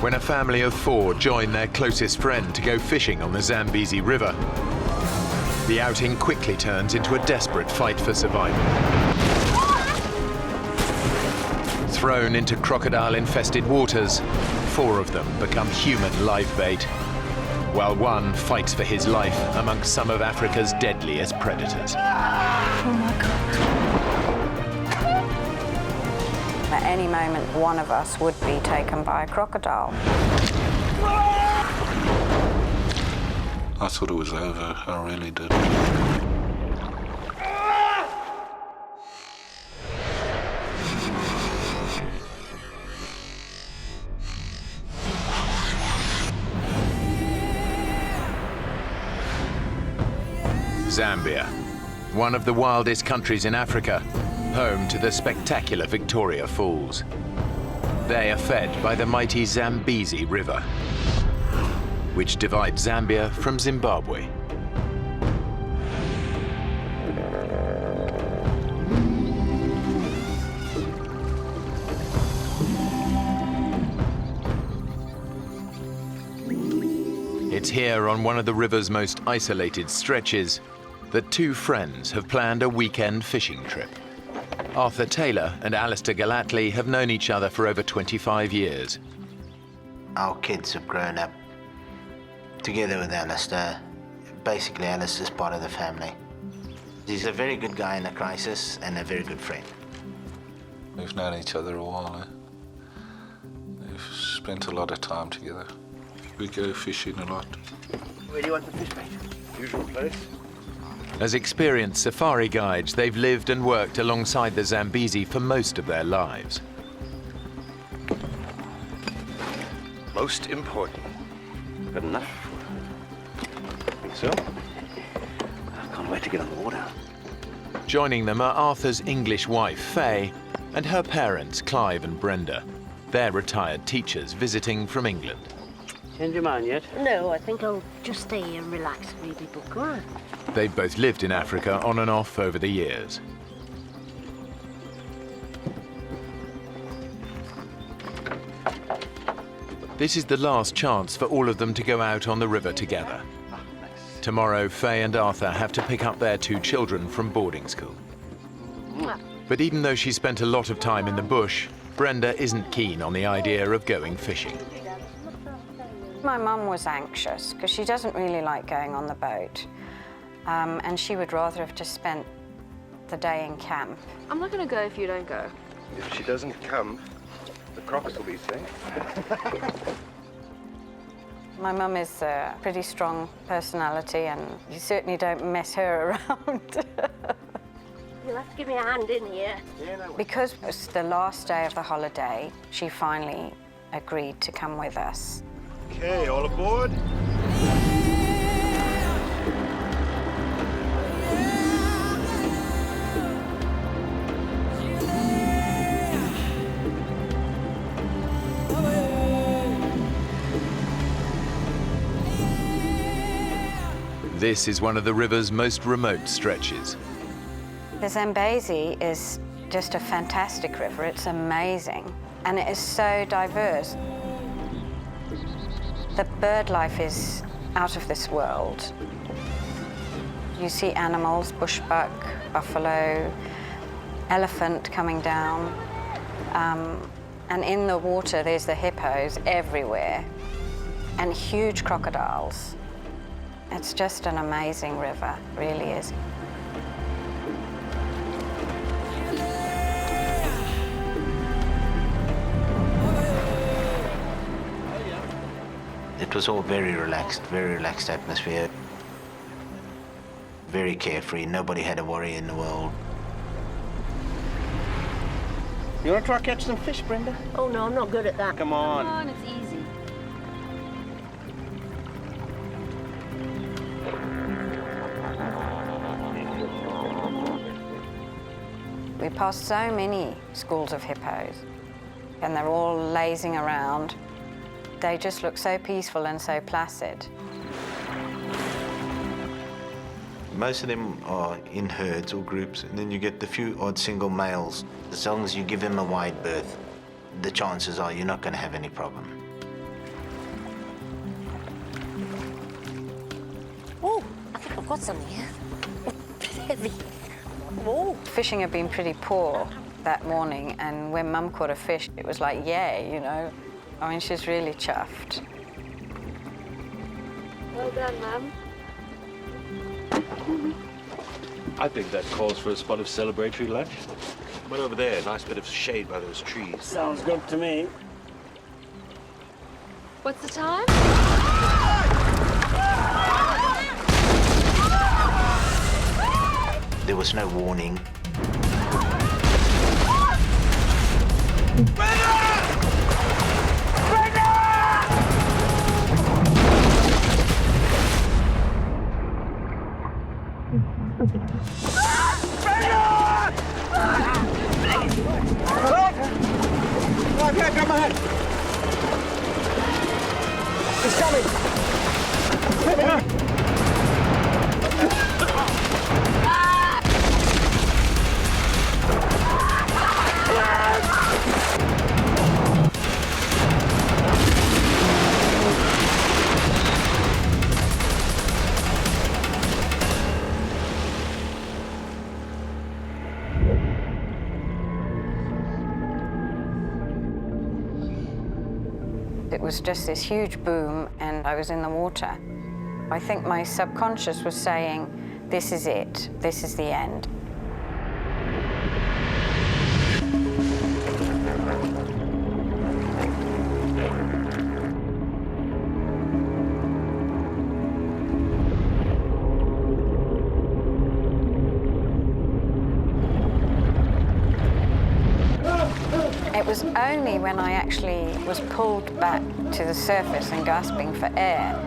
when a family of 4 join their closest friend to go fishing on the Zambezi River. The outing quickly turns into a desperate fight for survival. Thrown into crocodile-infested waters, 4 of them become human live bait, while one fights for his life amongst some of Africa's deadliest predators. Oh my God. At any moment, one of us would be taken by a crocodile. I thought it was over, I really did. Zambia, one of the wildest countries in Africa, home to the spectacular Victoria Falls. They are fed by the mighty Zambezi River, which divides Zambia from Zimbabwe. It's here on one of the river's most isolated stretches that 2 friends have planned a weekend fishing trip. Arthur Taylor and Alistister Gallatley have known each other for over 25 years. Our kids have grown up together with Alistister. Basically, Alistair's part of the family. He's a very good guy in a crisis and a very good friend. We've known each other a while, eh? We've spent a lot of time together. We go fishing a lot. Where do you want the fish bait? Usual place. As experienced safari guides, they've lived and worked alongside the Zambezi for most of their lives. Most important. Good enough? Think so? I can't wait to get on the water. Joining them are Arthur's English wife, Faye, and her parents, Clive and Brenda. They're retired teachers visiting from England. Change your mind yet? No, I think I'll just stay here and relax and read a book. All right. They've both lived in Africa on and off over the years. This is the last chance for all of them to go out on the river together. Tomorrow, Faye and Arthur have to pick up their 2 children from boarding school. But even though she spent a lot of time in the bush, Brenda isn't keen on the idea of going fishing. My mum was anxious because she doesn't really like going on the boat. And she would rather have just spent the day in camp. I'm not going to go if you don't go. If she doesn't come, the crocs will be safe. My mum is a pretty strong personality, and you certainly don't mess her around. You'll have to give me a hand in here. Because it was the last day of the holiday, she finally agreed to come with us. Okay, all aboard. This is one of the river's most remote stretches. The Zambezi is just a fantastic river. It's amazing, and it is so diverse. The bird life is out of this world. You see animals, bushbuck, buffalo, elephant coming down. And in the water, there's the hippos everywhere, and huge crocodiles. It's just an amazing river, really is. It was all very relaxed atmosphere. Very carefree, nobody had a worry in the world. You want to try catch some fish, Brenda? Oh, no, I'm not good at that. Come on. Come on, it's easy. We passed so many schools of hippos, and they're all lazing around. They just look so peaceful and so placid. Most of them are in herds or groups, and then you get the few odd single males. As long as you give them a wide berth, the chances are you're not going to have any problem. What's on here? It's heavy. Whoa. Fishing had been pretty poor that morning, and when Mum caught a fish, it was like, yay, you know. I mean, she's really chuffed. Well done, Mum. I think that calls for a spot of celebratory lunch. Right over there, a nice bit of shade by those trees. Sounds good to me. What's the time? There was no warning. Come on! He's coming! Let me go! It was just this huge boom, and I was in the water. I think my subconscious was saying, this is it, this is the end. It was only when I actually was pulled back to the surface and gasping for air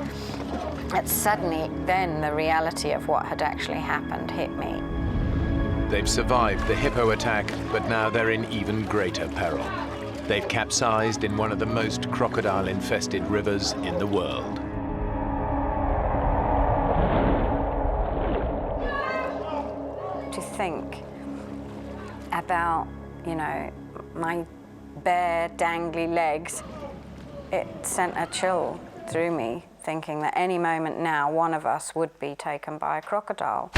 that suddenly then the reality of what had actually happened hit me. They've survived the Hippo attack, but now they're in even greater peril. They've capsized in one of the most crocodile-infested rivers in the world. To think about, you know, my bare, dangly legs, it sent a chill through me, thinking that any moment now, one of us would be taken by a crocodile.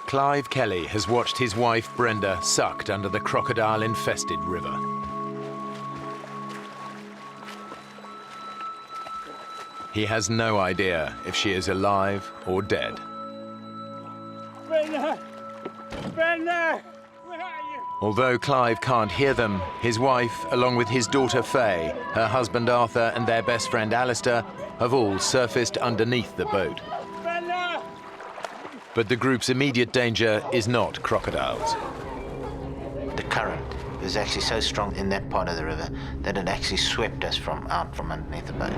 Clive Kelly has watched his wife Brenda sucked under the crocodile-infested river. He has no idea if she is alive or dead. Brenda! Brenda! Where are you? Although Clive can't hear them, his wife, along with his daughter Faye, her husband Arthur and their best friend Alistister, have all surfaced underneath the boat. Brenda! But the group's immediate danger is not crocodiles. The current was actually so strong in that part of the river that it actually swept us out from underneath the boat.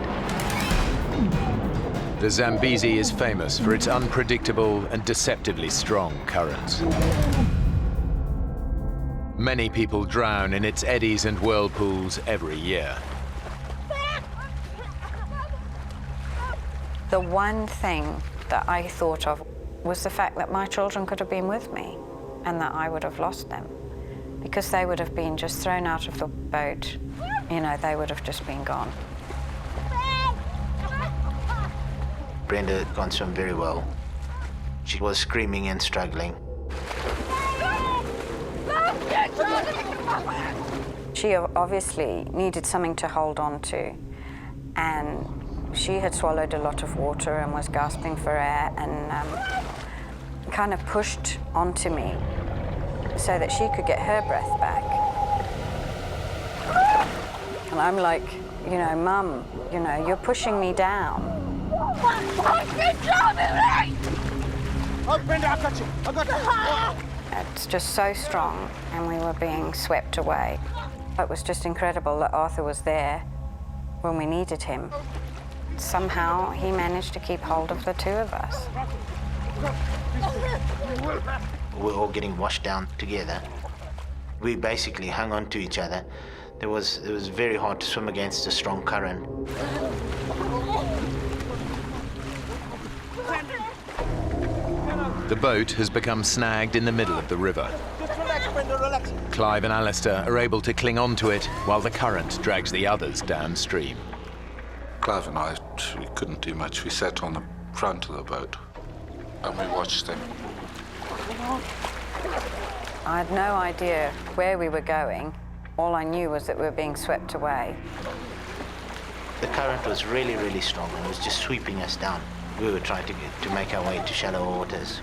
The Zambezi is famous for its unpredictable and deceptively strong currents. Many people drown in its eddies and whirlpools every year. The one thing that I thought of was the fact that my children could have been with me and that I would have lost them because they would have been just thrown out of the boat. You know, they would have just been gone. Brenda had gone swim very well. She was screaming and struggling. She obviously needed something to hold on to, and she had swallowed a lot of water and was gasping for air and kind of pushed onto me so that she could get her breath back. And I'm like, you know, Mum, you know, you're pushing me down. Oh, Brenda, I've got you. I've got you. It's just so strong, and we were being swept away. It was just incredible that Arthur was there when we needed him. Somehow, he managed to keep hold of the two of us. We were all getting washed down together. We basically hung on to each other. It was very hard to swim against a strong current. The boat has become snagged in the middle of the river. Just relax, Brenda, relax. Clive and Alistair are able to cling on to it while the current drags the others downstream. Clive and I, we couldn't do much. We sat on the front of the boat and we watched them. I had no idea where we were going. All I knew was that we were being swept away. The current was really, really strong and it was just sweeping us down. We were trying to make our way to shallow waters.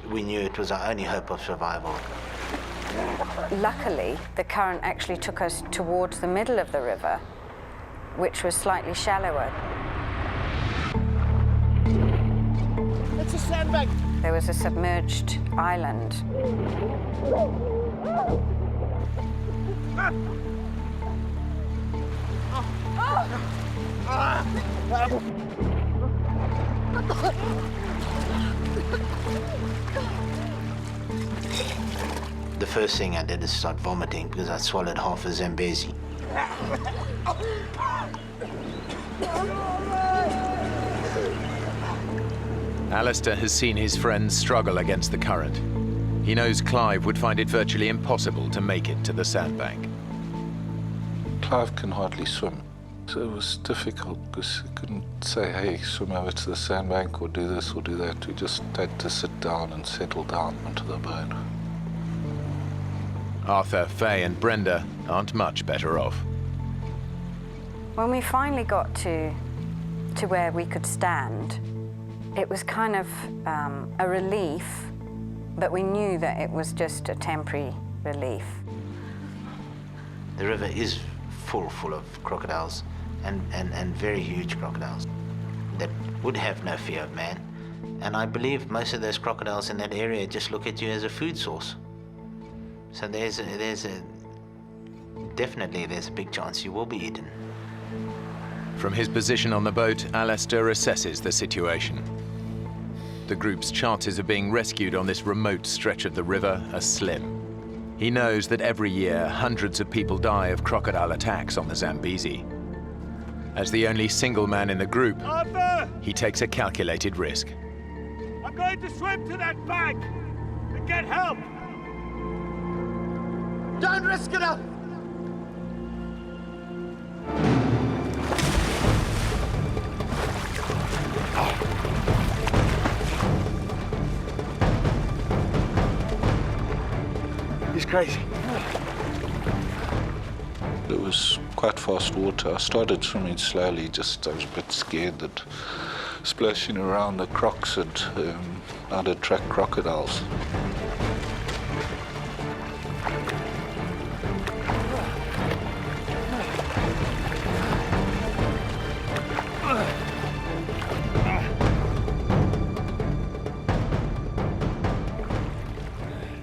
We knew it was our only hope of survival. Luckily, the current actually took us towards the middle of the river, which was slightly shallower. It's a sandbank. There was a submerged island. The first thing I did is start vomiting because I swallowed half a Zambezi. Alistair has seen his friends struggle against the current. He knows Clive would find it virtually impossible to make it to the sandbank. Clive can hardly swim, so it was difficult because he couldn't say, hey, swim over to the sandbank or do this or do that. We just had to sit down and settle down onto the boat. Arthur, Faye and Brenda aren't much better off. When we finally got to where we could stand, it was kind of a relief, but we knew that it was just a temporary relief. The river is full of crocodiles and very huge crocodiles that would have no fear of man. And I believe most of those crocodiles in that area just look at you as a food source. So definitely there's a big chance you will be eaten. From his position on the boat, Alistair assesses the situation. The group's chances of being rescued on this remote stretch of the river are slim. He knows that every year, hundreds of people die of crocodile attacks on the Zambezi. As the only single man in the group, Arthur! he takes a calculated risk. I'm going to swim to that bank and get help! Don't risk it up! He's crazy. It was quite fast water. I started swimming slowly, I was a bit scared that splashing around the crocs I'd attract crocodiles.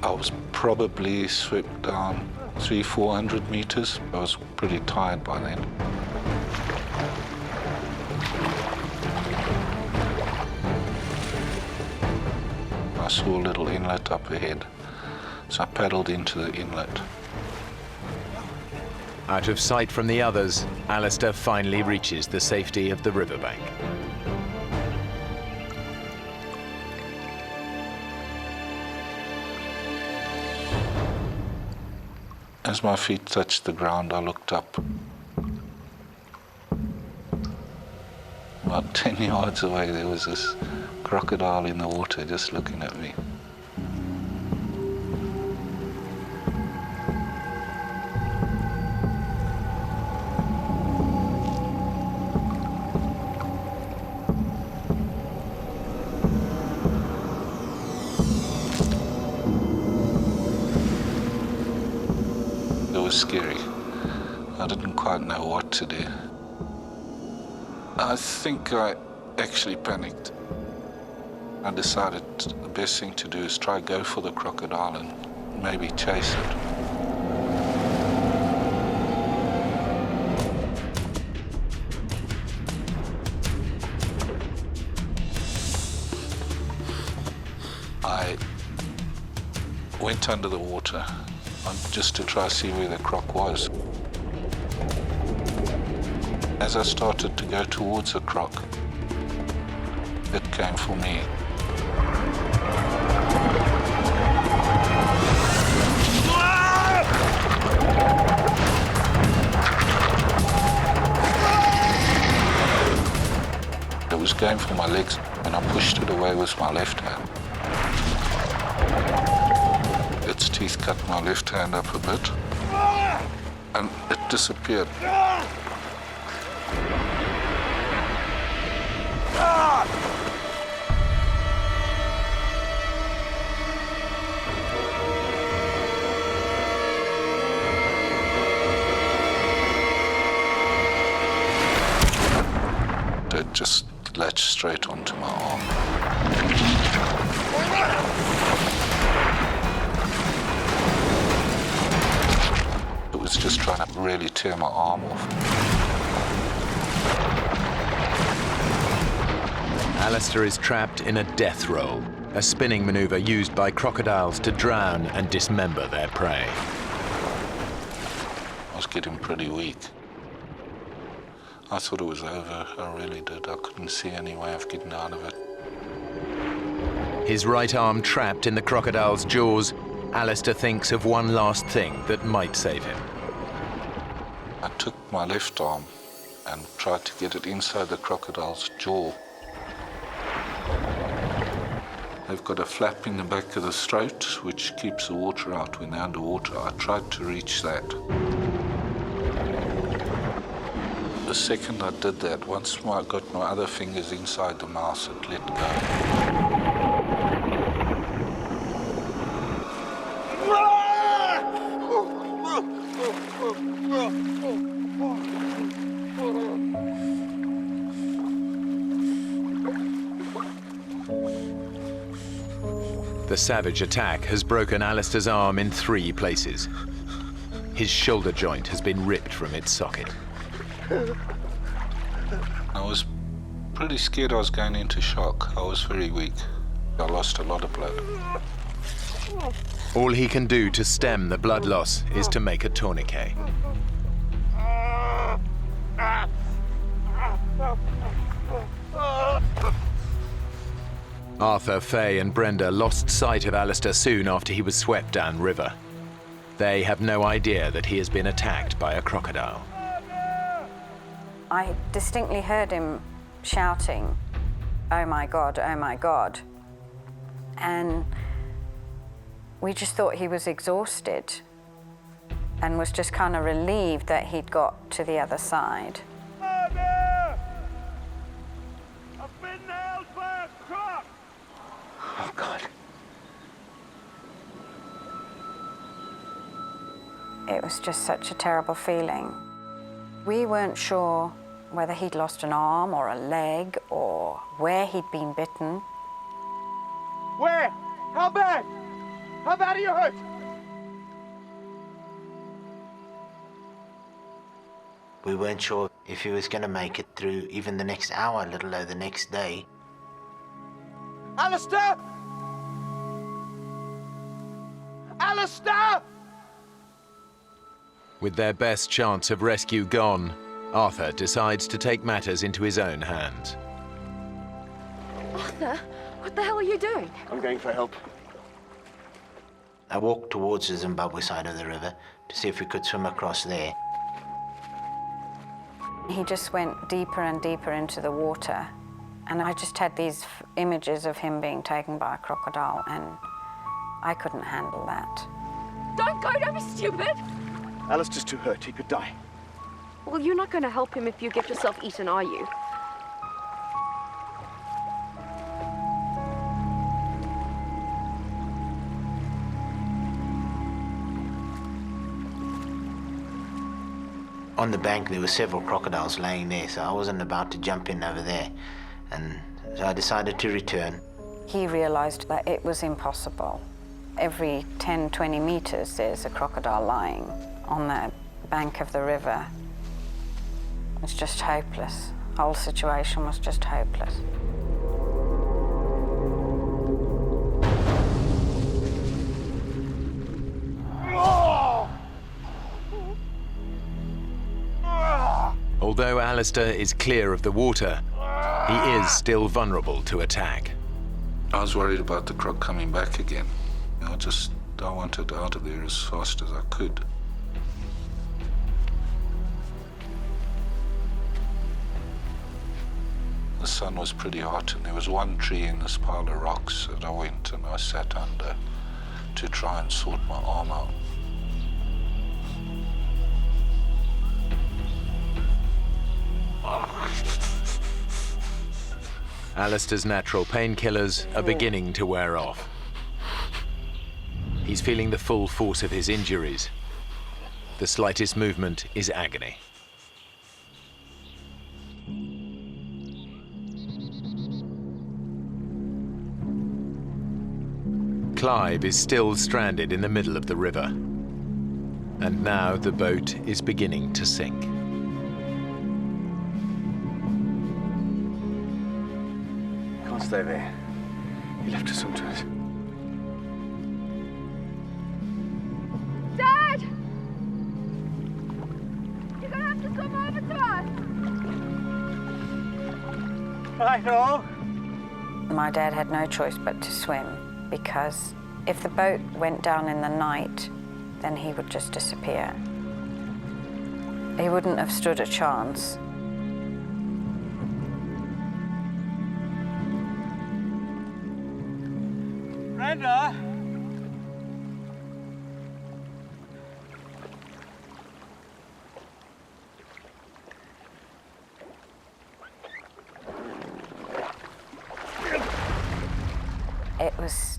I was probably swept down 300-400 meters. I was pretty tired by then. I saw a little inlet up ahead, so I paddled into the inlet. Out of sight from the others, Alistair finally reaches the safety of the riverbank. As my feet touched the ground, I looked up. About 10 yards away, there was this crocodile in the water just looking at me. It was scary. I didn't quite know what to do. I think I actually panicked. I decided the best thing to do is try go for the crocodile and maybe chase it. I went under the water just to try to see where the croc was. As I started to go towards the croc, it came for me. my legs, and I pushed it away with my left hand. Its teeth cut my left hand up a bit, and it disappeared. It just latched straight onto my arm. It was just trying to really tear my arm off. Alistister is trapped in a death roll, a spinning maneuver used by crocodiles to drown and dismember their prey. I was getting pretty weak. I thought it was over, I really did. I couldn't see any way of getting out of it. His right arm trapped in the crocodile's jaws, Alistister thinks of one last thing that might save him. I took my left arm and tried to get it inside the crocodile's jaw. They've got a flap in the back of the throat which keeps the water out when they're underwater. I tried to reach that. The second I did that, once I got my other fingers inside the mouth, it let go. The savage attack has broken Alistair's arm in 3 places. His shoulder joint has been ripped from its socket. I was pretty scared I was going into shock. I was very weak. I lost a lot of blood. All he can do to stem the blood loss is to make a tourniquet. Arthur, Faye and Brenda lost sight of Alistister soon after he was swept downriver. They have no idea that he has been attacked by a crocodile. I distinctly heard him shouting, "Oh my God, oh my God." And we just thought he was exhausted and was just kind of relieved that he'd got to the other side. Oh, God. It was just such a terrible feeling. We weren't sure whether he'd lost an arm or a leg or where he'd been bitten. Where? How bad? How bad are you hurt? We weren't sure if he was going to make it through even the next hour, let alone the next day. Alistister! Alistister! With their best chance of rescue gone, Arthur decides to take matters into his own hands. Arthur, what the hell are you doing? I'm going for help. I walked towards the Zimbabwe side of the river to see if we could swim across there. He just went deeper and deeper into the water. And I just had these images of him being taken by a crocodile, and I couldn't handle that. Don't go, don't be stupid! Alistair's too hurt, he could die. Well, you're not going to help him if you get yourself eaten, are you? On the bank, there were several crocodiles laying there, so I wasn't about to jump in over there. And so I decided to return. He realized that it was impossible. Every 10, 20 meters, there's a crocodile lying on the bank of the river. It's just hopeless. The whole situation was just hopeless. Although Alistister is clear of the water, he is still vulnerable to attack. I was worried about the croc coming back again. I wanted out of there as fast as I could. The sun was pretty hot, and there was one tree in this pile of rocks that I went and I sat under to try and sort my arm out. Alister's natural painkillers are beginning to wear off. He's feeling the full force of his injuries. The slightest movement is agony. Clive is still stranded in the middle of the river. And now the boat is beginning to sink. Can't stay there. He left us onto it. Dad! You're gonna have to come over to us. I know. My dad had no choice but to swim, because if the boat went down in the night, then he would just disappear. He wouldn't have stood a chance. Brenda! It was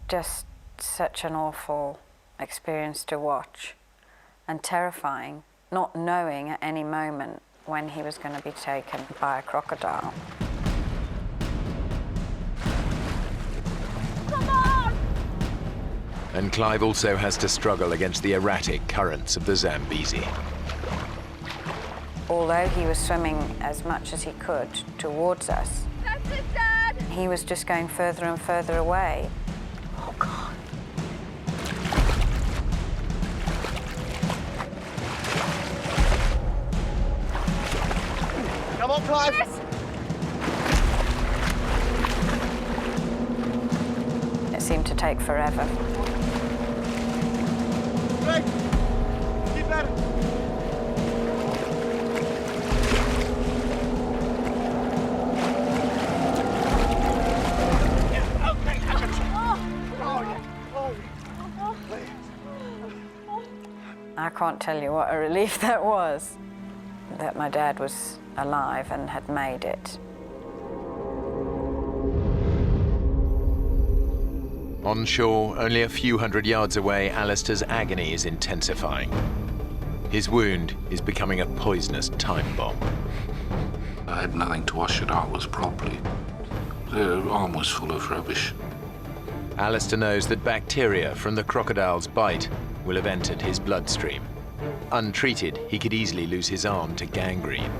just such an awful experience to watch, and terrifying, not knowing at any moment when he was going to be taken by a crocodile. Come on! And Clive also has to struggle against the erratic currents of the Zambezi. Although he was swimming as much as he could towards us, That's it, Dad! he was just going further and further away. Oh, God. Come on, Clive. Yes. It seemed to take forever. Greg, keep at it. I can't tell you what a relief that was, that my dad was alive and had made it. On shore, only a few hundred yards away, Alister's agony is intensifying. His wound is becoming a poisonous time bomb. I had nothing to wash it out with properly. The arm was full of rubbish. Alister knows that bacteria from the crocodile's bite will have entered his bloodstream. Untreated, he could easily lose his arm to gangrene.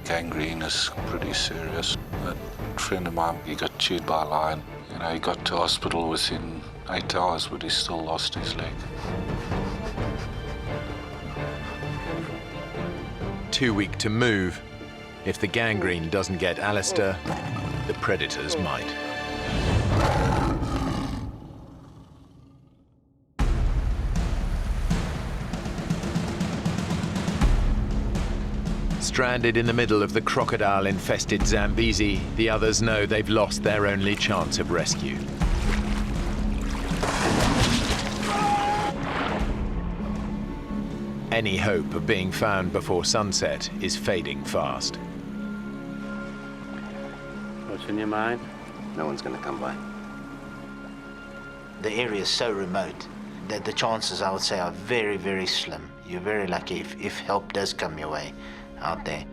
Gangrene is pretty serious. A friend of mine, he got chewed by a lion. You know, he got to hospital within 8 hours, but he still lost his leg. Too weak to move. If the gangrene doesn't get Alister, the predators might. Stranded in the middle of the crocodile-infested Zambezi, the others know they've lost their only chance of rescue. Any hope of being found before sunset is fading fast. What's in your mind? No one's going to come by. The area is so remote that the chances, I would say, are very, very slim. You're very lucky if help does come your way out there.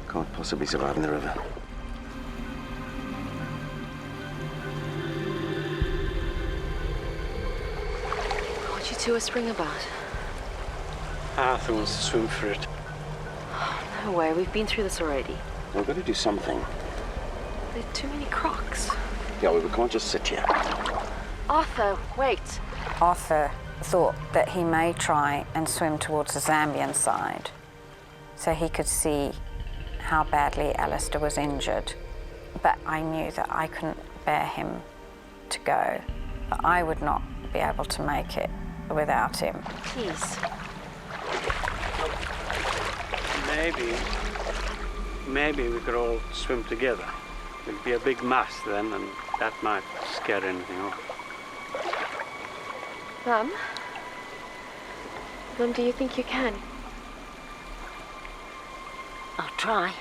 Can't possibly survive in the river. What you two are spring about? Arthur wants to swim for it. No way, we've been through this already. We've got to do something. There are too many crocs. Yeah, we can't just sit here. Arthur, wait. Arthur thought that he may try and swim towards the Zambian side, so he could see how badly Alister was injured. But I knew that I couldn't bear him to go. But I would not be able to make it without him. Please. Maybe maybe we could all swim together. It'd be a big mass then, and that might scare anything off. Mum? Mum, do you think you can? I'll try.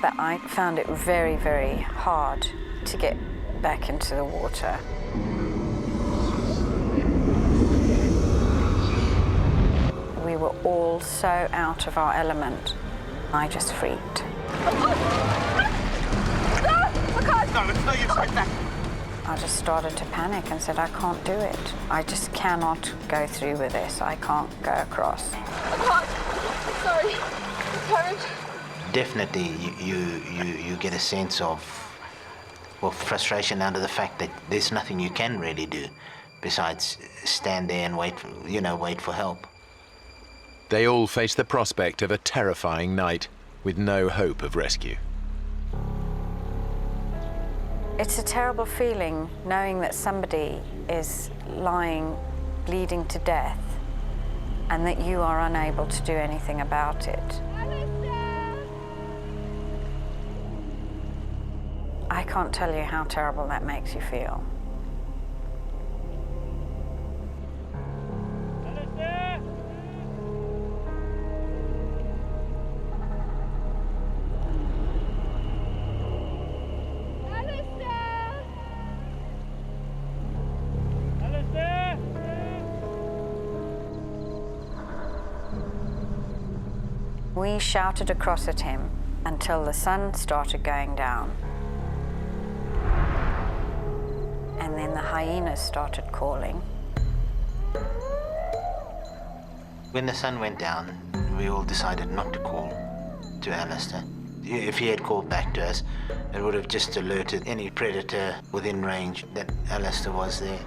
But I found it very, very hard to get back into the water. We were all so out of our element. I just freaked. No, it's no use like that. I just started to panic and said, I can't do it. I just cannot go through with this. I can't go across. Sorry. Current. Definitely, you get a sense of, well, frustration out of the fact that there's nothing you can really do besides stand there and wait for help. They all face the prospect of a terrifying night with no hope of rescue. It's a terrible feeling knowing that somebody is lying, bleeding to death, and that you are unable to do anything about it. I can't tell you how terrible that makes you feel. We shouted across at him until the sun started going down. And then the hyenas started calling. When the sun went down, we all decided not to call to Alistister. If he had called back to us, it would have just alerted any predator within range that Alistister was there.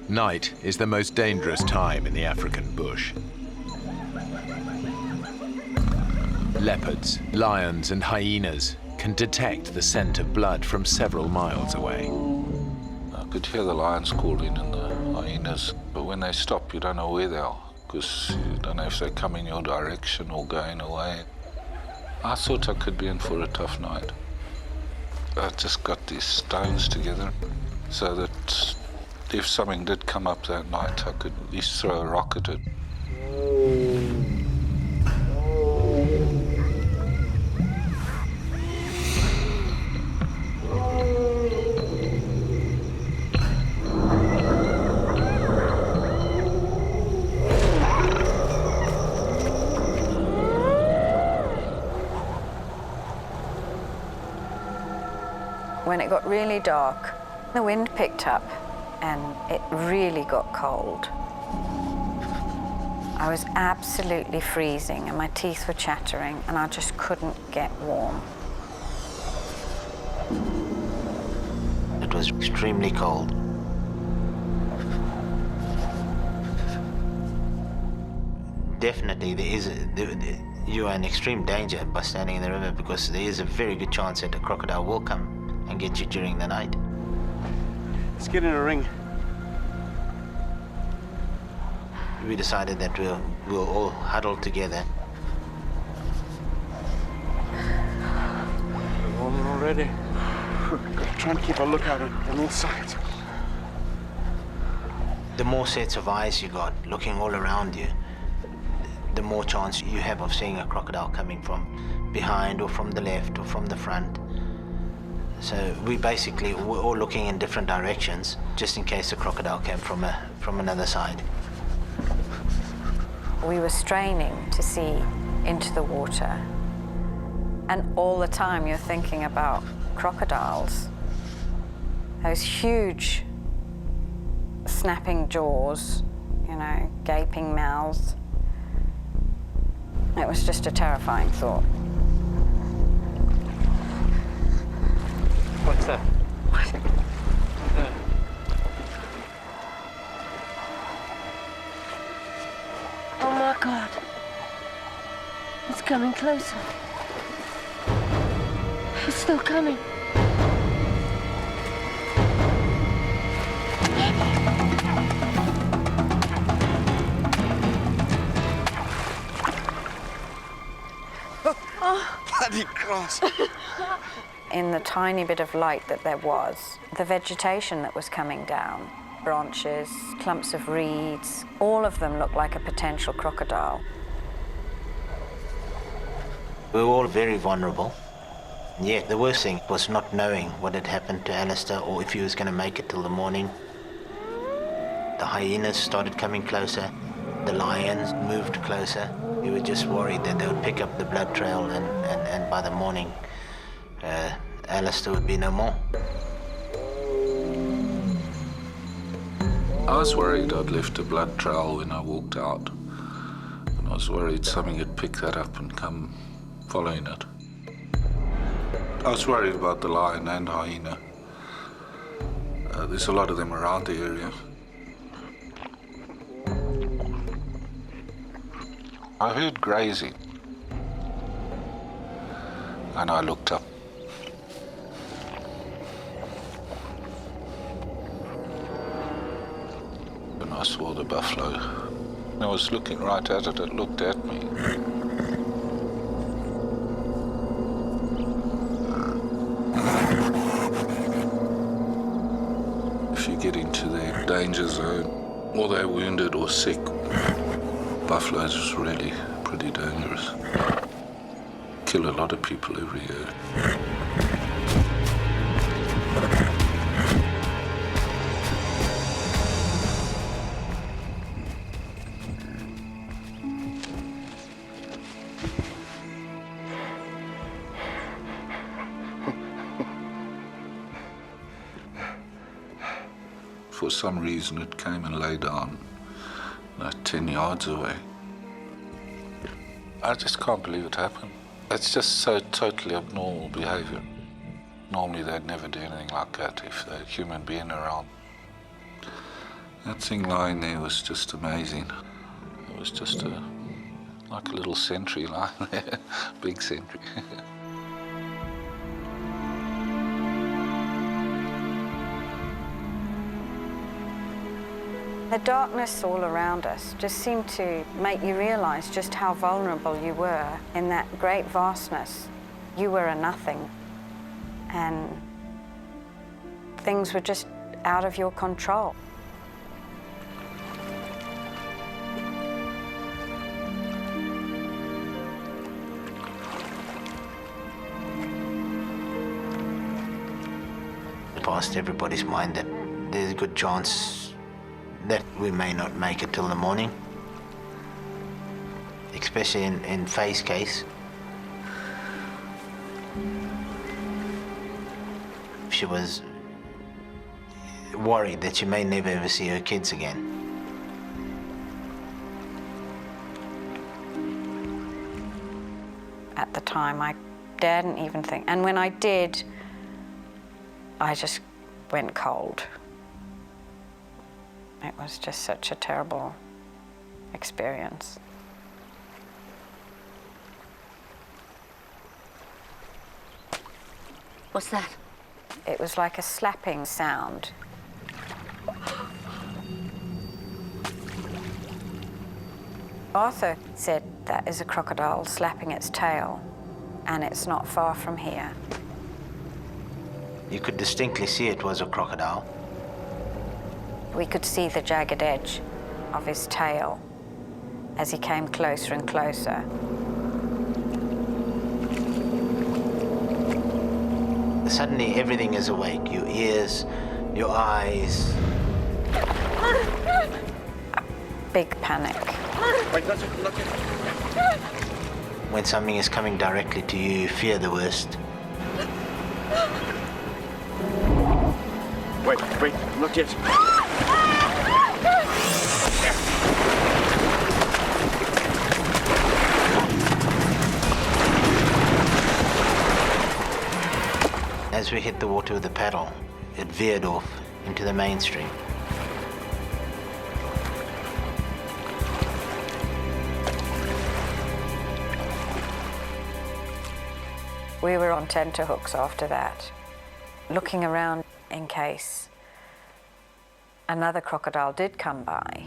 Night is the most dangerous time in the African bush. Leopards, lions, and hyenas can detect the scent of blood from several miles away. I could hear the lions calling and the hyenas, but when they stop, you don't know where they are, because you don't know if they're coming your direction or going away. I thought I could be in for a tough night. I just got these stones together so that if something did come up that night, I could at least throw a rock at it. When it got really dark, the wind picked up and it really got cold. I was absolutely freezing and my teeth were chattering and I just couldn't get warm. It was extremely cold. Definitely you are in extreme danger by standing in the river, because there is a very good chance that a crocodile will come and get you during the night. Let's get in a ring. We decided that we'll all huddle together. We're warming already. Gotta try and keep a lookout on all sides. The more sets of eyes you got looking all around you, the more chance you have of seeing a crocodile coming from behind or from the left or from the front. So we're all looking in different directions, just in case a crocodile came from another side. We were straining to see into the water. And all the time you're thinking about crocodiles. Those huge snapping jaws, gaping mouths. It was just a terrifying thought. What's that? Oh my God. It's coming closer. It's still coming. bloody cross. In the tiny bit of light that there was, the vegetation that was coming down, branches, clumps of reeds, all of them looked like a potential crocodile. We were all very vulnerable. Yet the worst thing was not knowing what had happened to Alistair or if he was going to make it till the morning. The hyenas started coming closer. The lions moved closer. We were just worried that they would pick up the blood trail and by the morning, Alistair would be no more. I was worried I'd left a blood trail when I walked out. And I was worried something had picked that up and come following it. I was worried about the lion and hyena. There's a lot of them around the area. I heard grazing, and I looked up. And I saw the buffalo. I was looking right at it, it looked at me. If you get into their danger zone, or they're wounded or sick, buffaloes is really pretty dangerous. Kill a lot of people every year. For some reason it came and lay down 10 yards away. I just can't believe it happened. It's just so totally abnormal behavior. Normally they'd never do anything like that if there was a human being around. That thing lying there was just amazing. It was just like a little sentry lying there, big sentry. The darkness all around us just seemed to make you realize just how vulnerable you were in that great vastness. You were a nothing, and things were just out of your control. It passed everybody's mind that there's a good chance that we may not make it till the morning, especially in Faye's case. She was worried that she may never ever see her kids again. At the time, I daredn't even think. And when I did, I just went cold. It was just such a terrible experience. What's that? It was like a slapping sound. Arthur said that is a crocodile slapping its tail, and it's not far from here. You could distinctly see it was a crocodile. We could see the jagged edge of his tail as he came closer and closer. Suddenly everything is awake. Your ears, your eyes. A big panic. Wait, not it. When something is coming directly to you, you fear the worst. Wait, not yet. As we hit the water with the paddle, it veered off into the mainstream. We were on tenterhooks after that, looking around in case another crocodile did come by.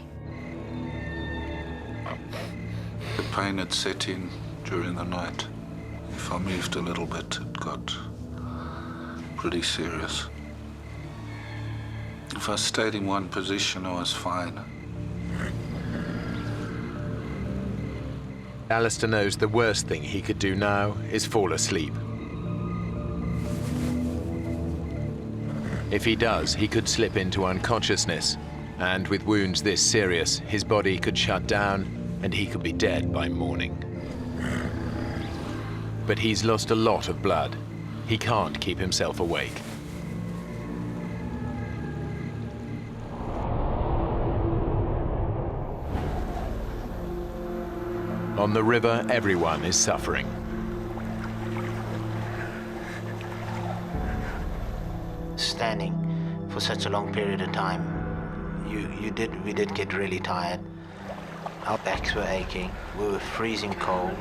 The pain had set in during the night. If I moved a little bit, it got pretty serious. If I stayed in one position, I was fine. Alistair knows the worst thing he could do now is fall asleep. If he does, he could slip into unconsciousness, and with wounds this serious, his body could shut down and he could be dead by morning. But he's lost a lot of blood. He can't keep himself awake. On the river, everyone is suffering. Standing for such a long period of time, we did get really tired. Our backs were aching. We were freezing cold.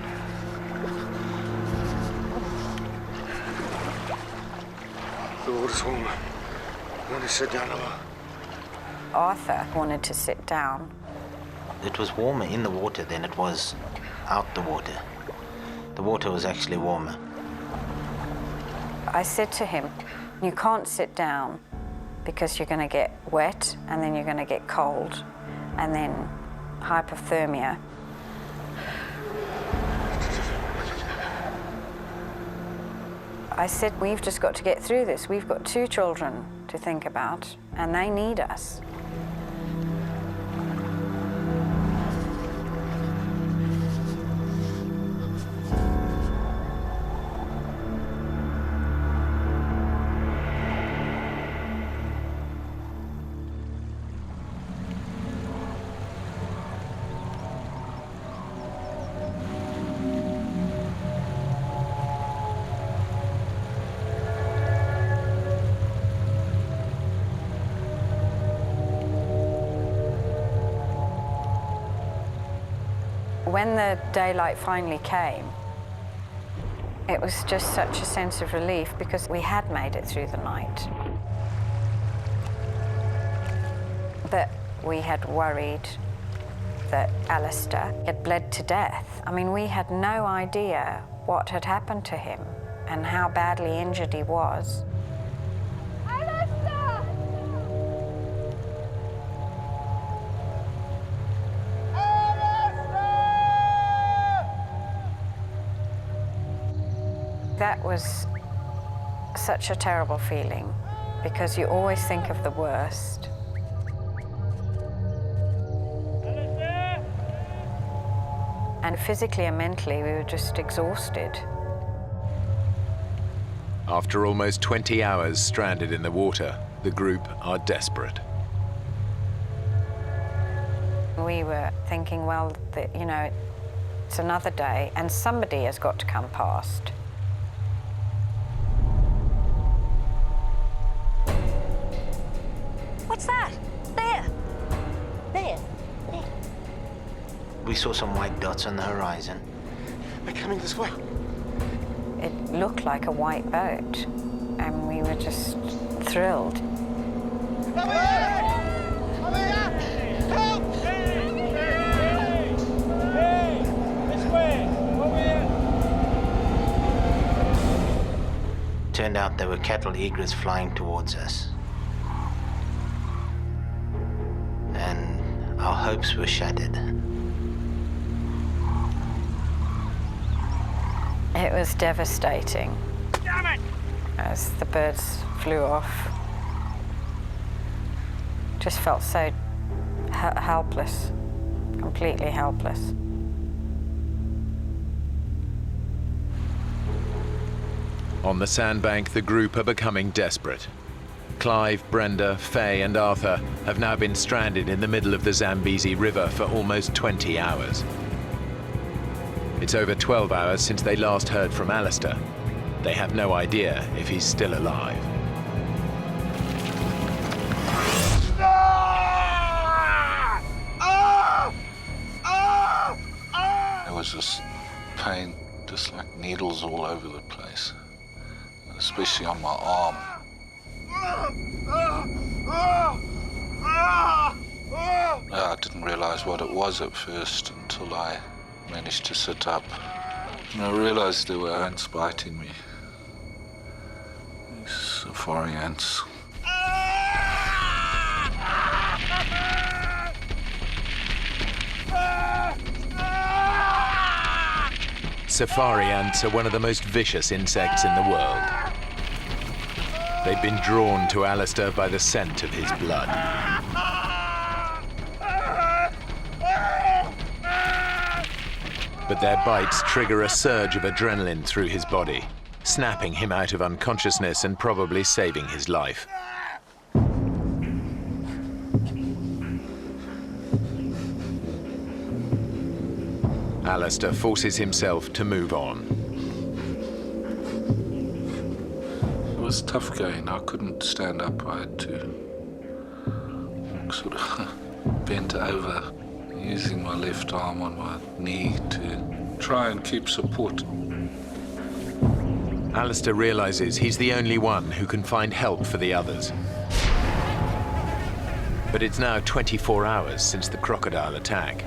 The water's warm. I want to sit down a while. Arthur wanted to sit down. It was warmer in the water than it was out the water. The water was actually warmer. I said to him, you can't sit down because you're going to get wet and then you're going to get cold and then hypothermia. I said, we've just got to get through this. We've got 2 children to think about and they need us. When the daylight finally came, it was just such a sense of relief because we had made it through the night. But we had worried that Alistister had bled to death. I mean, we had no idea what had happened to him and how badly injured he was. That was such a terrible feeling because you always think of the worst. And physically and mentally, we were just exhausted. After almost 20 hours stranded in the water, the group are desperate. We were thinking, well, you know, it's another day and somebody has got to come past. What's that? There. There. There. We saw some white dots on the horizon. They're coming this way. It looked like a white boat, and we were just thrilled. Over here! Over here! Help! Hey! This way! Over here! Turned out there were cattle egrets flying towards us. And our hopes were shattered. It was devastating. Damn it! As the birds flew off. Just felt so helpless, completely helpless. On the sandbank, the group are becoming desperate. Clive, Brenda, Faye and Arthur have now been stranded in the middle of the Zambezi River for almost 20 hours. It's over 12 hours since they last heard from Alistister. They have no idea if he's still alive. There was this pain, just like needles all over the place, especially on my arm. I didn't realize what it was at first until I managed to sit up And I realized there were ants biting me. These safari ants. Safari ants are one of the most vicious insects in the world. They've been drawn to Alistair by the scent of his blood. But their bites trigger a surge of adrenaline through his body, snapping him out of unconsciousness and probably saving his life. Alistair forces himself to move on. It was tough going. I couldn't stand up. I had to sort of bent over, using my left arm on my knee to try and keep support. Alistair realizes he's the only one who can find help for the others. But it's now 24 hours since the crocodile attack.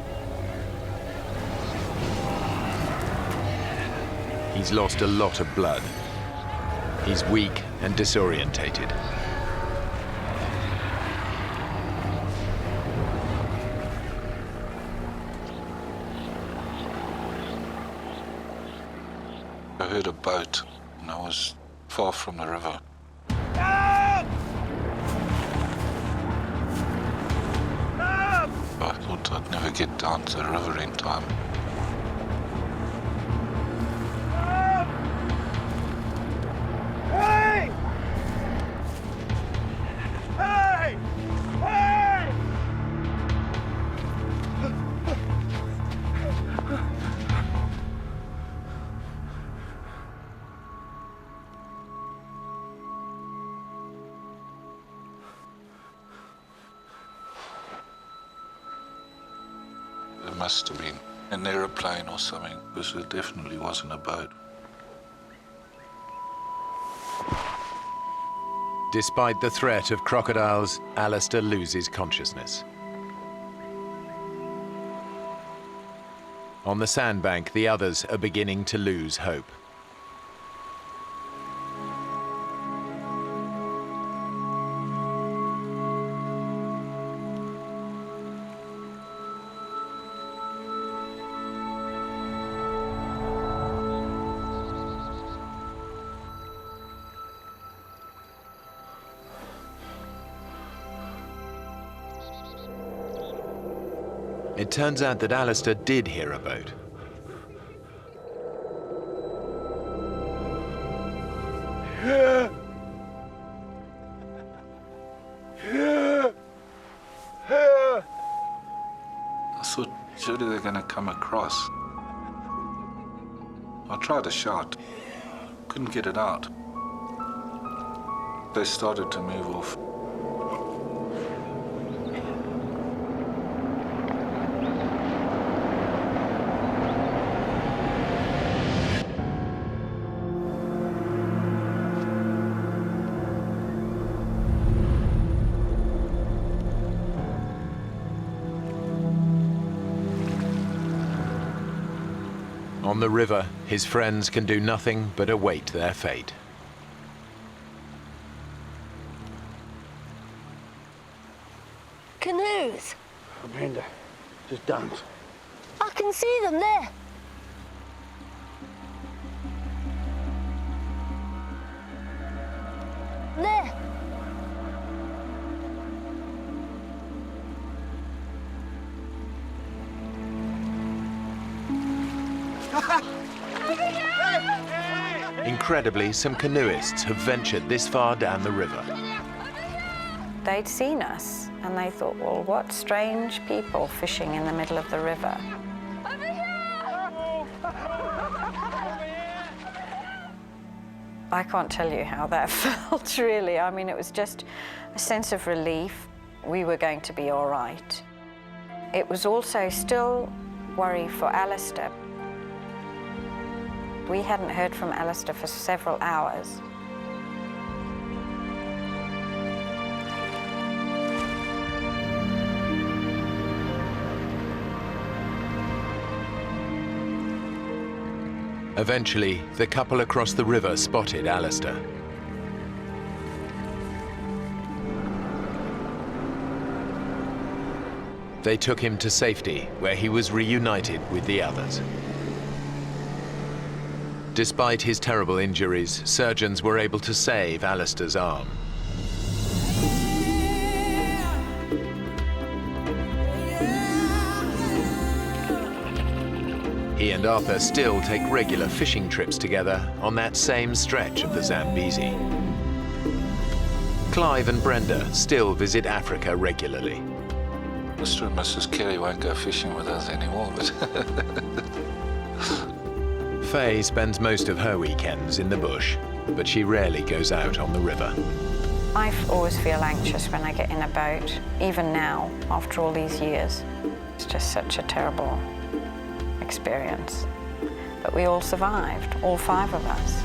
He's lost a lot of blood. He's weak and disorientated. I heard a boat, and I was far from the river. I thought I'd never get down to the river in time. Hey! Hey! Hey! There must have been an aeroplane or something, because it definitely wasn't a boat. Despite the threat of crocodiles, Alistair loses consciousness. On the sandbank, the others are beginning to lose hope. It turns out that Alistair did hear a boat. I thought, surely they're going to come across. I tried to shout, couldn't get it out. They started to move off. On the river, his friends can do nothing but await their fate. Canoes. Amanda, just don't. I can see them there. There. Incredibly, some canoeists have ventured this far down the river. They'd seen us and they thought, well, what strange people fishing in the middle of the river. I can't tell you how that felt, really. I mean, it was just a sense of relief. We were going to be all right. It was also still worry for Alistair. We hadn't heard from Alistair for several hours. Eventually, the couple across the river spotted Alistister. They took him to safety, where he was reunited with the others. Despite his terrible injuries, surgeons were able to save Alister's arm. He and Arthur still take regular fishing trips together on that same stretch of the Zambezi. Clive and Brenda still visit Africa regularly. Mr. and Mrs. Kelly won't go fishing with us anymore, but... Faye spends most of her weekends in the bush, but she rarely goes out on the river. I always feel anxious when I get in a boat, even now, after all these years. It's just such a terrible experience. But we all survived, all 5 of us.